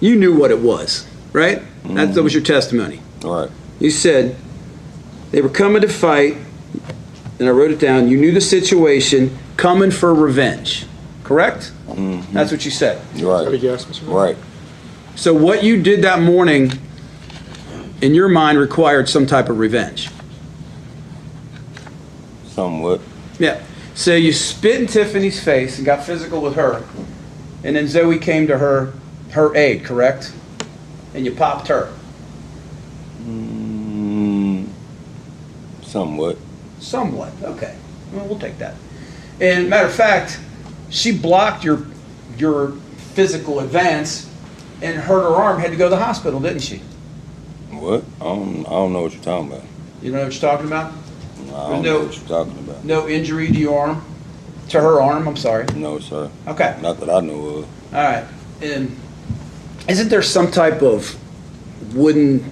you knew what it was, right? Mm-hmm. That was your testimony. All right. You said they were coming to fight, and I wrote it down. You knew the situation, coming for revenge, correct? Mm-hmm. That's what you said. Right. Right. So what you did that morning, in your mind, required some type of revenge. Somewhat. Yeah. So you spit in Tiffany's face and got physical with her, and then Zoe came to her aid, correct? And you popped her. Somewhat. Somewhat. Okay. Well, we'll take that. And matter of fact, she blocked your physical advance and hurt her arm. Had to go to the hospital, didn't she? What? I don't know what you're talking about. You know what you're talking about? No, I don't know what you're talking about. No injury to your arm? To her arm, I'm sorry. No, sir. Okay. Not that I know of. All right. And isn't there some type of wooden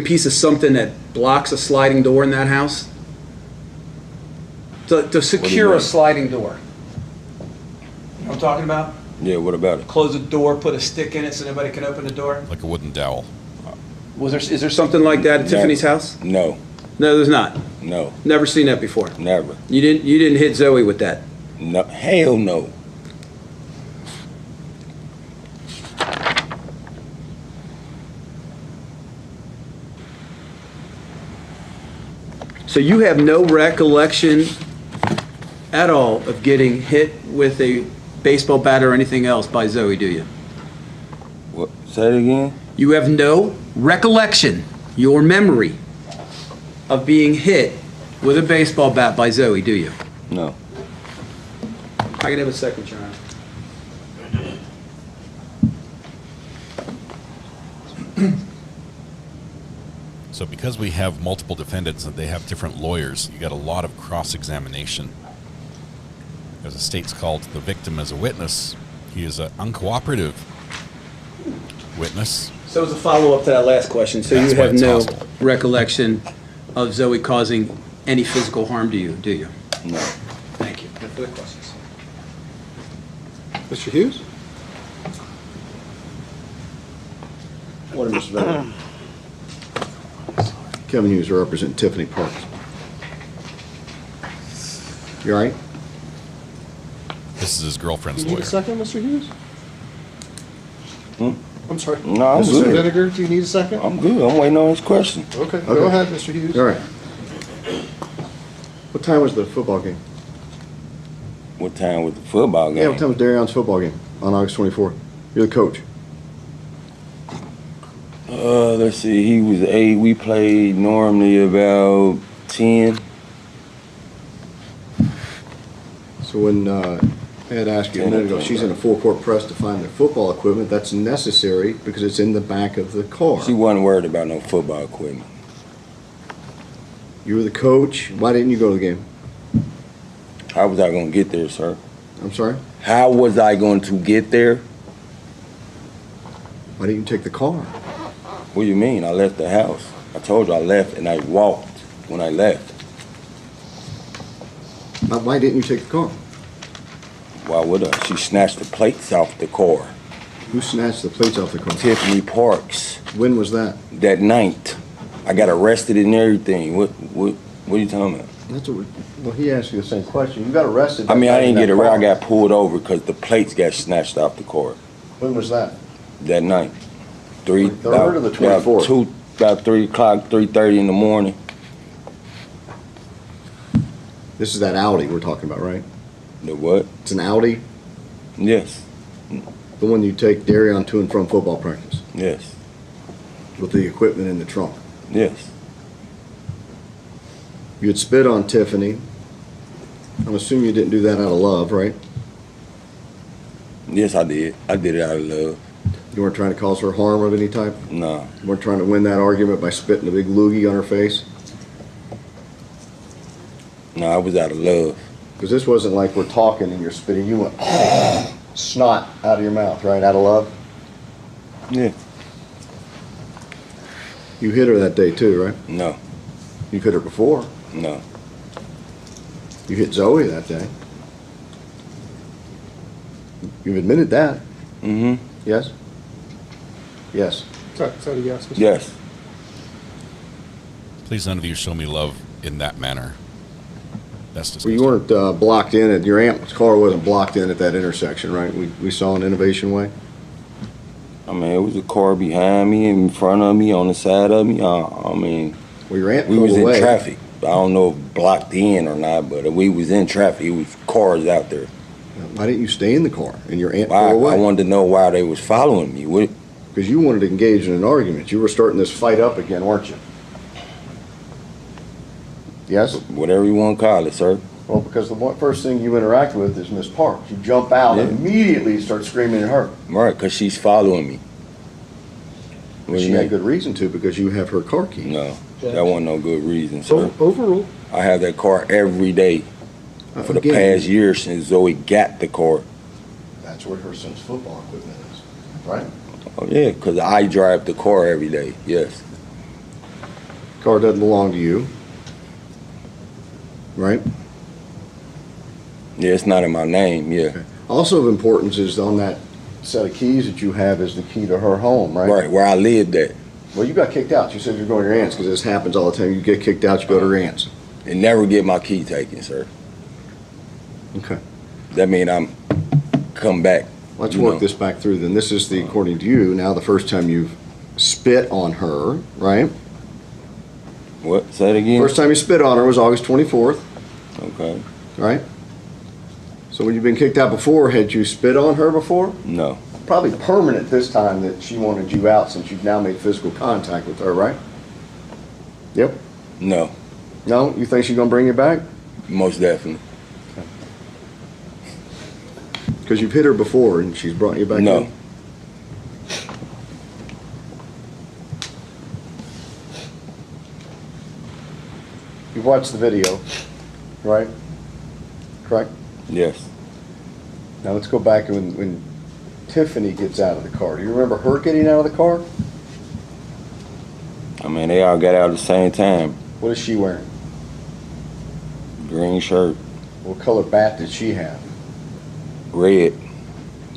piece of something that blocks a sliding door in that house? To secure a sliding door. You know what I'm talking about? Yeah, what about it? Close the door, put a stick in it so nobody can open the door? Like a wooden dowel. Is there something like that at Tiffany's house? No. No, there's not. No. Never seen that before. Never. You didn't hit Zoe with that. No. Hell no. So you have no recollection at all of getting hit with a baseball bat or anything else by Zoe, do you? What? Say it again? You You have no recollection, your memory, of being hit with a baseball bat by Zoe, do you? No. I can have a second, Your Honor. So because we have multiple defendants and they have different lawyers, you got a lot of cross-examination. As the state's called the victim as a witness, he is an uncooperative witness. So as a follow-up to that last question, so That's you why have it's no hostile. recollection of Zoe causing any physical harm to you, do you? No. Thank you. No further questions. Mr. Hughes? Morning, Mr. Vetter. Kevin Hughes, I represent Tiffany Parks. You all right? This is his girlfriend's Do you need lawyer. a second, Mr. Hughes? I'm sorry. No, I'm Mr. good. Vinegar, do you need a second? I'm good. I'm waiting on his question. Okay, go ahead, Mr. Hughes. All right. What time was the football game? What time was the football game? Yeah, what time was Darion's football game on August 24th? You're the coach. Let's see. He was 8. We played normally about 10. So when I had asked you a minute ago, she's in a full court press to find the football equipment. That's necessary because it's in the back of the car. She wasn't worried about no football equipment. You were the coach. Why didn't you go to the game? How was I going to get there, sir? I'm sorry? How was I going to get there? Why didn't you take the car? What do you mean? I left the house. I told you I left and I walked when I left. Why didn't you take the car? Why would I? She snatched the plates off the car. Who snatched the plates off the car? Tiffany Parks. When was that? That night. I got arrested and everything. What are you talking about? Well, he asked you the same question. You got arrested. I mean, I didn't get arrested. I got pulled over because the plates got snatched off the car. When was that? That night. 23rd or the 24th? About 3 o'clock, 3:30 in the morning. This is that Audi we're talking about, right? The what? It's an Audi? Yes. The one you take Darion to and from football practice? Yes. With the equipment in the trunk? Yes. You had spit on Tiffany. I'm assuming you didn't do that out of love, right? Yes, I did. I did it out of love. You weren't trying to cause her harm of any type? No. You weren't trying to win that argument by spitting a big loogie on her face? No, I was out of love. Because this wasn't like we're talking and you're spitting. You went snot out of your mouth, right? Out of love? Yeah. You hit her that day too, right? No. You've hit her before? No. You hit Zoe that day. You've admitted that. Mm-hmm. Yes? Yes. Is that a yes? Yes. Please, none of you show me love in that manner. That's Well, you weren't blocked in at your aunt's car wasn't blocked in at that intersection, right? We saw an Innovation Way. I mean, it was a car behind me, in front of me, on the side of me. I mean, well, your aunt we was pulled in away. traffic. I don't know if blocked in or not, but we was in traffic. It was cars out there. Why didn't you stay in the car and your aunt I pulled away? wanted to know why they was following me. Because you wanted to engage in an argument. You were starting this fight up again, weren't you? Yes? Whatever you want to call it, sir. Well, because the first thing you interact with is Miss Parks. You jump out and immediately start screaming at her. Right, because she's following me. But she had good reason to, because you have her car keys. No, that wasn't no good reason, sir. Overruled. I have that car every day for the past year since Zoe got the car. That's where her son's football equipment is, right? Oh, yeah, because I drive the car every day, yes. Car doesn't belong to you, right? Yeah, it's not in my name, yeah. Okay. Also of importance is on that set of keys that you have is the key to her home, right? Right, where I lived at. Well, you got kicked out. You said you're going to your aunt's because this happens all the time. You get kicked out, you go to your aunt's. And never get my key taken, sir. Okay. That mean I'm come back. Let's work this back through then. This is the, according to you, now the first time you've spit on her, right? What? Say it again? First time you spit on her was August 24th. Okay. Right? So when you've been kicked out before, had you spit on her before? No. Probably permanent this time that she wanted you out since you've now made physical contact with her, right? Yep. No. No? You think she's going to bring you back? Most definitely. Because you've hit her before and she's brought you back No. in? You've watched the video, right? Correct? Yes. Now let's go back when Tiffany gets out of the car. Do you remember her getting out of the car? I mean, they all got out at the same time. What is she wearing? Green shirt. What color bat did she have? Red.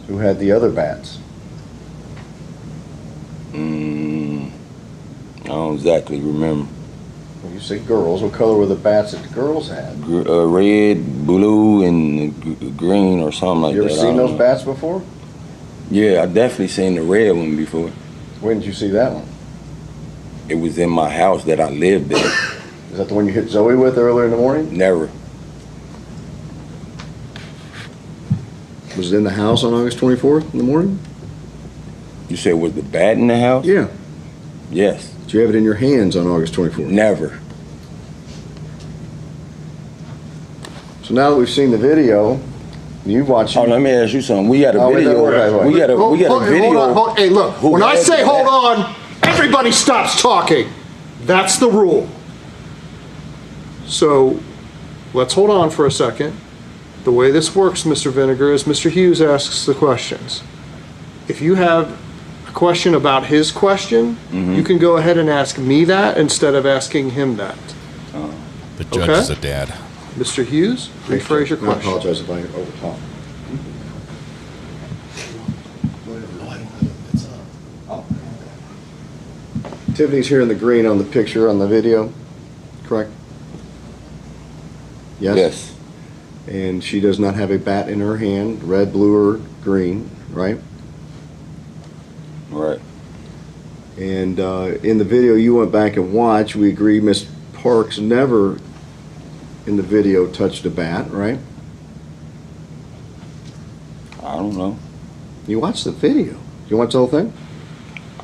Who had the other bats? I don't exactly remember. Well, you say girls. What color were the bats that the girls had? Red, blue, and green or something like that. You ever seen those bats before? Yeah, I definitely seen the red one before. When did you see that one? It was in my house that I lived in. Is that the one you hit Zoe with earlier in the morning? Never. Was it in the house on August 24th in the morning? You said was the bat in the house? Yeah. Yes. Did you have it in your hands on August 24th? Never. So now that we've seen the video, you've watched it. Oh, let me ask you something. We got a video. We got a video. Hold on. Hey, look. When I say hold on, everybody stops talking. That's the rule. So let's hold on for a second. The way this works, Mr. Vinegar, is Mr. Hughes asks the questions. If you have a question about his question, you can go ahead and ask me that instead of asking him that. The judge is a dad. Mr. Hughes, rephrase your I question. apologize if I overtalk. Tiffany's here in the green on the picture on the video, correct? Yes? Yes. And she does not have a bat in her hand, red, blue, or green, right? Right. And in the video you went back and watched, we agree Miss Parks never in the video touched a bat, right? I don't know. You watched the video. You watch the whole thing?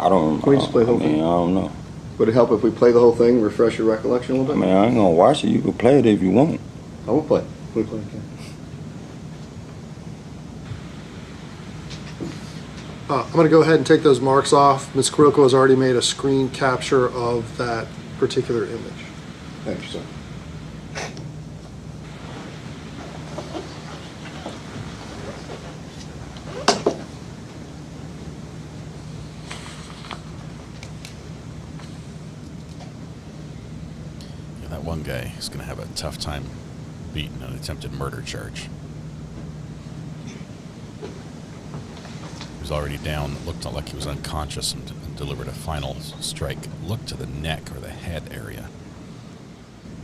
I don't. Can we just play the whole thing? I don't know. Would it help if we play the whole thing, refresh your recollection a little I bit? mean, I ain't gonna watch it. You can play it if you want. I will play. We'll play again. I'm going to go ahead and take those marks off. Ms. Carrilco has already made a screen capture of that particular image. Thank you, sir. Yeah, that one guy is going to have a tough time beating an attempted murder charge. He was already down. It looked like he was unconscious and delivered a final strike. Looked to the neck or the head area.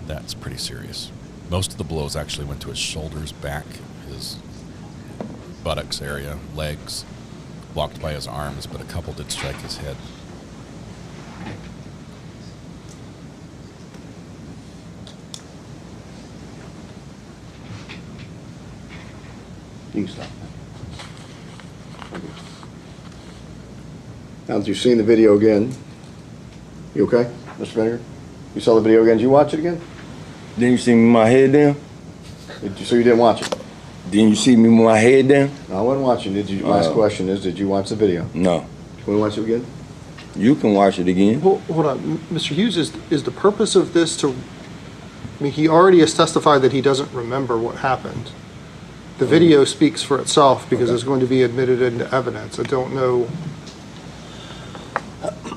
That's pretty serious. Most of the blows actually went to his shoulders, back, his buttocks area, legs, blocked by his arms, but a couple did strike his head. You can stop. Now that you've seen the video again, you okay, Mr. Vinegar? You saw the video again. Did you watch it again? Didn't you see me with my head down? So you didn't watch it? Didn't you see me with my head down? No, I wasn't watching. Did you? Last question is, did you watch the video? No. You want to watch it again? You can watch it again. Hold on. Mr. Hughes, is the purpose of this to, I mean, he already has testified that he doesn't remember what happened. The video speaks for itself because it's going to be admitted into evidence. I don't know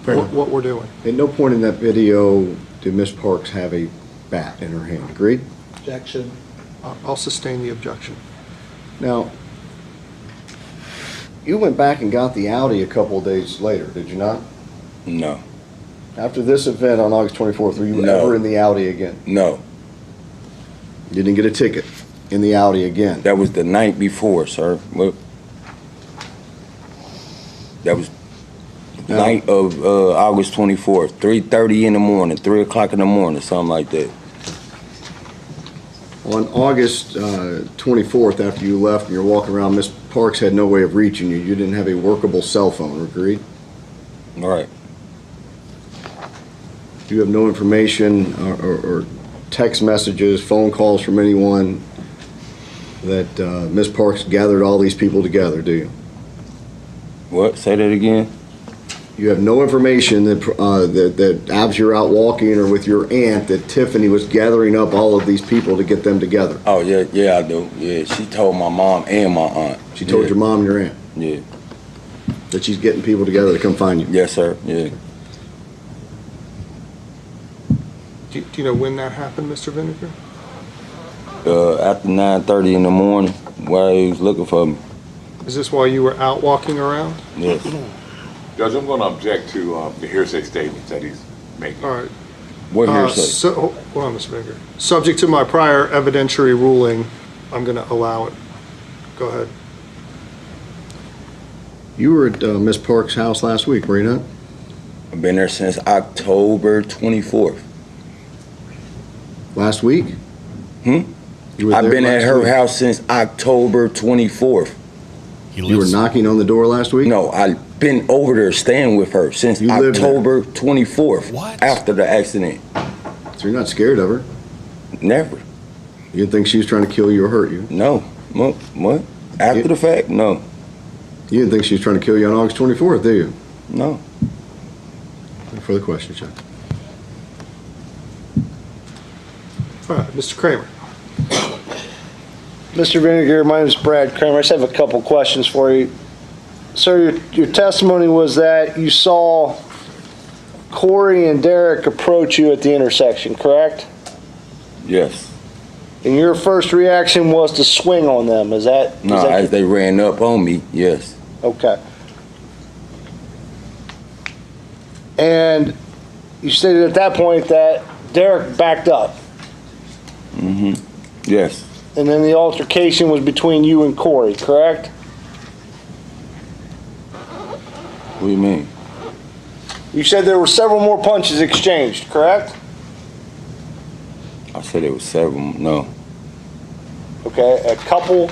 what we're doing. At no point in that video did Miss Parks have a bat in her hand. Agreed? Objection. I'll sustain the objection. Now, you went back and got the Audi a couple of days later, did you not? No. After this event on August 24th, were you ever in the Audi again? No. You didn't get a ticket in the Audi again? That was the night before, sir. Well, that was the night of August 24th, 3:30 in the morning, 3 o'clock in the morning, something like that. On August 24th, after you left and you're walking around, Miss Parks had no way of reaching you. You didn't have a workable cell phone, agreed? All right. You have no information or text messages, phone calls from anyone that Miss Parks gathered all these people together, do you? What? Say that again? You have no information that as you're out walking or with your aunt that Tiffany was gathering up all of these people to get them together. Oh, yeah, I do. Yeah, she told my mom and my aunt. She told your mom and your aunt? Yeah. That she's getting people together to come find you? Yes, sir, yeah. Do you know when that happened, Mr. Vinegar? After 9:30 in the morning, while he was looking for me. Is this while you were out walking around? Yes. Judge, I'm going to object to the hearsay statements that he's making. All right. What hearsay? Hold on, Mr. Vinegar. Subject to my prior evidentiary ruling, I'm going to allow it. Go ahead. You were at Miss Parks' house last week, were you not? I've been there since October 24th. Last week? I've been at her house since October 24th. You were knocking on the door last week? No, I've been over there staying with her since October 24th. What? After the accident. So you're not scared of her? Never. You didn't think she was trying to kill you or hurt you? No. What? After the fact? No. You didn't think she was trying to kill you on August 24th, do you? No. No further questions, Chuck. All right, Mr. Kramer. Mr. Vinegar, my name is Brad Kramer. I just have a couple questions for you. Sir, your testimony was that you saw Corey and Derek approach you at the intersection, correct? Yes. And your first reaction was to swing on them, is that? No, as they ran up on me, yes. Okay. And you stated at that point that Derek backed up. Mm-hmm. Yes. And then the altercation was between you and Corey, correct? What do you mean? You said there were several more punches exchanged, correct? I said it was several. No. Okay, a couple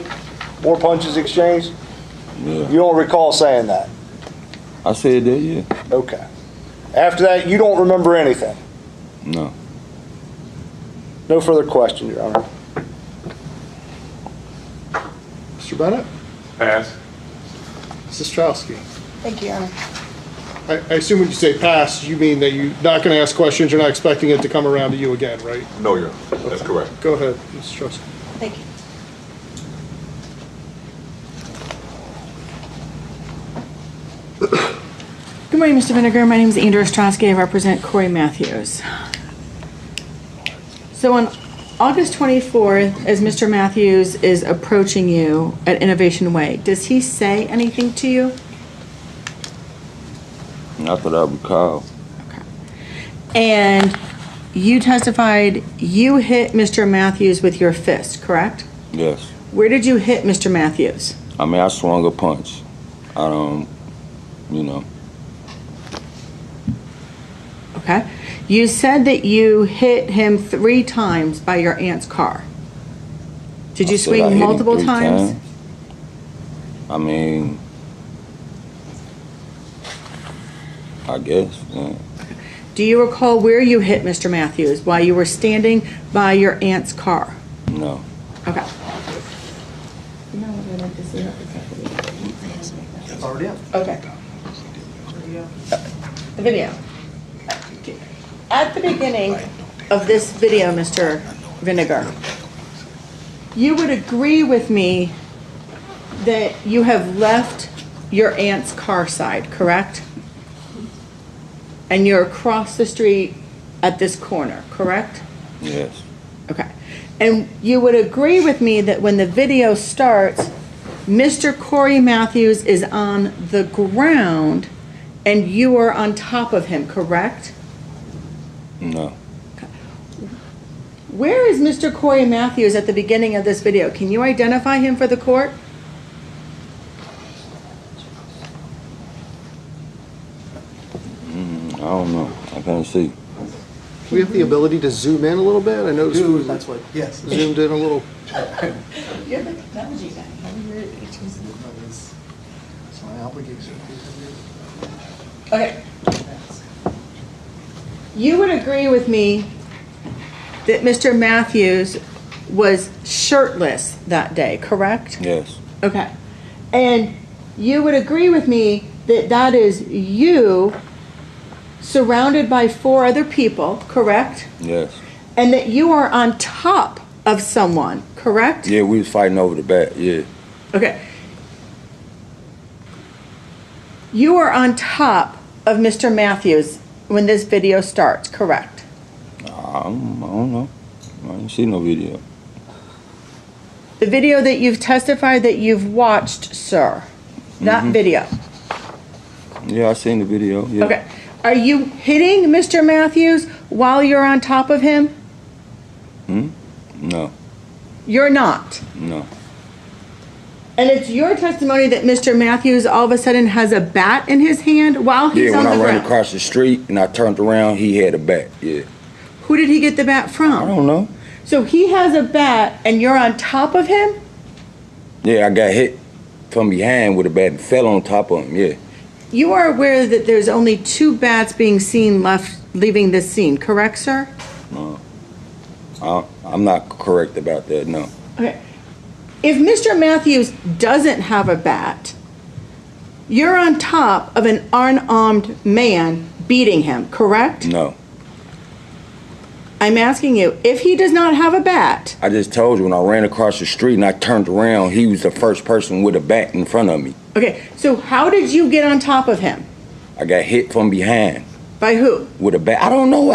more punches exchanged? Yeah. You don't recall saying that? I said that, yeah. Okay. After that, you don't remember anything? No. No further questions, Your Honor. Mr. Bennett? Pass. Mrs. Strowski? Thank you, Your Honor. I assume when you say pass, you mean that you're not going to ask questions, you're not expecting it to come around to you again, right? No, Your Honor. That's correct. Go ahead, Mrs. Strowski. Thank you. Good morning, Mr. Vinegar. My name is Andrew Ostrowski. I represent Corey Matthews. So on August 24th, as Mr. Matthews is approaching you at Innovation Way, does he say anything to you? Not that I recall. And you testified you hit Mr. Matthews with your fist, correct? Yes. Where did you hit Mr. Matthews? I mean, I swung a punch. I don't, you know. Okay. You said that you hit him 3 times by your aunt's car. Did you I said I hit swing him multiple 3 times? I mean, I guess, yeah. Do you recall where you hit Mr. Matthews while you were standing by your aunt's car? No. Okay. It's already up. Okay. The video. At the beginning of this video, Mr. Vinegar, you would agree with me that you have left your aunt's car side, correct? And you're across the street at this corner, correct? Yes. Okay. And you would agree with me that when the video starts, Mr. Corey Matthews is on the ground and you are on top of him, correct? No. Where is Mr. Corey Matthews at the beginning of this video? Can you identify him for the court? I don't know. I can't see. Do we have the ability to zoom in a little bit? I noticed we That's what, yes. zoomed in a little. You're the technology guy. It's my obligation. Okay. You would agree with me that Mr. Matthews was shirtless that day, correct? Yes. Okay. And you would agree with me that that is you surrounded by 4 other people, correct? Yes. And that you are on top of someone, correct? Yeah, we was fighting over the bat, yeah. Okay. You are on top of Mr. Matthews when this video starts, correct? I don't know. I didn't see no video. The video that you've testified that you've watched, sir. That video. Yeah, I seen the video, yeah. Okay. Are you hitting Mr. Matthews while you're on top of him? No. You're not. No. And it's your testimony that Mr. Matthews all of a sudden has a bat in his hand while he's Yeah, on when the I ran ground. across the street and I turned around, he had a bat, yeah. Who did he get the bat from? I don't know. So he has a bat and you're on top of him? Yeah, I got hit from behind with a bat and fell on top of him, yeah. You are aware that there's only 2 bats being seen left leaving this scene, correct, sir? No. I'm not correct about that, no. Okay. If Mr. Matthews doesn't have a bat, you're on top of an unarmed man beating him, correct? No. I'm asking you, if he does not have a bat, I just told you when I ran across the street and I turned around, he was the first person with a bat in front of me. okay, so how did you get on top of him? I got hit from behind By who? with a bat. I don't know.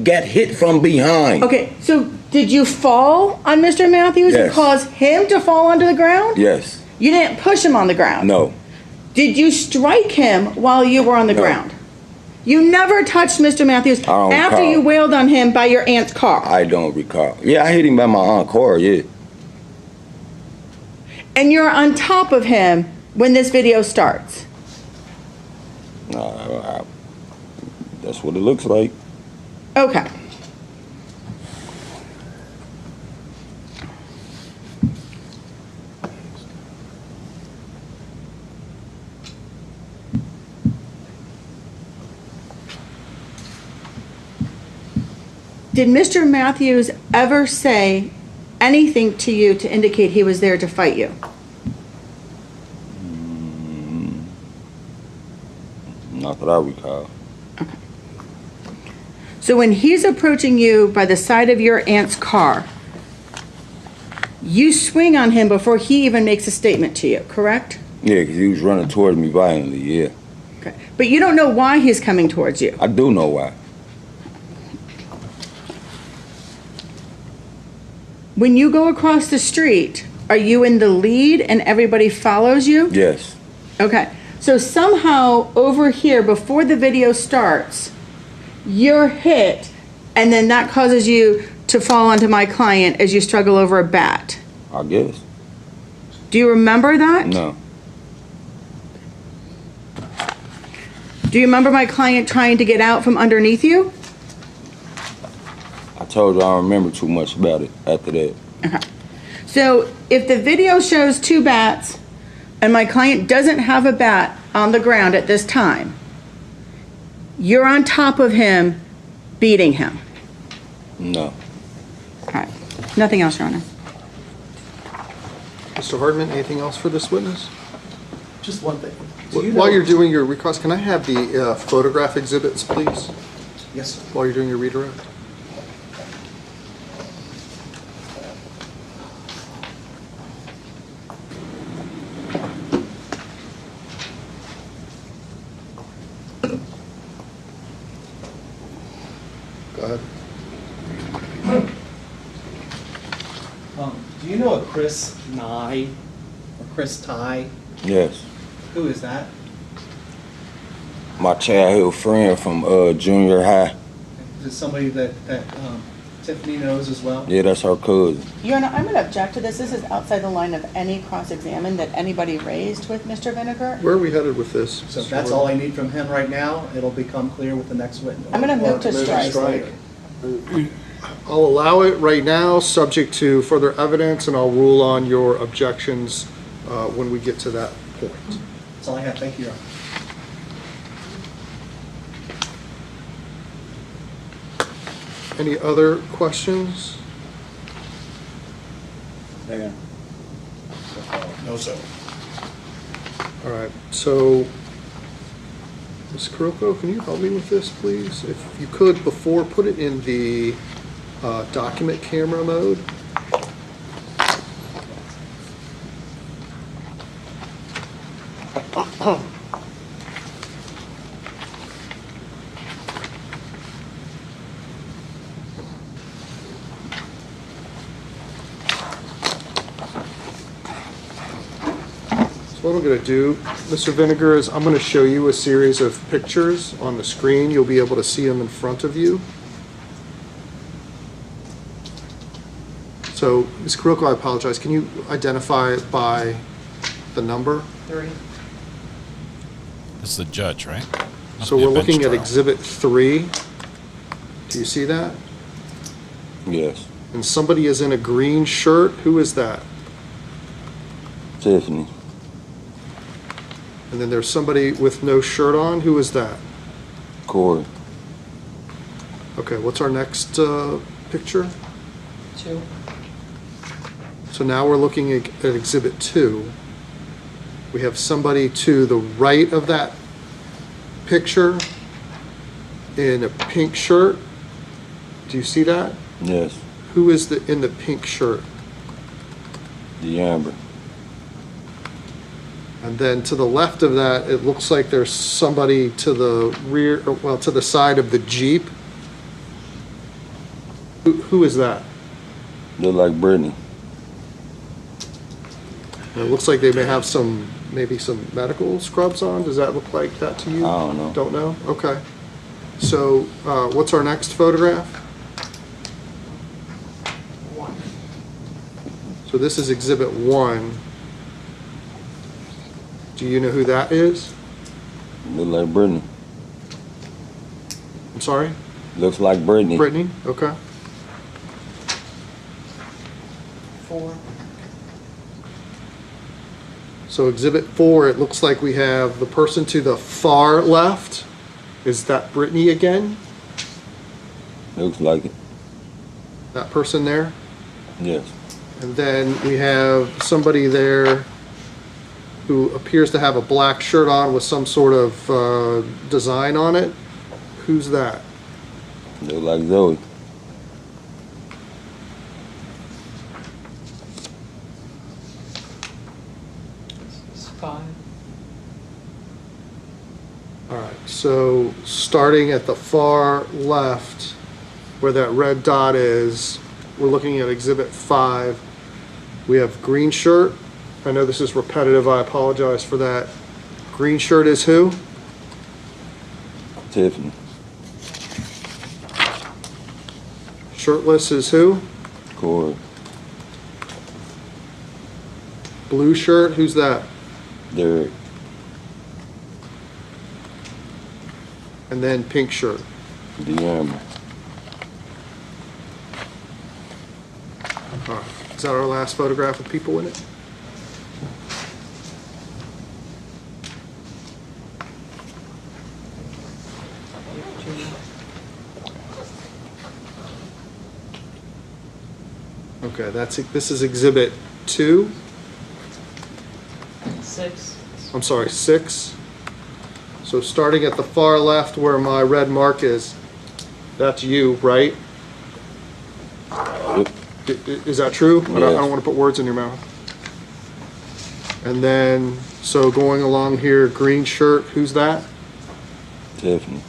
Got hit from behind. Okay, so did you fall on Mr. Matthews and Yes. cause him to fall onto the ground? Yes. You didn't push him on the ground? No. Did you strike him while you were on the No. ground? You never touched Mr. Matthews don't after recall. you wailed on him by your aunt's car. I don't recall. Yeah, I hit him by my aunt's car, yeah. And you're on top of him when this video starts. That's what it looks like. Okay. Did Mr. Matthews ever say anything to you to indicate he was there to fight you? Not that I recall. So when he's approaching you by the side of your aunt's car, you swing on him before he even makes a statement to you, correct? Yeah, because he was running towards me violently, yeah. Okay. But you don't know why he's coming towards you. I do know why. When you go across the street, are you in the lead and everybody follows you? Yes. Okay. So somehow over here, before the video starts, you're hit, and then that causes you to fall onto my client as you struggle over a bat. I guess. Do you remember that? No. Do you remember my client trying to get out from underneath you? I told you I don't remember too much about it after that. Okay. So if the video shows two bats and my client doesn't have a bat on the ground at this time, you're on top of him beating him. No. All right. Nothing else, Your Honor. Mr. Hardman, anything else for this witness? Just one thing. While you're doing your recross, can I have the photograph exhibits, please? Yes, sir. While you're doing your redirect. Go ahead. Do you know a Chris Nye or Chris Ty? Yes. Who is that? My childhood friend from junior high. Is it somebody that Tiffany knows as well? Yeah, that's her cousin. Your Honor, I'm going to object to this. This is outside the line of any cross-examine that anybody raised with Mr. Vinegar. Where are we headed with this? So if that's all I need from him right now, it'll become clear with the next witness. I'm going to move to strike. I'll allow it right now, subject to further evidence, and I'll rule on your objections when we get to that point. That's all I have. Thank you, Your Honor. Any other questions? No, sir. All right, so, Ms. Kuroko, can you help me with this, please? If you could, before, put it in the document camera mode. What I'm going to do, Mr. Vinegar, is I'm going to show you a series of pictures on the screen. You'll be able to see them in front of you. So, Ms. Kuroko, I apologize. Can you identify it by the number? 3. This is the judge, right? So we're looking at Exhibit 3. Do you see that? Yes. And somebody is in a green shirt. Who is that? Tiffany. And then there's somebody with no shirt on. Who is that? Corey. Okay, what's our next picture? 2. So now we're looking at Exhibit 2. We have somebody to the right of that picture in a pink shirt. Do you see that? Yes. Who is in the pink shirt? The Amber. And then to the left of that, it looks like there's somebody to the rear, well, to the side of the Jeep. Who is that? Look like Brittany. And it looks like they may have maybe some medical scrubs on. Does that look like that to you? I don't know. Don't know? Okay. So what's our next photograph? 1. So this is exhibit 1. Do you know who that is? Look like Brittany. I'm sorry? Looks like Brittany. Brittany? Okay. 4. So exhibit 4, it looks like we have the person to the far left. Is that Brittany again? Looks like it. That person there? Yes. And then we have somebody there who appears to have a black shirt on with some sort of design on it. Who's that? Look like Zoe. It's 5. All right, so starting at the far left, where that red dot is, we're looking at exhibit 5. We have green shirt. I know this is repetitive, I apologize for that. Green shirt is who? Tiffany. Shirtless is who? Corey. Blue shirt, who's that? Derek. And then pink shirt. The Amber. All right. Is that our last photograph with people in it? Okay, this is exhibit 2. 6. I'm sorry, 6. So starting at the far left where my red mark is, that's you, right? Yep. Is that true? I Yes. don't want to put words in your mouth. And then, so going along here, green shirt, who's that? Tiffany.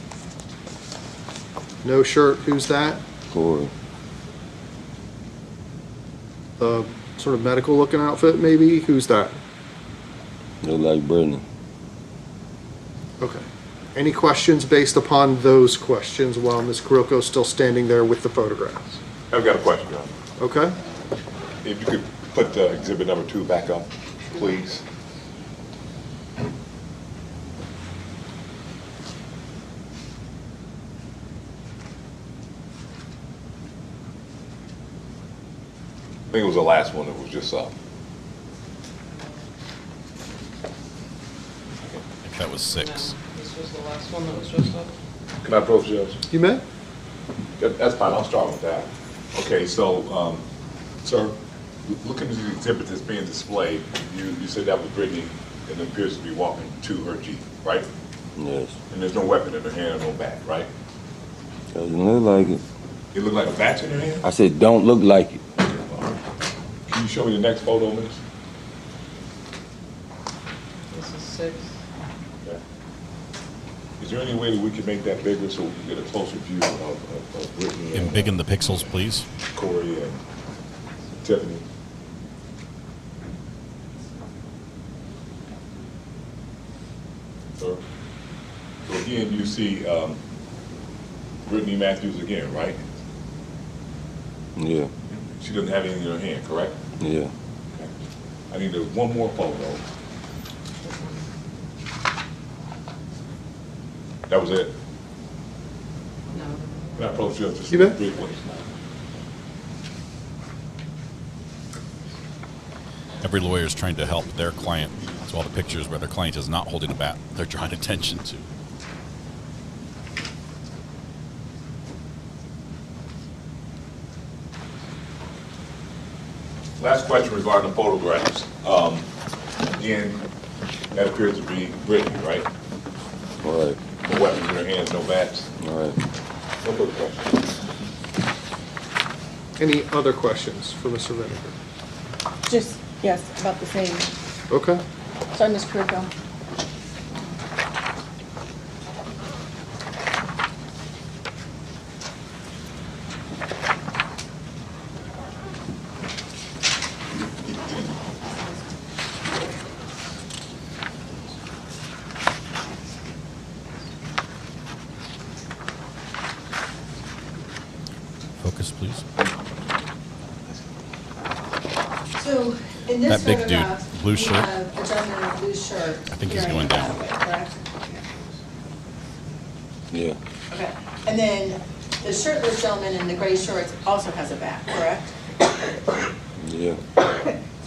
No shirt, who's that? Corey. The sort of medical looking outfit, maybe? Who's that? Look like Brittany. Okay. Any questions based upon those questions while Ms. Kuroko is still standing there with the photographs? I've got a question, John. Okay. If you could put exhibit number 2 back up, please. I think it was the last one that was just up. I think that was 6. This was the last one that was just up. Can I approach Judge? You may. That's fine, I'll start with that. Okay, so, sir, looking at the exhibit that's being displayed, you said that was Brittany and it appears to be walking to her Jeep, right? Yes. And there's no weapon in her hand or no bat, right? Doesn't look like it. It look like a bat's in her hand? I said, don't look like it. Can you show me the next photo, miss? This is 6. Okay. Is there any way that we can make that bigger so we can get a closer view of Brittany and Embiggen the pixels, please. Corey and Tiffany? So again, you see Brittany Matthews again, right? Yeah. She doesn't have anything in her hand, correct? Yeah. Okay. I need one more photo. That was it? No. Can I approach you just You bet. briefly? Every lawyer is trying to help their client. So all the pictures where their client is not holding a bat, they're drawing attention to. Last question regarding the photographs. Again, that appears to be Brittany, right? All right. No weapons in her hands, no bats. All right. No further questions. Any other questions for Mr. Vinegar? Just, yes, about the same. Okay. Sorry, Ms. Carrico. Focus, please. So in this That big dude, photograph, blue we shirt. have a gentleman in a blue shirt. I think he's carrying going a down. bat, correct? Yeah. Okay. And then the shirtless gentleman in the gray shorts also has a bat, correct? Yeah.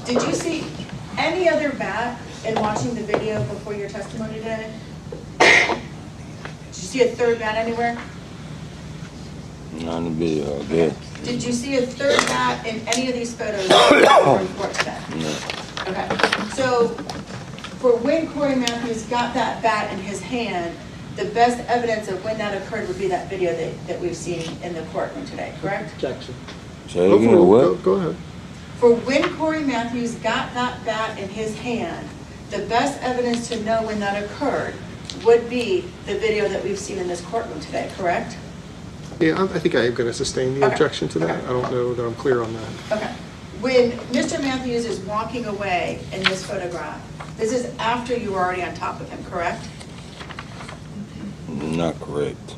Did you see any other bat in watching the video before your testimony today? Did you see a third bat anywhere? Not in the video, I guess. Did you see a third bat in any of these photos from court today? No. Okay, so for when Corey Matthews got that bat in his hand, the best evidence of when that occurred would be that video that we've seen in the courtroom today, correct? Say it again, what? Go ahead. For when Corey Matthews got that bat in his hand, the best evidence to know when that occurred would be the video that we've seen in this courtroom today, correct? Yeah, I think I am going to sustain the Okay. objection to that. I don't know that I'm clear on that. Okay. When Mr. Matthews is walking away in this photograph, this is after you were already on top of him, correct? Not correct.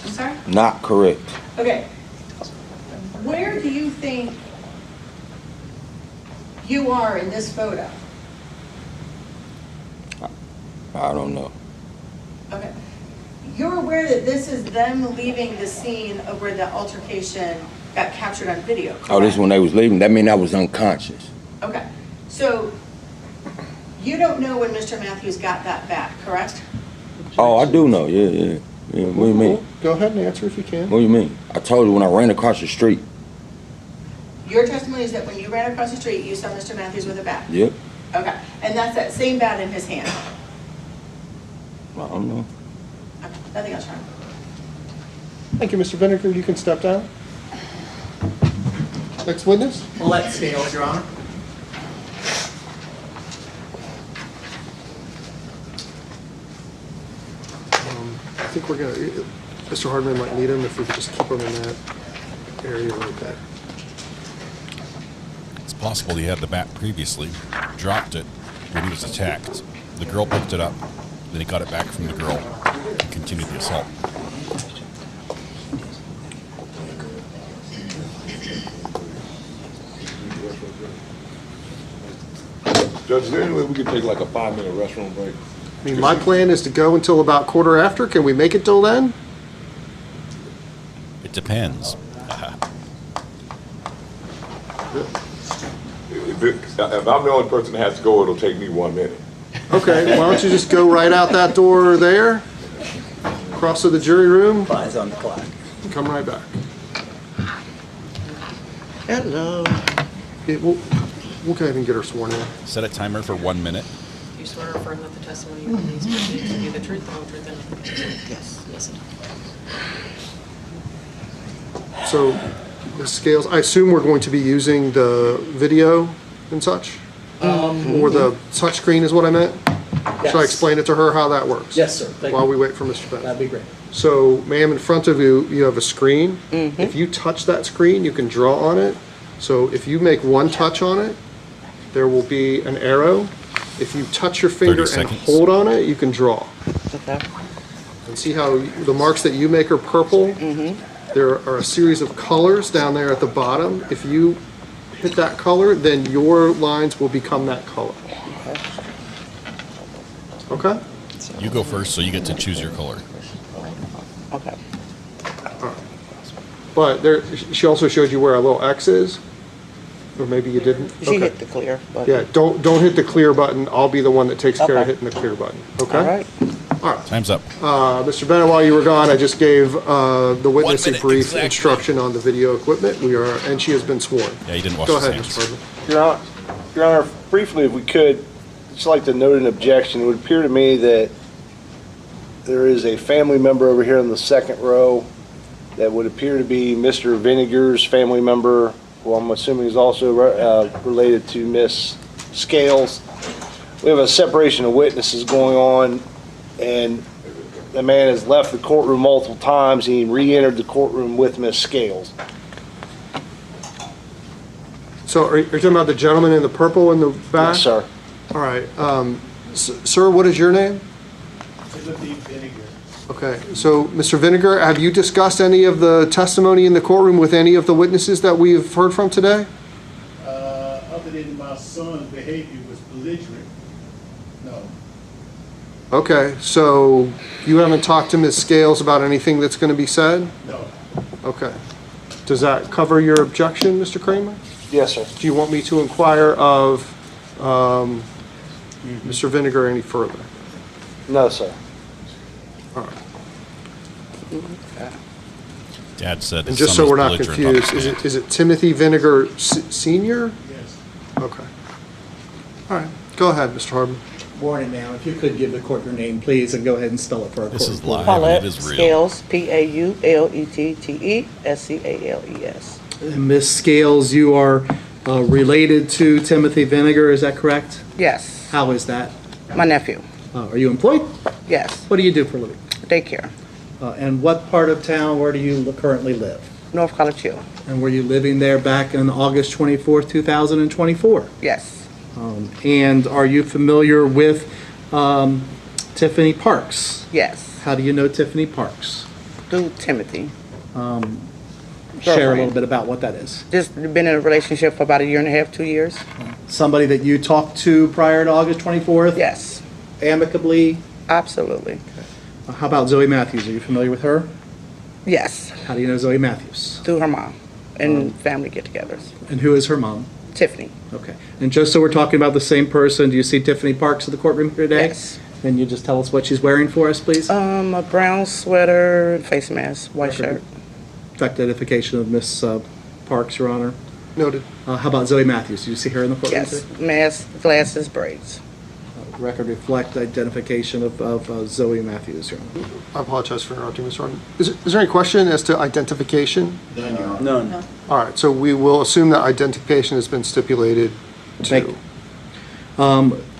I'm sorry? Not correct. Okay. Where do you think you are in this photo? I don't know. Okay. You're aware that this is them leaving the scene of where the altercation got captured on video, correct? Oh, this when they was leaving? That mean I was unconscious. Okay. So you don't know when Mr. Matthews got that bat, correct? Oh, I do know. Yeah. What do you mean? Go ahead and answer if you can. What do you mean? I told you when I ran across the street. Your testimony is that when you ran across the street, you saw Mr. Matthews with a bat? Yep. Okay. And that's that same bat in his hand? I don't know. Okay. Nothing else, Ron? Thank you, Mr. Vinegar. You can step down. Next witness? Let Scales, Your Honor. I think we're going to, Mr. Hardman might need him if we could just keep him in that area right there. It's possible he had the bat previously, dropped it when he was attacked. The girl picked it up, then he got it back from the girl and continued the assault. Judge, is there any way we could take like a 5-minute restroom break? I mean, my plan is to go until about quarter after. Can we make it till then? It depends. If I'm the only person that has to go, it'll take me 1 minute. Okay, why don't you just go right out that door there, across to the jury room. Eyes on the clock. And come right back. Hello. Okay, we'll go ahead and get her sworn in. Set a timer for 1 minute. Do you swear or affirm that the testimony you give these proceedings will be the truth, the whole truth, and nothing but the truth? Yes. Yes. So, Ms. Scales, I assume we're going to be using the video and such? Or the touch screen is what I meant? Yes. Should I explain it to her how that works? Yes, sir. Thank While you. we wait for Mr. Bennett. That'd be great. So, ma'am, in front of you, you have a screen. If you touch that screen, you can draw on it. So if you make one touch on it, there will be an arrow. If you touch your finger and 30 seconds. hold on it, you can draw. Okay. And see how the marks that you make are purple? There are a series of colors down there at the bottom. If you hit that color, then your lines will become that color. Okay? You go first, so you get to choose your color. Okay. But there, she also showed you where a little X is, or maybe you didn't. She Okay. hit the clear button. Yeah, don't hit the clear button. I'll be the one that takes care of Okay. hitting the clear button. Okay. All right. All right. Time's up. Mr. Bennett, while you were gone, I just gave the witness a brief instruction on the video equipment. And she has been sworn. Yeah, you didn't wash Go his ahead, hands. Mr. Hardman. Your Honor, briefly, if we could, just like to note an objection. It would appear to me that there is a family member over here in the second row that would appear to be Mr. Vinegar's family member, who I'm assuming is also related to Miss Scales. We have a separation of witnesses going on, and the man has left the courtroom multiple times. He re-entered the courtroom with Miss Scales. So are you talking about the gentleman in the purple in the back? Yes, sir. All right. Sir, what is your name? Timothy Vinegar. Okay, so Mr. Vinegar, have you discussed any of the testimony in the courtroom with any of the witnesses that we've heard from today? Other than my son's behavior was belligerent, no. Okay, so you haven't talked to Ms. Scales about anything that's going to be said? No. Okay. Does that cover your objection, Mr. Kramer? Yes, sir. Do you want me to inquire of Mr. Vinegar any further? No, sir. All right. Dad said. And his just son so was we're not belligerent on the confused, is it Timothy Vinegar Senior? Yes. Okay. All right. Go ahead, Mr. Harbin. Morning, ma'am. If you could give the court your name, please, and go ahead and spell it for our court. This is live. Paulette It is real. Scales, Paulettescales. And Ms. Scales, you are related to Timothy Vinegar, is that correct? Yes, How is that? my nephew. Are you employed? Yes, What do you do for a living? daycare, And what part of town, where do you currently live? North College Hill. And were you living there back on August 24th, 2024? Yes, And are you familiar with Tiffany Parks? yes. How do you know Tiffany Parks? Through Timothy. Share a Girlfriend. little bit about what that is. Just been in a relationship for about a year and a half, 2 years. Somebody that you talked to prior to August 24th? Yes, Amicably? absolutely. How about Zoe Matthews? Are you familiar with her? Yes, How do you know Zoe Matthews? through her mom and family get-togethers. And who is her mom? Tiffany. Okay. And just so we're talking about the same person, do you see Tiffany Parks in the courtroom here today? Yes. And you just tell us what she's wearing for us, please? A brown sweater, and face mask, white shirt. Direct identification of Miss Parks, Your Honor. Noted. How about Zoe Matthews? Do you see her in the courtroom Yes, today? mask, glasses, braids. Record reflect identification of Zoe Matthews, Your Honor. I apologize for interrupting, Mr. Harbin. Is there any question as to identification? None. All right, so we will assume that identification has been stipulated Thank to. you.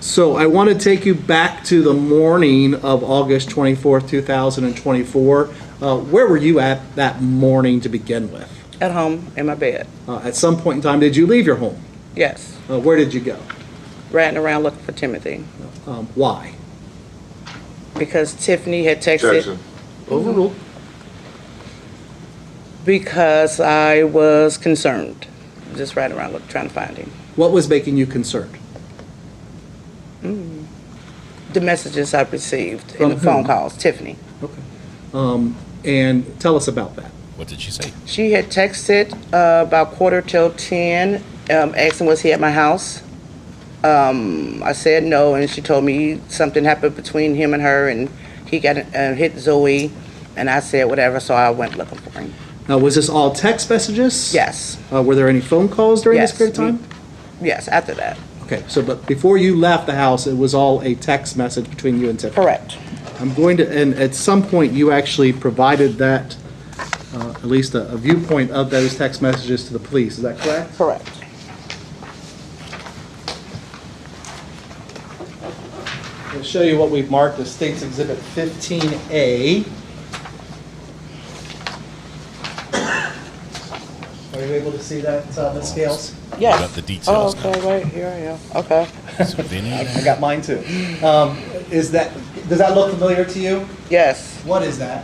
So I want to take you back to the morning of August 24th, 2024. Where were you at that morning to begin with? At home, in my bed. At some point in time, did you leave your home? Yes, Where did you go? riding around looking for Timothy. Why? Because Tiffany had texted. Overruled. Because I was concerned. Just riding around trying to find him. What was making you concerned? The messages I received From and the phone whom? calls, Tiffany. Okay. And tell us about that. What did she say? She had texted about 9:45, asking was he at my house. I said no, and she told me something happened between him and her, and he got hit Zoe, and I said whatever, so I went looking for him. Now, was this all text messages? Yes. Were there any phone calls during this Yes. period of time? Yes, after that. Okay, so but before you left the house, it was all a text message between you and Tiffany? Correct. I'm going to, and at some point, you actually provided that, at least a viewpoint of those text messages to the police, is that correct? Correct. I'll show you what we've marked as State's Exhibit 15A. Are you able to see that, Ms. Scales? Yes. Got the details Oh, okay, right, here I am. Okay. So Vinny, I got mine too. Does that look familiar to you? Yes. What is that?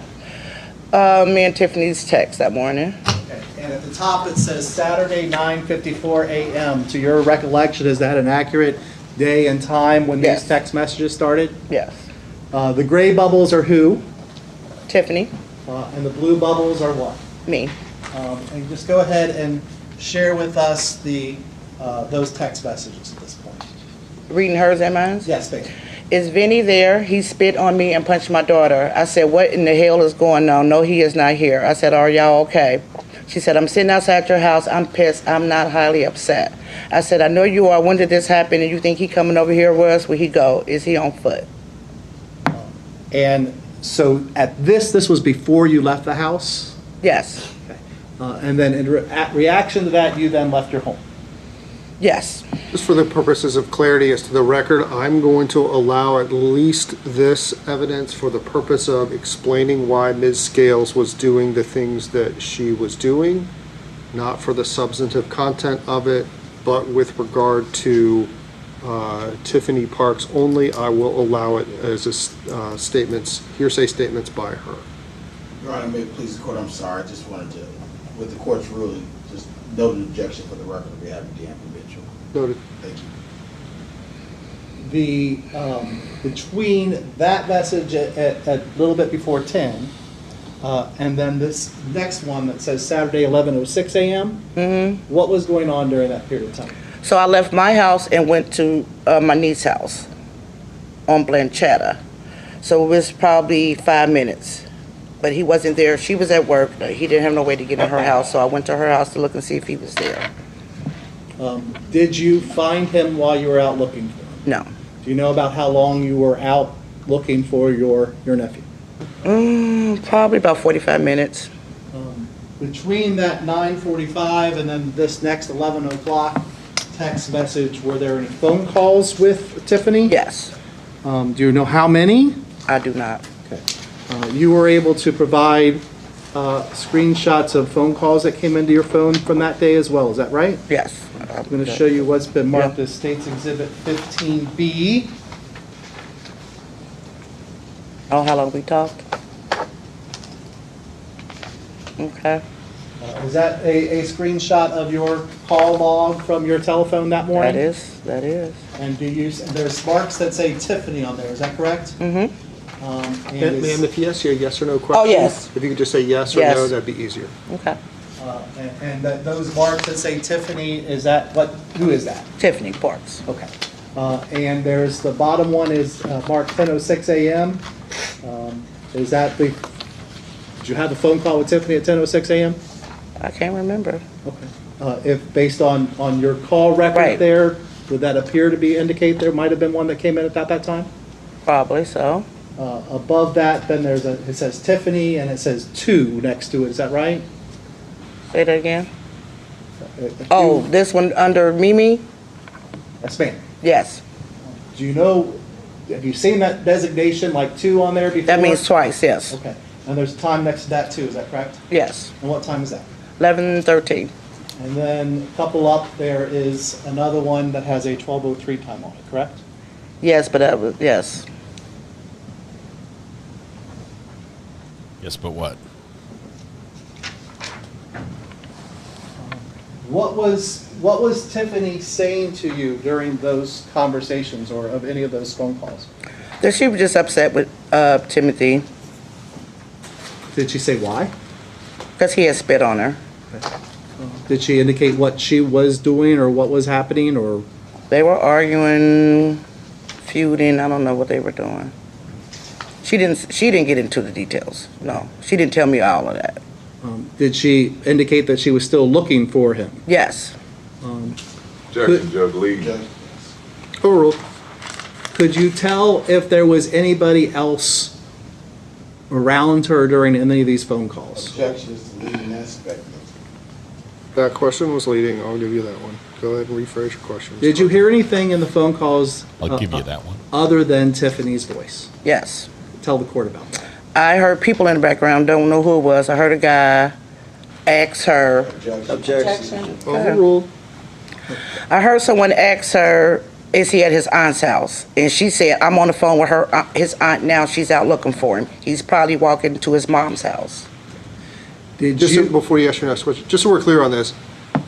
Me and Tiffany's text that morning. Okay. And at the top, it says Saturday, 9:54 a.m. To your recollection, is that an accurate day and time when Yes. these text messages started? Yes. The gray bubbles are who? Tiffany. And the blue bubbles are what? Me. And just go ahead and share with us those text messages at this point. Reading hers and mine? Yes, baby. Is Vinny there? He spit on me and punched my daughter. I said, what in the hell is going on? No, he is not here. I said, are y'all okay? She said, I'm sitting outside your house. I'm pissed. I'm not highly upset. I said, I know you are. When did this happen? And you think he coming over here with us? Where he go? Is he on foot? And so at this was before you left the house? Yes. And then in reaction to that, you then left your home? Yes. Just for the purposes of clarity as to the record, I'm going to allow at least this evidence for the purpose of explaining why Ms. Scales was doing the things that she was doing, not for the substantive content of it, but with regard to Tiffany Parks only. I will allow it as a hearsay statements by her. Your Honor, may it please the court, I'm sorry, I just wanted to, with the court's ruling, just note an objection for the record on behalf of Deanna Mitchell. Noted. Thank you. Between that message at a little bit before 10, and then this next one that says Saturday 11:06 a.m., what was going on during that period of time? So I left my house and went to my niece's house on Blanchetta. So it was probably 5 minutes. But he wasn't there. She was at work. He didn't have no way to get in her house, so I went to her house to look and see if he was there. Did you find him while you were out looking for him? No. Do you know about how long you were out looking for your nephew? Probably about 45 minutes. Between that 9:45 and then this next 11 o'clock text message, were there any phone calls with Tiffany? Yes. Do you know how many? I do not. Okay. You were able to provide screenshots of phone calls that came into your phone from that day as well, is that right? Yes. I'm going to show you what's been marked as State's Exhibit 15B. Oh, how long we talked? Okay. Is that a screenshot of your call log from your telephone that morning? That is. And there's marks that say Tiffany on there, is that correct? Mm-hmm. Ma'am, if you ask you a yes or no question. Oh, yes. If you could just say yes or Yes. no, that'd be easier. Okay. And those marks that say Tiffany, who is that? Tiffany Parks. Okay. And there's, the bottom one is marked 10:06 a.m. Is that did you have a phone call with Tiffany at 10:06 a.m.? I can't remember. Okay. If based on your call record there, would that appear to indicate there might have been one that came in at that time? Probably so. Above that, then it says Tiffany and it says 2 next to it, is that right? Say that again. Oh, this one under Mimi? Yes, ma'am. Yes. Do you know, have you seen that designation like 2 on there before? That means twice, yes. Okay. And there's time next to that too, is that correct? Yes. And what time is that? 11:13. And then a couple up, there is another one that has a 12:03 time on it, correct? Yes, but that was, yes. Yes, but what? What was Tiffany saying to you during those conversations or of any of those phone calls? That she was just upset with Timothy. Did she say why? Because he had spit on her. Did she indicate what she was doing or what was happening or? They were arguing, feuding, I don't know what they were doing. She didn't get into the details. No, she didn't tell me all of that. Did she indicate that she was still looking for him? Yes. Objection, Judge Lee. Overruled. Could you tell if there was anybody else around her during any of these phone calls? Objection is the leading aspect. That question was leading. I'll give you that one. Go ahead and rephrase your question. Did you hear anything in the phone calls? I'll give you that one. Other than Tiffany's voice? Yes. Tell the court about that. I heard people in the background, don't know who it was. I heard a guy ask her. Objection. Overruled. I heard someone ask her, is he at his aunt's house? And she said, I'm on the phone with his aunt now. She's out looking for him. He's probably walking to his mom's house. Before you ask your next question, just so we're clear on this,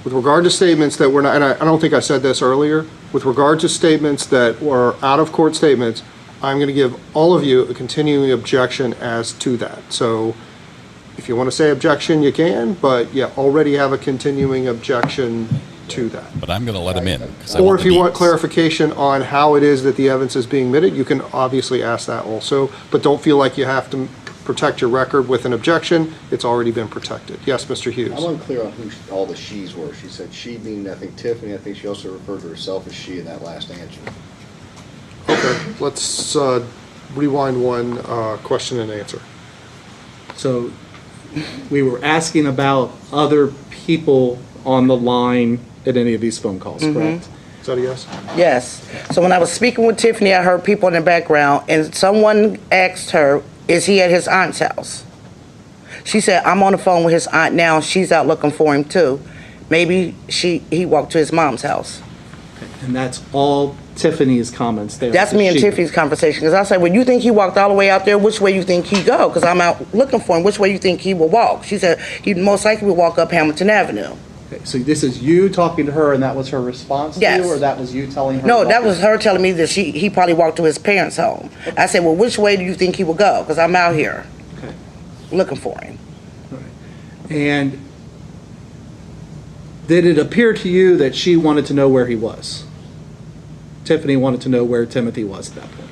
with regard to statements that were not, and I don't think I said this earlier, with regard to statements that were out-of-court statements, I'm going to give all of you a continuing objection as to that. So if you want to say objection, you can, but you already have a continuing objection to that. But I'm going to let him in. Or if you want clarification on how it is that the evidence is being admitted, you can obviously ask that also, but don't feel like you have to protect your record with an objection. It's already been protected. Yes, Mr. Hughes. I'm unclear on who all the she's were. She said she meaning, I think, Tiffany. I think she also referred to herself as she in that last answer. Okay, let's rewind one question and answer. So we were asking about other people on the line at any of these phone calls, correct? Is that a yes? Yes. So when I was speaking with Tiffany, I heard people in the background, and someone asked her, is he at his aunt's house? She said, I'm on the phone with his aunt now. She's out looking for him too. Maybe he walked to his mom's house. And that's all Tiffany's comments there. That's me and She- Tiffany's conversation. Because I said, well, you think he walked all the way out there? Which way you think he go? Because I'm out looking for him. Which way you think he will walk? She said, he most likely will walk up Hamilton Avenue. Okay, so this is you talking to her, and that was her response to Yes. you, or that was you telling her? No, about that was this? her telling me that he probably walked to his parents' home. I said, well, which way do you think he will go? Because I'm out here Okay. looking for him. And did it appear to you that she wanted to know where he was? Tiffany wanted to know where Timothy was at that point.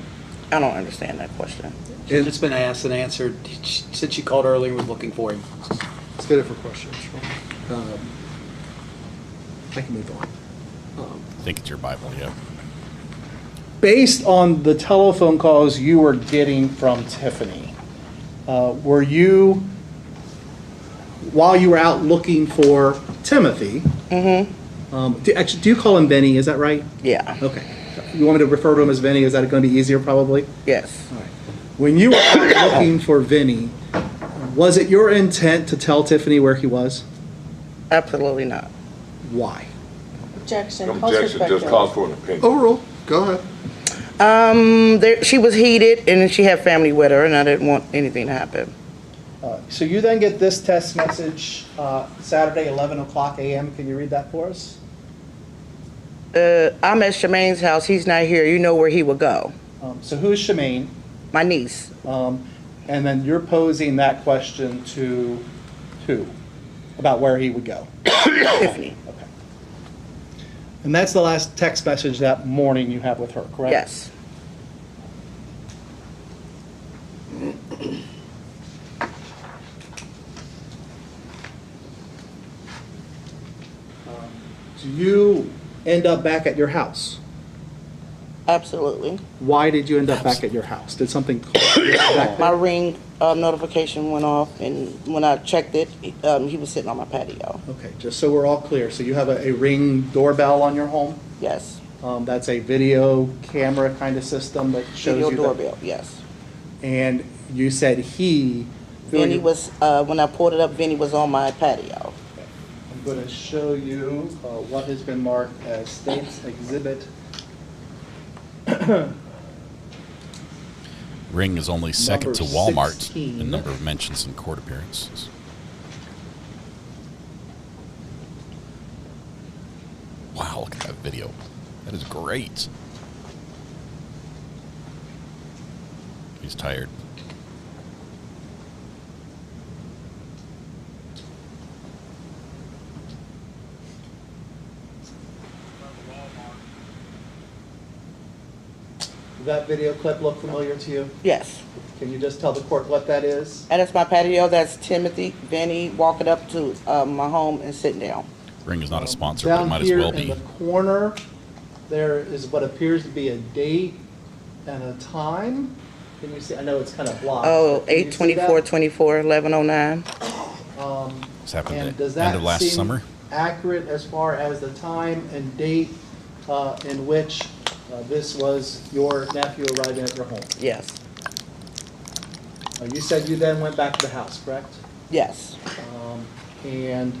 I don't understand that question. It's been asked and answered. Since she called earlier and was looking for him. Let's get it for questions. I can move on. I think it's your Bible, yeah. Based on the telephone calls you were getting from Tiffany, were you, while you were out looking for Timothy, actually, do you call him Vinny? Is that right? Yeah. Okay. You want me to refer to him as Vinny? Is that going to be easier, probably? Yes. All right. When you were out looking for Vinny, was it your intent to tell Tiffany where he was? Absolutely not. Why? Objection. Objection just calls for an opinion. Overruled. Go ahead. She was heated, and she had family with her, and I didn't want anything to happen. So you then get this text message Saturday, 11 o'clock a.m. Can you read that for us? I'm at Shemaine's house. He's not here. You know where he would go. So who is Shemaine? My niece. And then you're posing that question to who? About where he would go? Tiffany. Okay. And that's the last text message that morning you have with her, correct? Yes. Do you end up back at your house? Absolutely. Why did you end up back at your house? Did something call you back My there? ring notification went off, and when I checked it, he was sitting on my patio. Okay, just so we're all clear, so you have a Ring doorbell on your home? Yes. That's a video camera kind of system that shows Video you doorbell, yes. And you said Vinny was, when I pulled it up, Vinny was on my patio. I'm going to show you what has been marked as State's Exhibit. Ring is only second to Number Walmart 16. in number of mentions in court appearances. Wow, look at that video. That is great. He's tired. Does that video clip look familiar to you? Yes. Can you just tell the court what that is? And that's my patio. That's Timothy, Vinny walking up to my home and sitting down. Ring is not a sponsor, but it Down might as here well in be. the corner, there is what appears to be a date and a time. Can you see? I know it's kind of blocked. Oh, but can you see that? 8/24/24, 11:09. This happened And at does the end that of last seem summer. accurate as far as the time and date in which this was your nephew arriving at your home? Yes. You said you then went back to the house, correct? Yes. And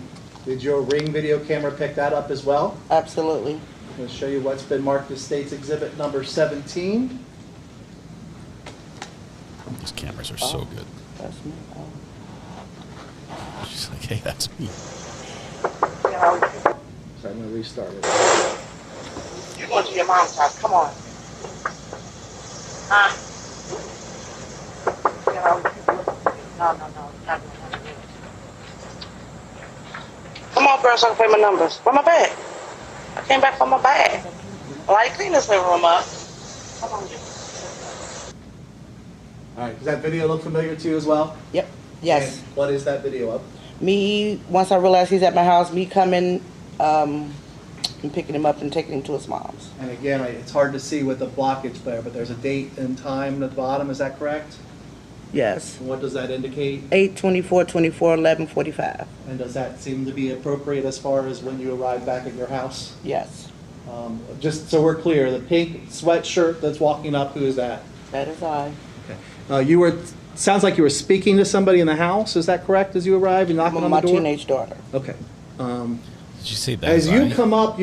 did your Ring video camera pick that up as well? Absolutely. I'm going to show you what's been marked as State's Exhibit number 17. These cameras are so good. That's me. She's like, hey, that's me. Sorry, I'm going to restart it. You're going to your mom's house. Come on. Huh? No. Come on, girl, so I can pay my numbers. Where my bag? I came back for my bag. Well, I cleaned this living room up. Come on, All right, does that video look familiar to you as well? Yep. Yes. And what is that video of? Me, once I realized he's at my house, me coming and picking him up and taking him to his mom's. And again, it's hard to see with the blockage there, but there's a date and time at the bottom, is that correct? Yes. And what does that indicate? 8:24:24, 11:45. And does that seem to be appropriate as far as when you arrive back at your house? Yes. Just so we're clear, the pink sweatshirt that's walking up, who is that? That is I. You were, sounds like you were speaking to somebody in the house, is that correct, as you arrived and knocking on the My door? teenage daughter. Okay. Did you say that? As you come up,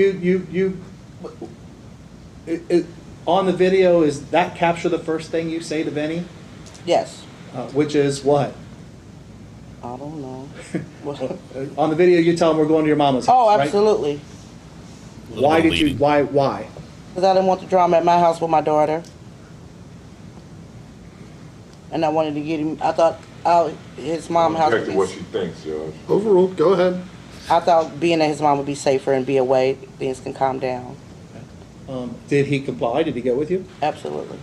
on the video, is that capture the first thing you say to Vinny? Yes. Which is what? I don't know. On the video, you tell him we're going to your mama's house, Oh, right? absolutely. Why did you, why? Because I didn't want the drama at my house with my daughter. And I wanted to get him, I thought his mom house would Exactly be, what she thinks, Judge. Overruled, go ahead. I thought being at his mom would be safer and be away, things can calm down. Did he comply? Did he go with you? Absolutely.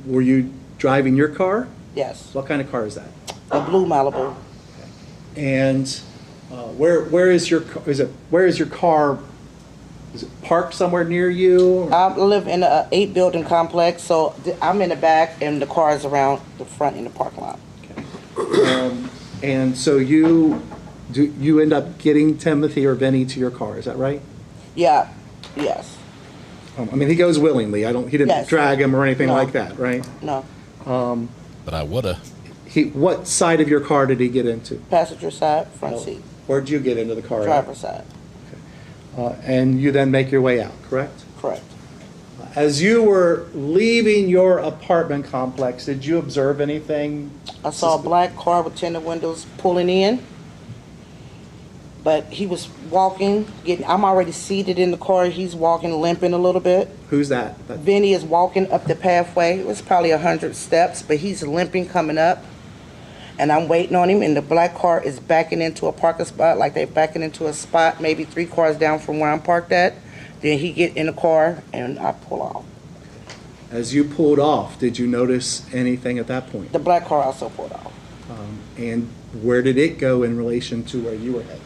Were you driving your car? Yes. What kind of car is that? A blue Malibu. And where is your car? Is it parked somewhere near you? I live in a 8-building complex, so I'm in the back and the car is around the front in the parking lot. And so you end up getting Timothy or Vinny to your car, is that right? Yeah, yes. I mean, he goes willingly. He didn't Yes. drag him or anything No. like that, right? No. But I woulda. What side of your car did he get into? Passenger side, front seat. Where'd you get into the car? Driver's side. And you then make your way out, correct? Correct. As you were leaving your apartment complex, did you observe anything? I saw a black car with tinted windows pulling in. But he was walking, I'm already seated in the car. He's walking, limping a little bit. Who's that? Vinny is walking up the pathway. It was probably 100 steps, but he's limping coming up. And I'm waiting on him, and the black car is backing into a parking spot, like they're backing into a spot, maybe 3 cars down from where I'm parked at. Then he get in the car, and I pull off. As you pulled off, did you notice anything at that point? The black car also pulled off. And where did it go in relation to where you were headed?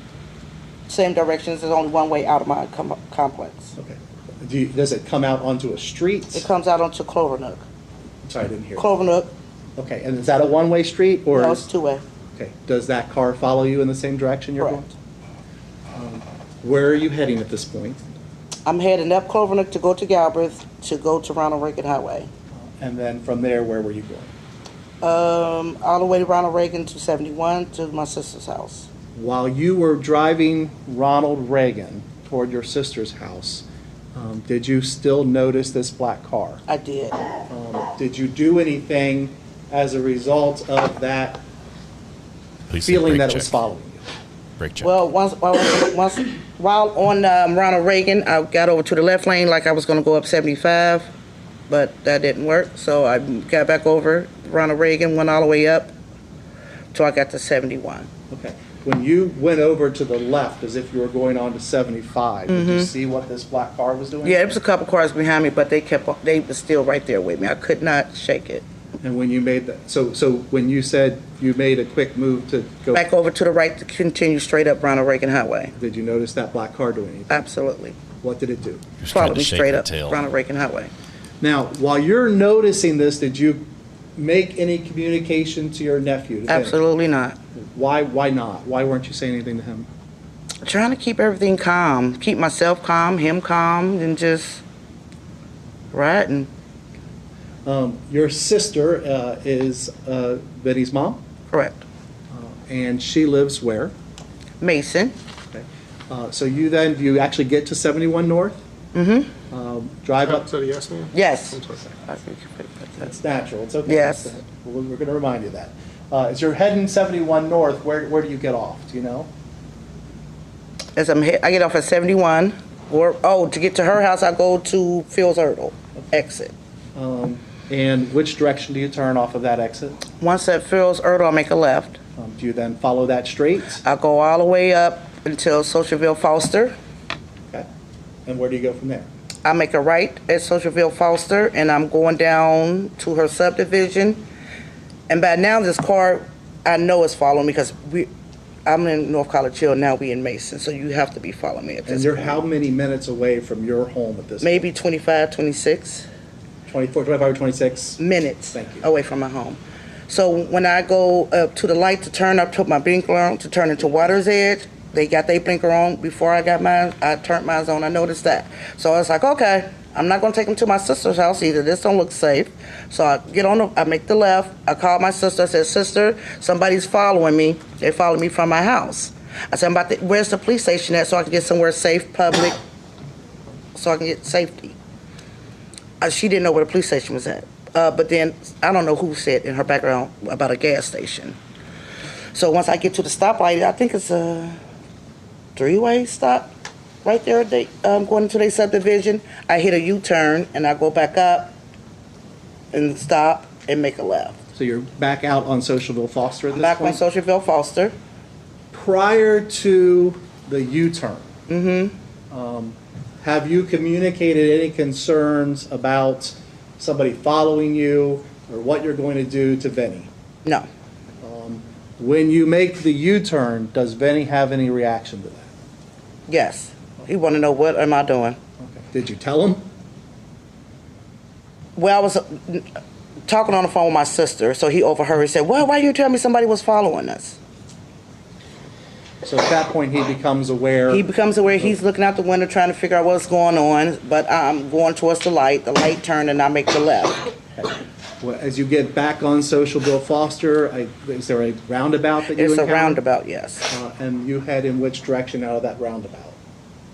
Same directions. There's only one way out of my complex. Okay. Does it come out onto a street? It comes out onto Clover Nook. Sorry, I didn't hear. Clover Nook. Okay, and is that a one-way street or? No, it's 2-way. Okay. Does that car follow you in the same direction you're going? Where are you heading at this point? I'm heading up Clover Nook to go to Galbraith, to go to Ronald Reagan Highway. And then from there, where were you going? All the way to Ronald Reagan to 71 to my sister's house. While you were driving Ronald Reagan toward your sister's house, did you still notice this black car? I did. Did you do anything as a result of that Please say feeling brake that check. it was following you? Brake check. Well, while on Ronald Reagan, I got over to the left lane like I was going to go up 75, but that didn't work. So I got back over Ronald Reagan, went all the way up till I got to 71. Okay. When you went over to the left, as if you were going on to 75, did you see what this black car was doing? Yeah, there was a couple cars behind me, but they were still right there with me. I could not shake it. And when you made that, so when you said you made a quick move to go Back over to the right to continue straight up Ronald Reagan Highway. did you notice that black car doing anything? Absolutely. What did it do? Followed me straight up Ronald Reagan Highway. Now, while you're noticing this, did you make any communication to your nephew? Absolutely not. Why not? Why weren't you saying anything to him? Trying to keep everything calm, keep myself calm, him calm, and just riding. Your sister is Betty's mom? Correct. And she lives where? Mason. Okay. So you actually get to 71 North? Mm-hmm. Drive up? Is that a yes, ma'am? Yes. That's natural. It's okay. Yes. We're going to remind you that. As you're heading 71 North, where do you get off? Do you know? As I get off at 71, to get to her house, I go to Phil's Erdel exit. And which direction do you turn off of that exit? Once at Phil's Erdel, I make a left. Do you then follow that straight? I go all the way up until Socialville Foster. Okay. And where do you go from there? I make a right at Socialville Foster, and I'm going down to her subdivision. And by now, this car, I know is following me because I'm in North College Hill, now we in Mason, so you have to be following me at this And you're point. how many minutes away from your home at this Maybe 25, 26. 24, 25 or 26? Minutes Thank you. away from my home. So when I go to the light to turn up, to my blinker on, to turn into Water's Edge, they got their blinker on before I got mine. I turned mine on. I noticed that. So I was like, okay, I'm not going to take them to my sister's house either. This don't look safe. So I get on, I make the left. I call my sister. I said, sister, somebody's following me. They follow me from my house. I said, where's the police station at so I can get somewhere safe, public, so I can get safety. She didn't know where the police station was at. But then, I don't know who said in her background about a gas station. So once I get to the stoplight, I think it's a three-way stop right there. Going into their subdivision. I hit a U-turn, and I go back up and stop and make a left. So you're back out on Socialville Foster at this Back point? on Socialville Foster. Prior to the U-turn, have you communicated any concerns about somebody following you or what you're going to do to Vinny? No. When you make the U-turn, does Vinny have any reaction to that? Yes. He want to know, what am I doing? Okay. Did you tell him? Well, I was talking on the phone with my sister, so he overheard and said, well, why you tell me somebody was following us? So at that point, he becomes aware. He becomes aware. He's looking out the window trying to figure out what's going on, but I'm going towards the light. The light turned, and I make the left. Okay. Well, as you get back on Socialville Foster, is there a roundabout that you It's encounter? a roundabout, yes. And you head in which direction out of that roundabout?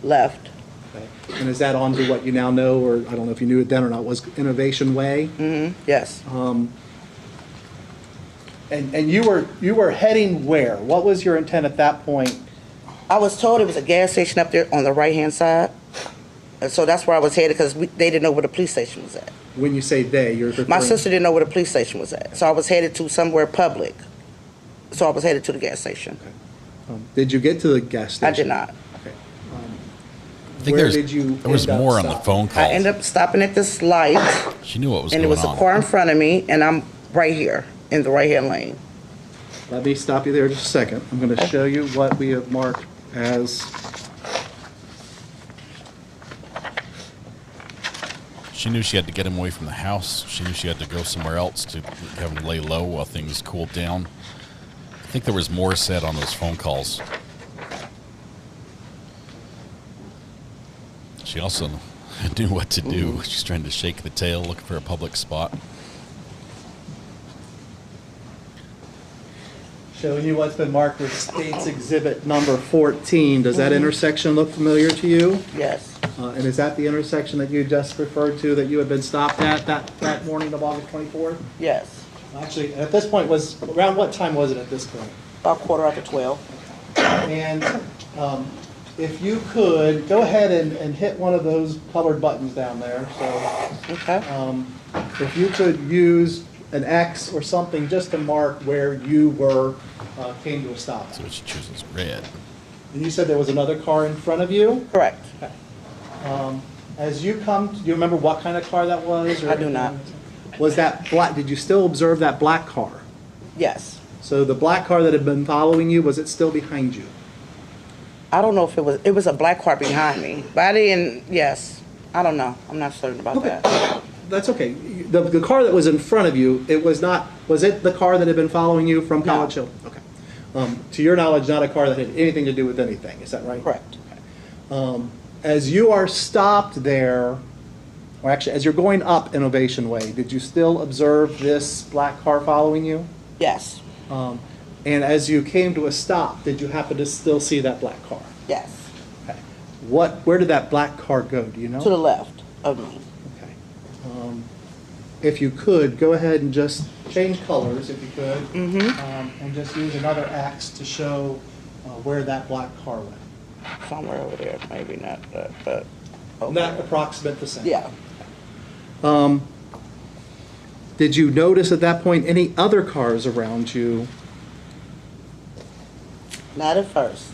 Left. Okay. And is that onto what you now know, or I don't know if you knew it then or not, was Innovation Way? Yes. And you were heading where? What was your intent at that point? I was told it was a gas station up there on the right-hand side. And so that's where I was headed because they didn't know where the police station was at. When you say they, you're referring... My sister didn't know where the police station was at. So I was headed to somewhere public. So I was headed to the gas station. Did you get to the gas station? I did not. Okay. I think Where did you there was end up more on the stopping? phone call. I ended up stopping at this light. She knew what was and going it was on. a car in front of me, and I'm right here in the right-hand lane. Let me stop you there just a second. I'm going to show you what we have marked as... She knew she had to get him away from the house. She knew she had to go somewhere else to have him lay low while things cooled down. I think there was more said on those phone calls. She also knew what to do. She's trying to shake the tail, looking for a public spot. Showing you what's been marked with State's Exhibit number 14. Does that intersection look familiar to you? Yes. And is that the intersection that you just referred to that you had been stopped at that morning of August 24th? Yes. Actually, at this point, around what time was it at this point? About 12:15. And if you could, go ahead and hit one of those colored buttons down there. So, okay. If you could use an X or something just to mark where you came to a stop. So she chooses red. And you said there was another car in front of you? Correct. Okay. As you come, do you remember what kind of car that was? I do not. Was that black? Did you still observe that black car? Yes. So the black car that had been following you, was it still behind you? I don't know if it was a black car behind me. But I didn't, yes. I don't know. I'm not certain about that. That's okay. The car that was in front of you, was it the car that had been following you from College Hill? Okay. To your knowledge, not a car that had anything to do with anything, is that right? Correct. Okay. As you are stopped there, or actually as you're going up Innovation Way, did you still observe this black car following you? Yes. And as you came to a stop, did you happen to still see that black car? Yes. Okay. Where did that black car go, do you know? To the left of me. Okay. If you could, go ahead and just change colors, if you could. And just use another X to show where that black car went. Somewhere over there, maybe not, but okay. Not approximate the same. Yeah. Did you notice at that point any other cars around you? Not at first.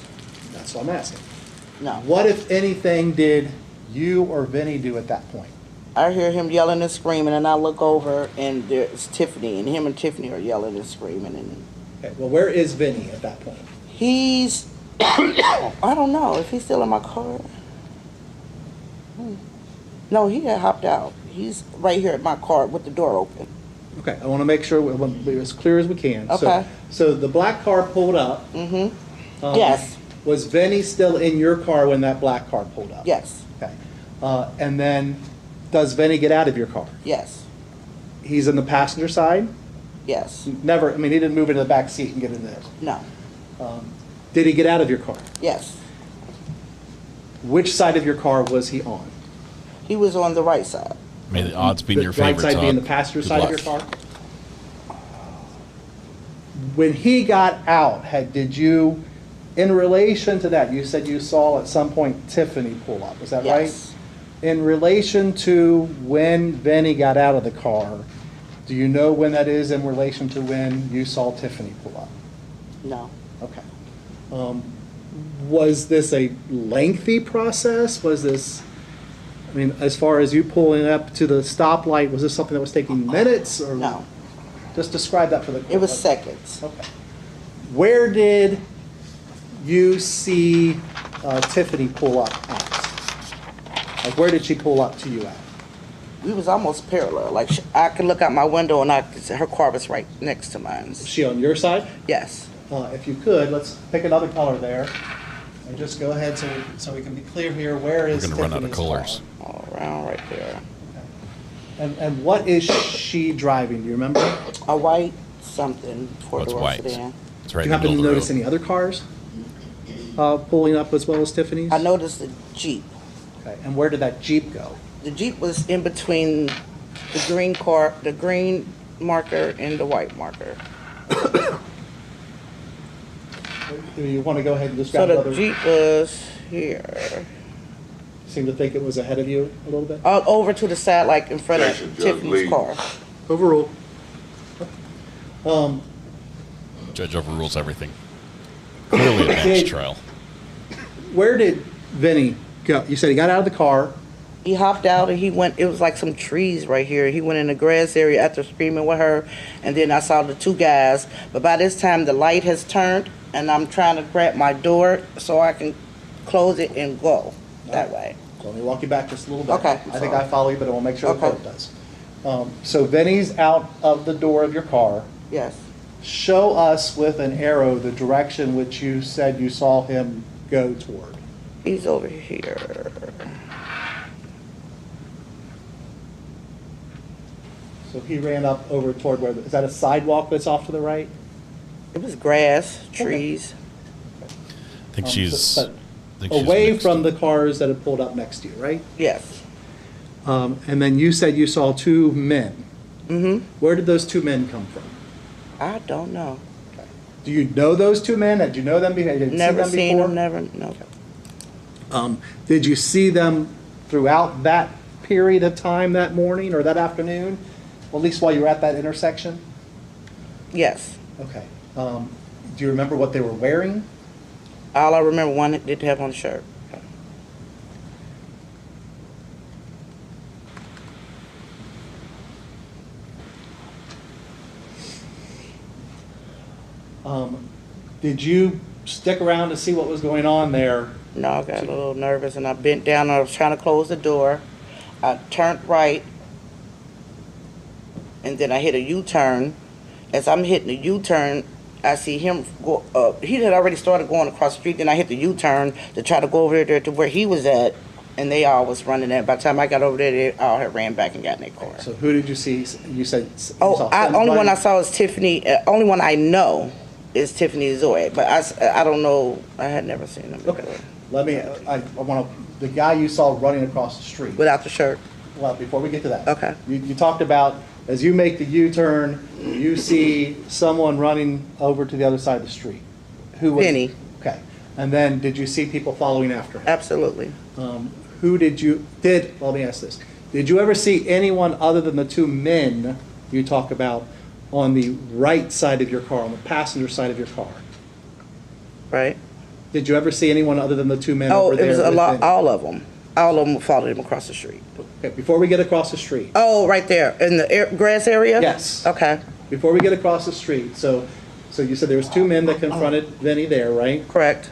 That's what I'm asking. No. What, if anything, did you or Vinny do at that point? I hear him yelling and screaming, and I look over, and there's Tiffany, and him and Tiffany are yelling and screaming. And Okay, well, where is Vinny at that point? I don't know if he's still in my car. No, he had hopped out. He's right here at my car with the door open. Okay, I want to make sure we're as clear as we can. Okay. So the black car pulled up. Mm-hmm. Yes. Was Vinny still in your car when that black car pulled up? Yes. Okay. And then, does Vinny get out of your car? Yes. He's in the passenger side? Yes. Never, I mean, he didn't move into the back seat and get in there. No. Did he get out of your car? Yes. Which side of your car was he on? He was on the right side. May the odds be in your favor, The right side being the Todd. passenger Good side of luck. your car? When he got out, did you, in relation to that, you said you saw at some point Tiffany pull up, is that right? Yes. In relation to when Vinny got out of the car, do you know when that is in relation to when you saw Tiffany pull up? No. Okay. Was this a lengthy process? Was this, I mean, as far as you pulling up to the stoplight, was this something that was taking minutes or? No. Just describe that for the court. It was seconds. Okay. Where did you see Tiffany pull up at? Like, where did she pull up to you at? We was almost parallel. Like I could look out my window and her car was right next to mine. Was she on your side? Yes. If you could, let's pick another color there. And just go ahead so we can be clear here. Where is We're going to run out of Tiffany's colors. car? All around right there. And what is she driving? Do you remember? A white something for What's the white? sedan. It's right Do in you the happen to middle of the notice road. any other cars pulling up as well as Tiffany's? I noticed the Jeep. Okay. And where did that Jeep go? The Jeep was in between the green car, the green marker and the white marker. Do you want to go ahead and So describe the another? Jeep was here. Seem to think it was ahead of you a little bit? Over to the side, like in front of Objection, Judge Tiffany's Lee. car. Overruled. Judge overrules everything. Clearly a bench Okay. trial. Where did Vinny go? You said he got out of the car. He hopped out and he went, it was like some trees right here. He went in the grass area after screaming with her, and then I saw the two guys. But by this time, the light has turned, and I'm trying to grab my door so I can close it and go that way. So let me walk you back just a little bit. Okay, I think sorry. I follow you, but I will make sure the Okay. court does. So Vinny's out of the door of your car. Yes. Show us with an arrow the direction which you said you saw him go toward. He's over here. So he ran up over toward where, is that a sidewalk that's off to the right? It was grass, trees. I think she's. but I think she's away mixed from up. the cars that had pulled up next to you, right? Yes. And then you said you saw two men. Mm-hmm. Where did those two men come from? I don't know. Do you know those two men? Did you know them before? Never seen them, never, no. Did you see them throughout that period of time that morning or that afternoon? Or at least while you were at that intersection? Yes. Okay. Do you remember what they were wearing? All I remember, one did have on a shirt. Did you stick around to see what was going on there? No, I got a little nervous and I bent down and I was trying to close the door. I turned right and then I hit a U-turn. As I'm hitting the U-turn, I see him go, he had already started going across the street, then I hit the U-turn to try to go over there to where he was at, and they all was running in. By the time I got over there, they all had ran back and got in their car. So who did you see? You said you saw Only one I somebody? saw is Tiffany, only one I know is Tiffany Zoe, but I don't know, I had never seen them before. Okay. Let me, I want to, the guy you saw running across the street. Without the shirt. Well, before we get to that. Okay. You talked about, as you make the U-turn, you see someone running over to the other side of the street. Who was? Penny. Okay. And then, did you see people following after him? Absolutely. Let me ask this. Did you ever see anyone other than the two men you talk about on the right side of your car, on the passenger side of your car? Right. Did you ever see anyone other than the two men Oh, over there? it was a with lot, Vinny? all of them. All of them followed him across the street. Okay, before we get across the street. Oh, right there, in the grass area? Yes. Okay. Before we get across the street, so you said there was two men that confronted Vinny there, right? Correct.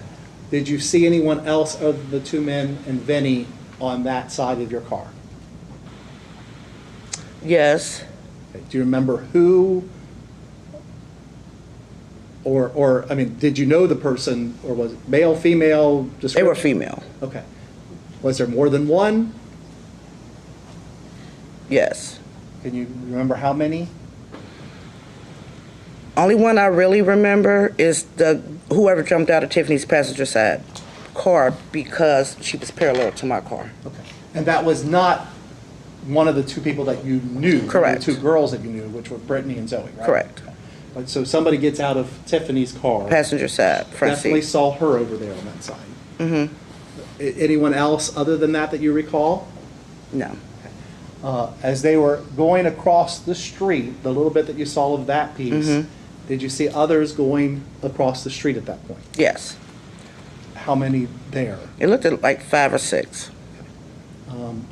Did you see anyone else other than the two men and Vinny on that side of your car? Yes. Okay. Do you remember who, or, I mean, did you know the person, or was it male, female? They were female. Okay. Was there more than one? Yes. Can you remember how many? Only one I really remember is whoever jumped out of Tiffany's passenger side car because she was parallel to my car. Okay. And that was not one of the two people that you knew? Correct. The two girls that you knew, which were Brittany and Zoe, right? Correct. Okay. So somebody gets out of Tiffany's car. Passenger side, front Definitely seat. saw her over there on that side. Mm-hmm. Anyone else other than that you recall? No. As they were going across the street, the little bit that you saw of that piece, Mm-hmm. did you see others going across the street at that point? Yes. How many there? It looked like 5 or 6.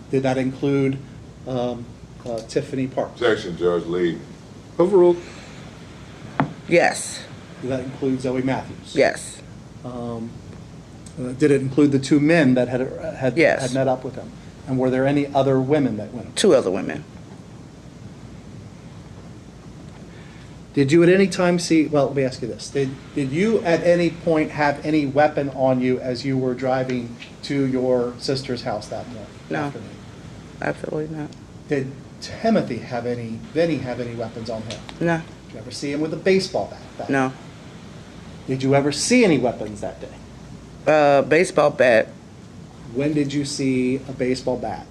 Did that include Tiffany Parks? Objection, Judge Lee. Overruled. Yes. Did that include Zoe Matthews? Yes. Did it include the two men that had Yes. met up with him? And were there any other women that went? 2 other women. Did you at any time see, well, let me ask you this. Did you at any point have any weapon on you as you were driving to your sister's house that morning? No. Afternoon? Absolutely not. Did Vinny have any weapons on him? No. Did you ever see him with a baseball bat? No. Did you ever see any weapons that day? Baseball bat. When did you see a baseball bat?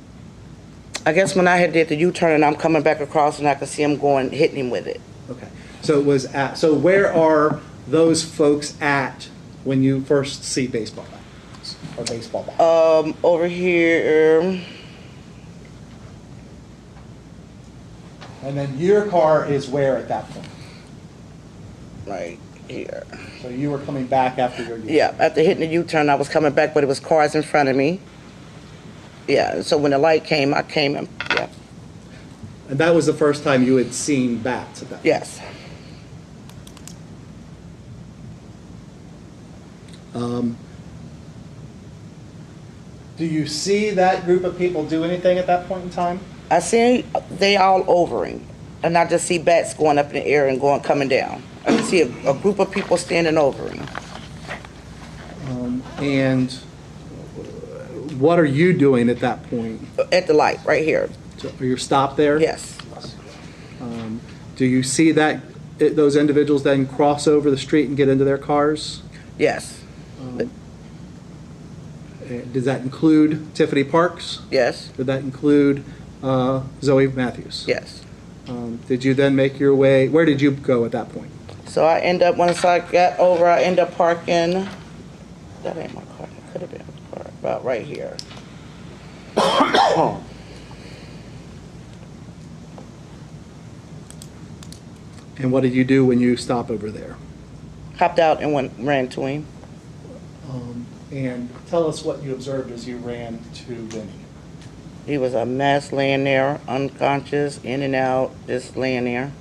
I guess when I had did the U-turn and I'm coming back across and I could see him hitting him with it. Okay. So it was so where are those folks at when you first see baseball bats or baseball bats? Over here. And then your car is where at that point? Right here. So you were coming back after your U-turn? Yeah, after hitting the U-turn, I was coming back, but it was cars in front of me. Yeah, so when the light came, I came and, yeah. And that was the first time you had seen bats at that point? Yes. Do you see that group of people do anything at that point in time? I see they all over him, and I just see bats going up in the air and coming down. I can see a group of people standing over him. And what are you doing at that point? At the light, right here. So you're stopped there? Yes. Do you see those individuals then cross over the street and get into their cars? Yes. Does that include Tiffany Parks? Yes. Did that include Zoe Matthews? Yes. Did you then make your way, where did you go at that point? So I end up, once I got over, I end up parking, that ain't my car, it could have been my car, about right here. And what did you do when you stop over there? Hopped out and ran to him. And tell us what you observed as you ran to Vinny. He was a mess laying there, unconscious, in and out, just laying there.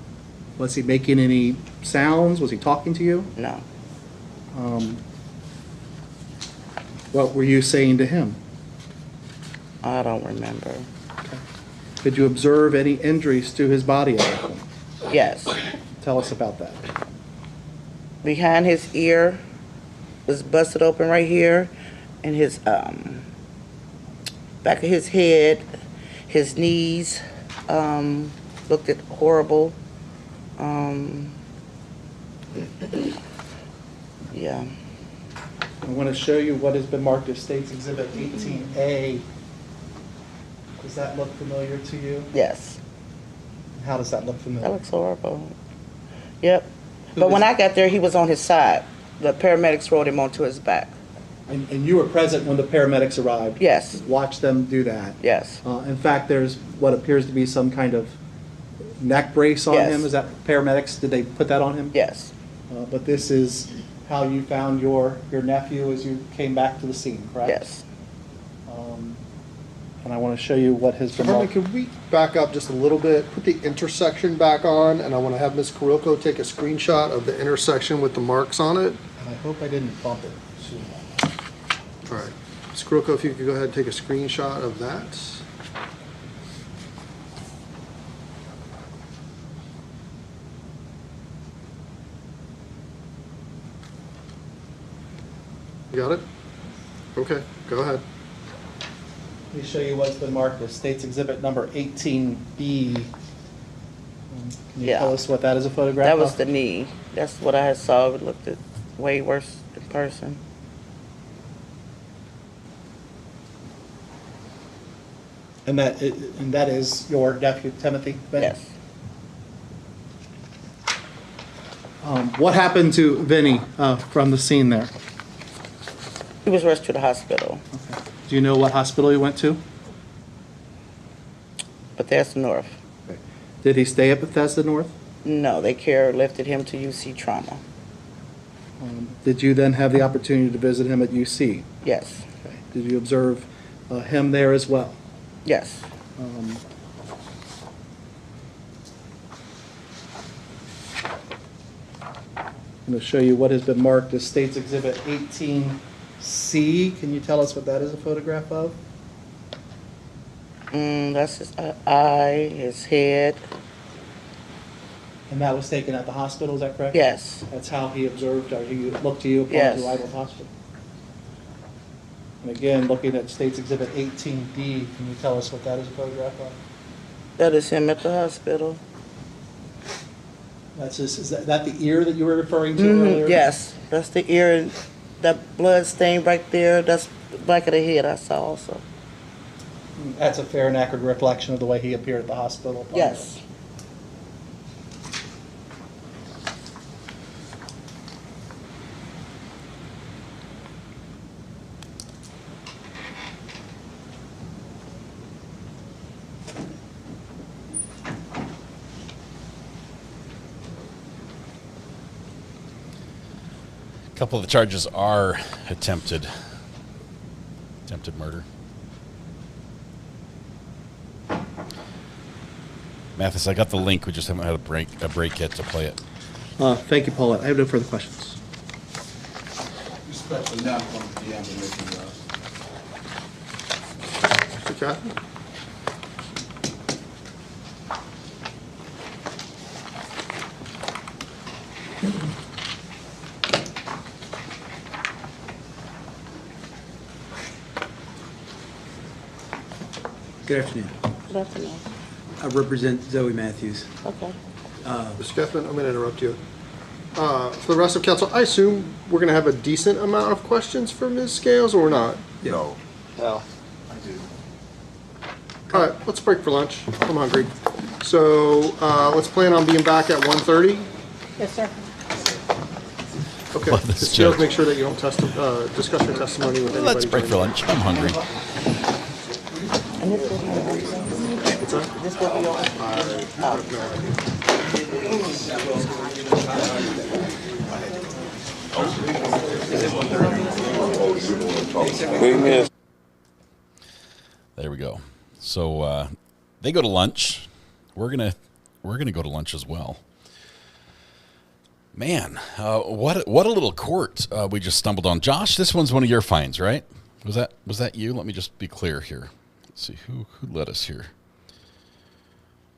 Was he making any sounds? Was he talking to you? No. What were you saying to him? I don't remember. Okay. Did you observe any injuries to his body at that point? Yes. Tell us about that. Behind his ear was busted open right here, and his back of his head, his knees looked horrible. Yeah. I want to show you what has been marked as State's Exhibit 18A. Does that look familiar to you? Yes. How does that look familiar? That looks horrible. Yep. But when I got there, he was on his side. The paramedics rolled him onto his back. And you were present when the paramedics arrived? Yes. Watched them do that? Yes. In fact, there's what appears to be some kind of neck brace on Yes. him. Is that paramedics? Did they put that on him? Yes. But this is how you found your nephew as you came back to the scene, correct? Yes. And I want to show you what has So been Herman, marked. could we back up just a little bit, put the intersection back on, and I want to have Ms. Carrilco take a screenshot of the intersection with the marks on it. And I hope I didn't bump it too much. All right. Ms. Carrilco, if you could go ahead and take a screenshot of that. You got it? Okay, go ahead. Let me show you what's been marked as State's Exhibit number 18B. Can you Yeah. tell us what that is a photograph That was of? the knee. That's what I had saw. It looked way worse in person. And that is your nephew, Timothy? Ben? Yes. What happened to Vinny from the scene there? He was rushed to the hospital. Do you know what hospital he went to? Bethesda North. Did he stay at Bethesda North? No, they lifted him to UC Trauma. Did you then have the opportunity to visit him at UC? Yes. Okay. Did you observe him there as well? Yes. I'm going to show you what has been marked as State's Exhibit 18C. Can you tell us what that is a photograph of? That's his eye, his head. And that was taken at the hospital, is that correct? Yes. That's how he observed, or he looked to you upon Yes. arrival at the hospital? And again, looking at State's Exhibit 18D, can you tell us what that is a photograph of? That is him at the hospital. That's just, is that the ear that you were referring to earlier? Yes, that's the ear, and that blood stain right there, that's the back of the head I saw also. That's a fair and accurate reflection of the way he appeared at the hospital? upon Yes. A couple of the charges are attempted murder. Mathis, I got the link. We just haven't had a break yet to play it. Thank you, Paulette. I have no further questions. Respectfully, now from the DM and making Mr. Cathy? Good afternoon. Good afternoon. I represent Zoe Matthews. Okay. Mr. Gethman, I'm going to interrupt you. For the rest of council, I assume we're going to have a decent amount of questions for Ms. Scales, or not? No. No. All right, let's break for lunch. I'm hungry. So let's plan on being back at 1:30. Yes, sir. Okay. Love this Ms. Scales, joke. make sure that you don't discuss your testimony with anybody. Let's break for lunch. I'm hungry. And this will be on. What's that? This will be on. There we go. So they go to lunch. We're gonna go to lunch as well. Man, what a little court we just stumbled on. Josh, this one's one of your finds, right? Was that you? Let me just be clear here. Let's see who led us here.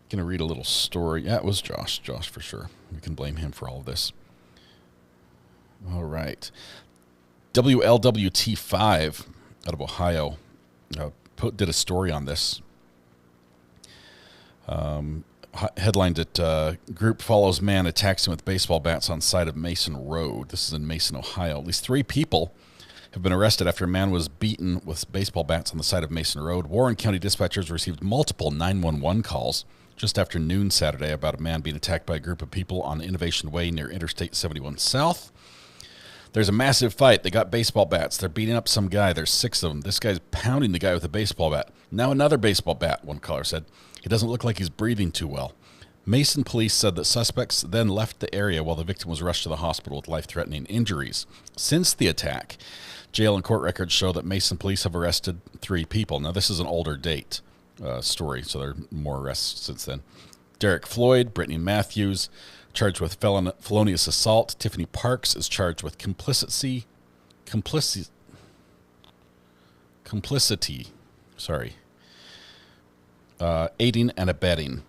Gonna read a little story. Yeah, it was Josh. Josh for sure. We can blame him for all of this. All right. WLWT5 out of Ohio did a story on this. Headlined it, group follows man attacks him with baseball bats on side of Mason Road. This is in Mason, Ohio. At least 3 people have been arrested after a man was beaten with baseball bats on the side of Mason Road. Warren County dispatchers received multiple 911 calls just after noon Saturday about a man being attacked by a group of people on Innovation Way near Interstate 71 South. There's a massive fight. They got baseball bats. They're beating up some guy. There's 6 of them. This guy's pounding the guy with a baseball bat. Now another baseball bat, one caller said. He doesn't look like he's breathing too well. Mason police said that suspects then left the area while the victim was rushed to the hospital with life-threatening injuries. Since the attack, jail and court records show that Mason police have arrested 3 people. Now, this is an older date story, so there are more arrests since then. Derek Floyd, Brittany Matthews, charged with felonious assault. Tiffany Parks is charged with complicity, aiding and abetting.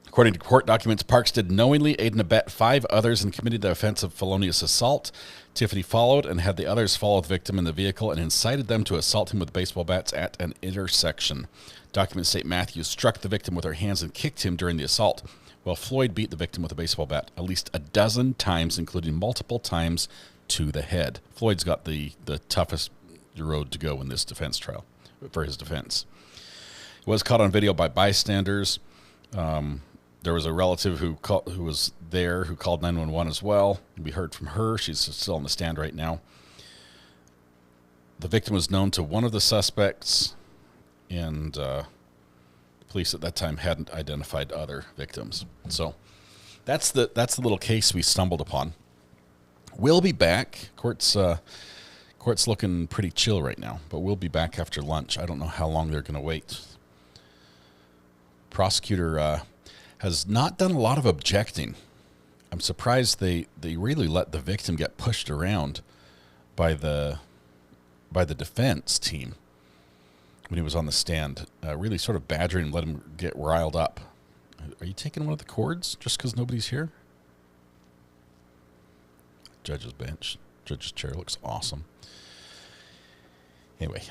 According to court documents, Parks did knowingly aid and abet 5 others and committed the offense of felonious assault. Tiffany followed and had the others follow the victim in the vehicle and incited them to assault him with baseball bats at an intersection. Documents state Matthews struck the victim with her hands and kicked him during the assault, while Floyd beat the victim with a baseball bat at least a dozen times, including multiple times to the head. Floyd's got the toughest road to go in this defense trial for his defense. It was caught on video by bystanders. There was a relative who was there who called 911 as well. We heard from her. She's still on the stand right now. The victim was known to one of the suspects, and police at that time hadn't identified other victims. So that's the little case we stumbled upon. We'll be back. Court's looking pretty chill right now, but we'll be back after lunch. I don't know how long they're going to wait. Prosecutor has not done a lot of objecting. I'm surprised they really let the victim get pushed around by the defense team when he was on the stand, really sort of badgering him, let him get riled up. Are you taking one of the cords just because nobody's here? Judge's bench. Judge's chair looks awesome. Anyway,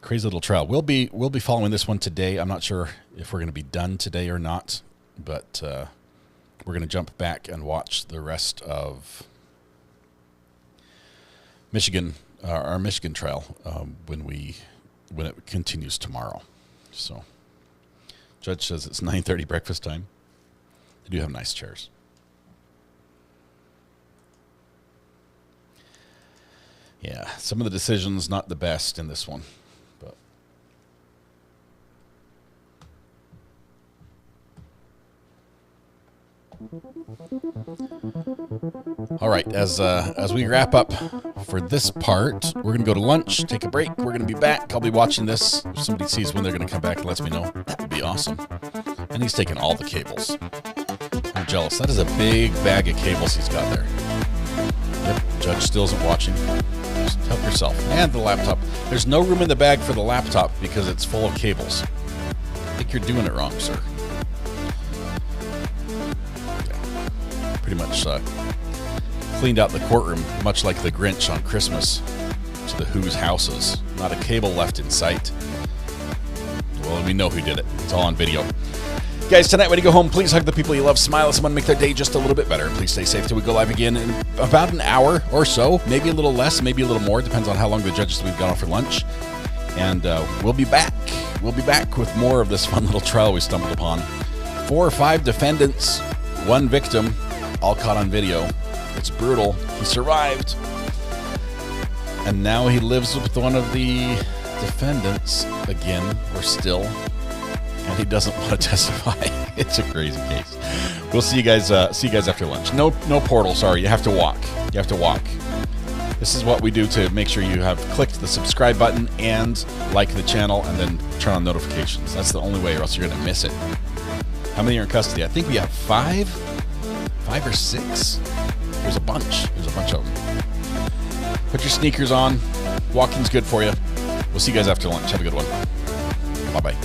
crazy little trial. We'll be following this one today. I'm not sure if we're going to be done today or not, but we're going to jump back and watch the rest of Michigan, our Michigan trial, when it continues tomorrow. So, judge says it's 9:30 breakfast time. They do have nice chairs. Yeah, some of the decisions not the best in this one, but all right. As we wrap up for this part, we're gonna go to lunch, take a break. We're gonna be back. I'll be watching this. If somebody sees when they're gonna come back and lets me know, that would be awesome. And he's taking all the cables. I'm jealous. That is a big bag of cables he's got there. Yep, Judge still isn't watching. Just help yourself. And the laptop. There's no room in the bag for the laptop because it's full of cables. I think you're doing it wrong, sir. Yeah. Pretty much cleaned out the courtroom, much like the Grinch on Christmas, to the Who's houses. Not a cable left in sight. Well, we know who did it. It's all on video. Guys, tonight when you go home, please hug the people you love, smile at someone, make their day just a little bit better. Please stay safe till we go live again in about an hour or so, maybe a little less, maybe a little more, depends on how long the judges we've got on for lunch. And we'll be back. We'll be back with more of this fun little trial we stumbled upon. 4 or 5 defendants, 1 victim, all caught on video. It's brutal. He survived. And now he lives with one of the defendants again, or still. And he doesn't want to testify. It's a crazy case. We'll see you guys after lunch. No portal, sorry. You have to walk. You have to walk. This is what we do to make sure you have clicked the subscribe button and like the channel and then turn on notifications. That's the only way, or else you're going to miss it. How many are in custody? I think we have 5 or 6. There's a bunch. There's a bunch of them. Put your sneakers on. Walking's good for you. We'll see you guys after lunch. Have a good one. Bye-bye.